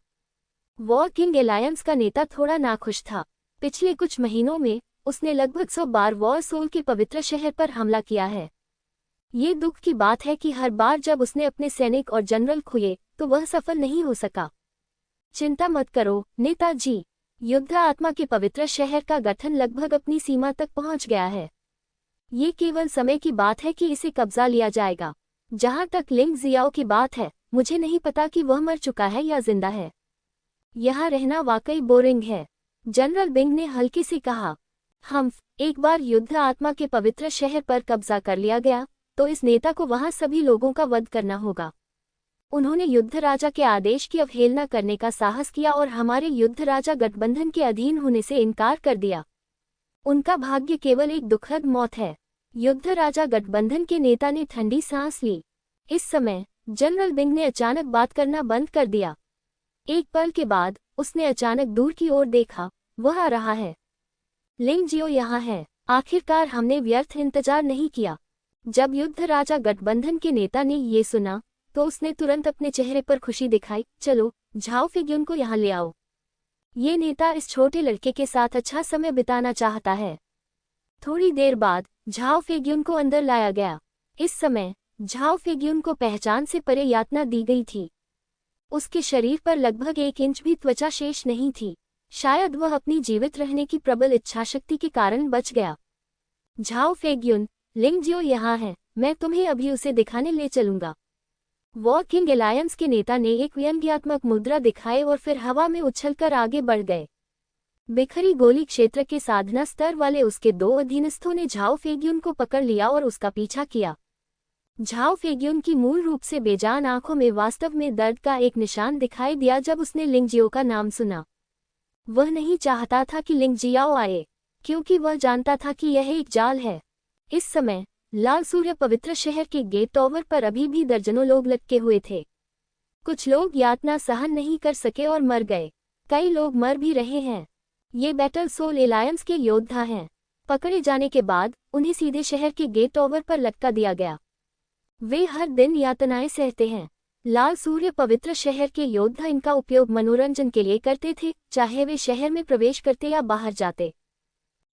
वॉर किंग एलायंस का नेता थोड़ा नाखुश था। पिछले कुछ महीनों में उसने लगभग 100 बार वॉर सोल के पवित्र शहर पर हमला किया है। ये दुख की बात है कि हर बार जब उसने अपने सैनिक और जनरल खोए तो वह सफल नहीं हो सका। चिंता मत करो नेताजी, युद्ध आत्मा के पवित्र शहर का गठन लगभग अपनी सीमा तक पहुंच गया है। ये केवल समय की बात है कि इसे कब्जा लिया जाएगा। जहां तक लिंग जियाओ की बात है, मुझे नहीं पता कि वह मर चुका है या जिंदा है। यहाँ रहना वाकई बोरिंग है, जनरल बिंग ने हल्के से कहा। एक बार युद्ध आत्मा के पवित्र शहर पर कब्जा कर लिया गया तो इस नेता को वहां सभी लोगों का वध करना होगा। उन्होंने युद्ध राजा के आदेश की अवहेलना करने का साहस किया और हमारे युद्ध राजा गठबंधन के अधीन होने से इनकार कर दिया। उनका भाग्य केवल एक दुखद मौत है। युद्ध राजा गठबंधन के नेता ने ठंडी सांस ली। इस समय जनरल बिंग ने अचानक बात करना बंद कर दिया। एक पल के बाद उसने अचानक दूर की ओर देखा। वह आ रहा है। लिंग जियो यहाँ है। आखिरकार हमने व्यर्थ इंतजार नहीं किया। जब युद्ध राजा गठबंधन के नेता ने ये सुना तो उसने तुरंत अपने चेहरे पर खुशी दिखाई। चलो, झाओ फेगियुन को यहाँ ले आओ। ये नेता इस छोटे लड़के के साथ अच्छा समय बिताना चाहता है। थोड़ी देर बाद झाओ फेगियुन को अंदर लाया गया। इस समय झाओ फेगियुन को पहचान से परे यातना दी गई थी। उसके शरीर पर लगभग 1 इंच भी त्वचा शेष नहीं थी। शायद वह अपनी जीवित रहने की प्रबल इच्छाशक्ति के कारण बच गया। झाओ फेगियुन, लिंग जियो यहाँ है। मैं तुम्हें अभी उसे दिखाने ले चलूंगा। वॉर किंग एलायंस के नेता ने एक व्यंग्यात्मक मुद्रा दिखाए और फिर हवा में उछलकर आगे बढ़ गए। बिखरी गोली क्षेत्र के साधना स्तर वाले उसके 2 अधीनस्थों ने झाओ फेगियुन को पकड़ लिया और उसका पीछा किया। झाओ फेगियुन की मूल रूप से बेजान आंखों में वास्तव में दर्द का एक निशान दिखाई दिया जब उसने लिंग जियो का नाम सुना। वह नहीं चाहता था कि लिंग जियाओ आए, क्योंकि वह जानता था कि यह एक जाल है। इस समय लाल सूर्य पवित्र शहर के गेट टॉवर पर अभी भी दर्जनों लोग लटके हुए थे। कुछ लोग यातना सहन नहीं कर सके और मर गए। कई लोग मर भी रहे हैं। ये बैटल सोल एलायंस के योद्धा हैं। पकड़े जाने के बाद उन्हें सीधे शहर के गेट टॉवर पर लटका दिया गया। वे हर दिन यातनाएं सहते हैं। लाल सूर्य पवित्र शहर के योद्धा इनका उपयोग मनोरंजन के लिए करते थे, चाहे वे शहर में प्रवेश करते या बाहर जाते।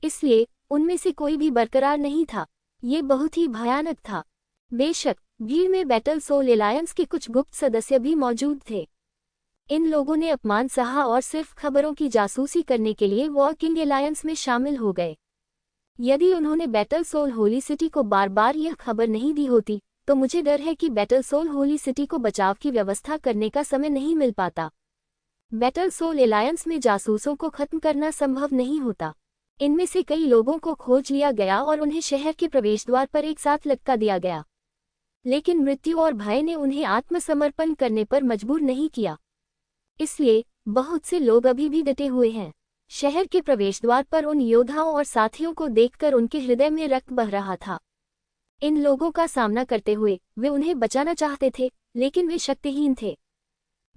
इसलिए उनमें से कोई भी बरकरार नहीं था। ये बहुत ही भयानक था। बेशक भीड़ में बैटल सोल एलायंस के कुछ गुप्त सदस्य भी मौजूद थे। इन लोगों ने अपमान सहा और सिर्फ खबरों की जासूसी करने के लिए वॉकिंग अलायंस में शामिल हो गए। यदि उन्होंने बैटल सोल होली सिटी को बार बार यह खबर नहीं दी होती, तो मुझे डर है कि बैटल सोल होली सिटी को बचाव की व्यवस्था करने का समय नहीं मिल पाता। बैटल सोल अलायंस में जासूसों को खत्म करना संभव नहीं होता। इनमें से कई लोगों को खोज लिया गया और उन्हें शहर के प्रवेश द्वार पर एक साथ लटका दिया गया, लेकिन मृत्यु और भय ने उन्हें आत्मसमर्पण करने पर मजबूर नहीं किया। इसलिए बहुत से लोग अभी भी डटे हुए हैं। शहर के प्रवेश द्वार पर उन योद्धाओं और साथियों को देखकर उनके हृदय में रक्त बह रहा था। इन लोगों का सामना करते हुए वे उन्हें बचाना चाहते थे, लेकिन वे शक्तिहीन थे।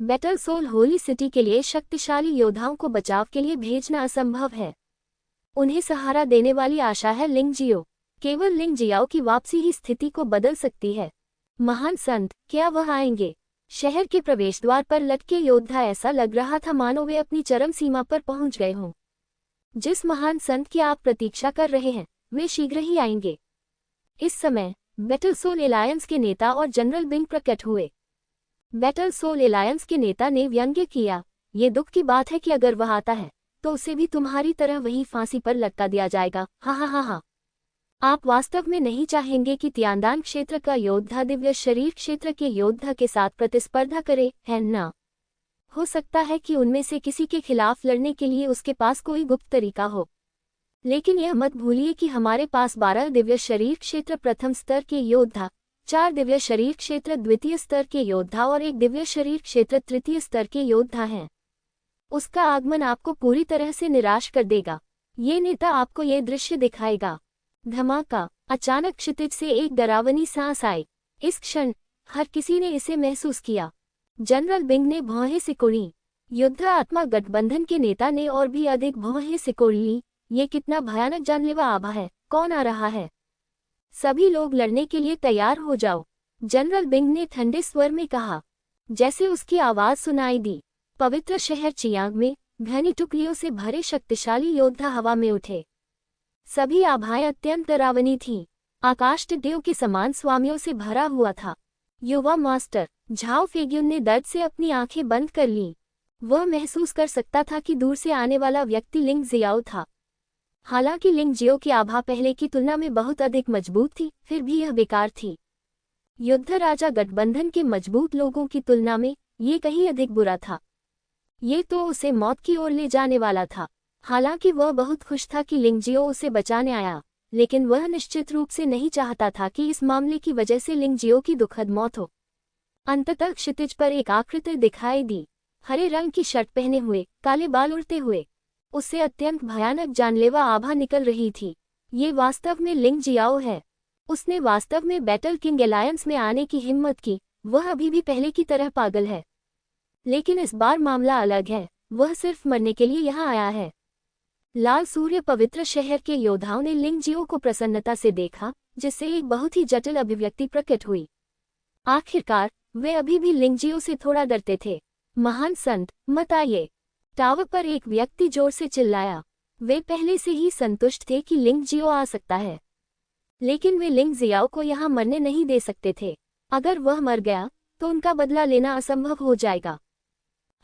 बैटल सोल होली सिटी के लिए शक्तिशाली योद्धाओं को बचाव के लिए भेजना असंभव है। उन्हें सहारा देने वाली आशा है लिंग जियो। केवल लिंग जियाओ की वापसी ही स्थिति को बदल सकती है। महान संत, क्या वह आएंगे? शहर के प्रवेश द्वार पर लटके योद्धा ऐसा लग रहा था मानो वे अपनी चरम सीमा पर पहुंच गए हों। जिस महान संत की आप प्रतीक्षा कर रहे हैं, वे शीघ्र ही आएंगे। इस समय बैटल सोल अलायंस के नेता और जनरल बिंग प्रकट हुए। बैटल सोल अलायंस के नेता ने व्यंग्य किया, ये दुख की बात है कि अगर वह आता है तो उसे भी तुम्हारी तरह वही फांसी पर लटका दिया जाएगा। हा हा हा हा। आप वास्तव में नहीं चाहेंगे कि तियांदान क्षेत्र का योद्धा दिव्य शरीर क्षेत्र के योद्धा के साथ प्रतिस्पर्धा करे, है ना? हो सकता है कि उनमें से किसी के खिलाफ लड़ने के लिए उसके पास कोई गुप्त तरीका हो, लेकिन यह मत भूलिए कि हमारे पास 12 दिव्य शरीर क्षेत्र प्रथम स्तर के योद्धा, 4 दिव्य शरीर क्षेत्र द्वितीय स्तर के योद्धा और 1 दिव्य शरीर क्षेत्र तृतीय स्तर के योद्धा हैं। उसका आगमन आपको पूरी तरह से निराश कर देगा। ये नेता आपको ये दृश्य दिखाएगा। धमाका! अचानक क्षितिज से एक डरावनी सांस आई। इस क्षण हर किसी ने इसे महसूस किया। जनरल बिंग ने भौहें सिकोड़ी। युद्ध आत्मा गठबंधन के नेता ने और भी अधिक भौहें सिकोड़ ली। ये कितना भयानक जानलेवा आभा है। कौन आ रहा है? सभी लोग लड़ने के लिए तैयार हो जाओ, जनरल बिंग ने ठंडे स्वर में कहा। जैसे उसकी आवाज सुनाई दी, पवित्र शहर चियांग में घनी टुकड़ियों से भरे शक्तिशाली योद्धा हवा में उठे। सभी आभाएं अत्यंत डरावनी थीं। आकाश टिड्डियों के समान स्वामियों से भरा हुआ था। युवा मास्टर झाओ फेग्युन ने दर्द से अपनी आंखें बंद कर लीं। वह महसूस कर सकता था कि दूर से आने वाला व्यक्ति लिंग जियाओ था। हालांकि लिंग जियो की आभा पहले की तुलना में बहुत अधिक मजबूत थी, फिर भी यह बेकार थी। युद्ध राजा गठबंधन के मजबूत लोगों की तुलना में ये कहीं अधिक बुरा था। ये तो उसे मौत की ओर ले जाने वाला था। हालांकि वह बहुत खुश था कि लिंग जियो उसे बचाने आया, लेकिन वह निश्चित रूप से नहीं चाहता था कि इस मामले की वजह से लिंग जियो की दुखद मौत हो। अंततः क्षितिज पर एक आकृति दिखाई दी। हरे रंग की शर्ट पहने हुए, काले बाल उड़ते हुए, उससे अत्यंत भयानक जानलेवा आभा निकल रही थी। ये वास्तव में लिंग जियाओ है। उसने वास्तव में बैटल किंग अलायंस में आने की हिम्मत की। वह अभी भी पहले की तरह पागल है, लेकिन इस बार मामला अलग है। वह सिर्फ मरने के लिए यहाँ आया है। लाल सूर्य पवित्र शहर के योद्धाओं ने लिंग जियो को प्रसन्नता से देखा, जिससे एक बहुत ही जटिल अभिव्यक्ति प्रकट हुई। आखिरकार वे अभी भी लिंग जियो से थोड़ा डरते थे। महान संत, मत आइए! टावर पर एक व्यक्ति जोर से चिल्लाया। वे पहले से ही संतुष्ट थे कि लिंग जियो आ सकता है, लेकिन वे लिंग जियाओ को यहाँ मरने नहीं दे सकते थे। अगर वह मर गया तो उनका बदला लेना असंभव हो जाएगा।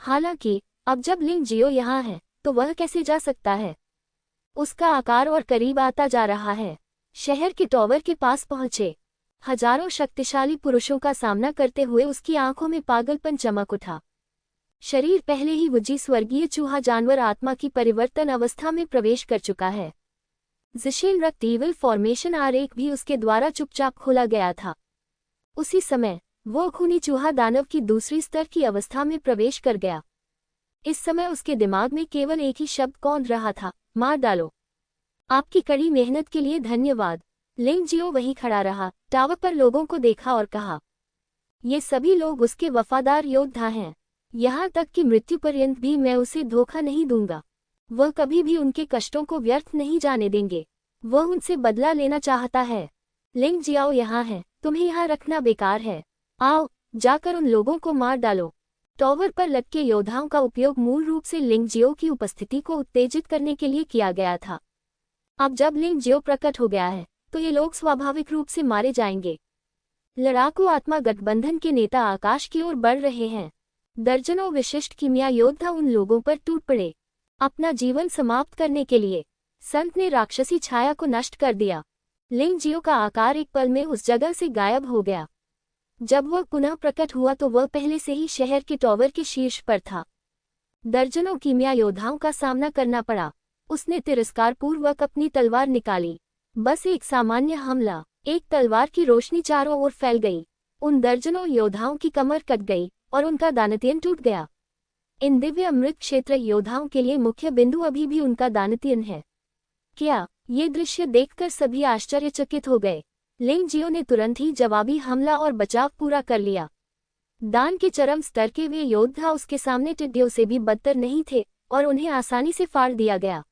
हालांकि अब जब लिंग जियो यहाँ है तो वह कैसे जा सकता है? उसका आकार और करीब आता जा रहा है। शहर के टॉवर के पास पहुंचे। हजारों शक्तिशाली पुरुषों का सामना करते हुए उसकी आंखों में पागलपन चमक उठा। शरीर पहले ही वुजी स्वर्गीय चूहा जानवर आत्मा की परिवर्तन अवस्था में प्रवेश कर चुका है। जिशेल रक्त ईविल फॉर्मेशन आरेख भी उसके द्वारा चुपचाप खोला गया था। उसी समय वो खूनी चूहा दानव की दूसरी स्तर की अवस्था में प्रवेश कर गया। इस समय उसके दिमाग में केवल एक ही शब्द कौंध रहा था, मार डालो। आपकी कड़ी मेहनत के लिए धन्यवाद। लिंग जियो वहीं खड़ा रहा, टावर पर लोगों को देखा और कहा, ये सभी लोग उसके वफादार योद्धा हैं। यहाँ तक कि मृत्यु पर्यंत भी मैं उसे धोखा नहीं दूंगा। वह कभी भी उनके कष्टों को व्यर्थ नहीं जाने देंगे। वह उनसे बदला लेना चाहता है। लिंग जियाओ यहाँ है, तुम्हें यहाँ रखना बेकार है। आओ, जाकर उन लोगों को मार डालो। टॉवर पर लटके योद्धाओं का उपयोग मूल रूप से लिंग जियो की उपस्थिति को उत्तेजित करने के लिए किया गया था। अब जब लिंग जियो प्रकट हो गया है तो ये लोग स्वाभाविक रूप से मारे जाएंगे। लड़ाकू आत्मा गठबंधन के नेता आकाश की ओर बढ़ रहे हैं। दर्जनों विशिष्ट कीमिया योद्धा उन लोगों पर टूट पड़े। अपना जीवन समाप्त करने के लिए संत ने राक्षसी छाया को नष्ट कर दिया। लिंग जियो का आकार एक पल में उस जगह से गायब हो गया। जब वह पुनः प्रकट हुआ तो वह पहले से ही शहर के टॉवर के शीर्ष पर था। दर्जनों कीमिया योद्धाओं का सामना करना पड़ा। उसने तिरस्कारपूर्वक अपनी तलवार निकाली। बस एक सामान्य हमला, एक तलवार की रोशनी चारों ओर फैल गई। उन दर्जनों योद्धाओं की कमर कट गई और उनका दानतीयन टूट गया। इन दिव्य अमृत क्षेत्र योद्धाओं के लिए मुख्य बिंदु अभी भी उनका दानतीयन है। क्या ये दृश्य देखकर सभी आश्चर्यचकित हो गए। लिंग जियो ने तुरंत ही जवाबी हमला और बचाव पूरा कर लिया। दान के चरम स्तर के वे योद्धा उसके सामने टिड्डियों से भी बदतर नहीं थे और उन्हें आसानी से फाड़ दिया गया।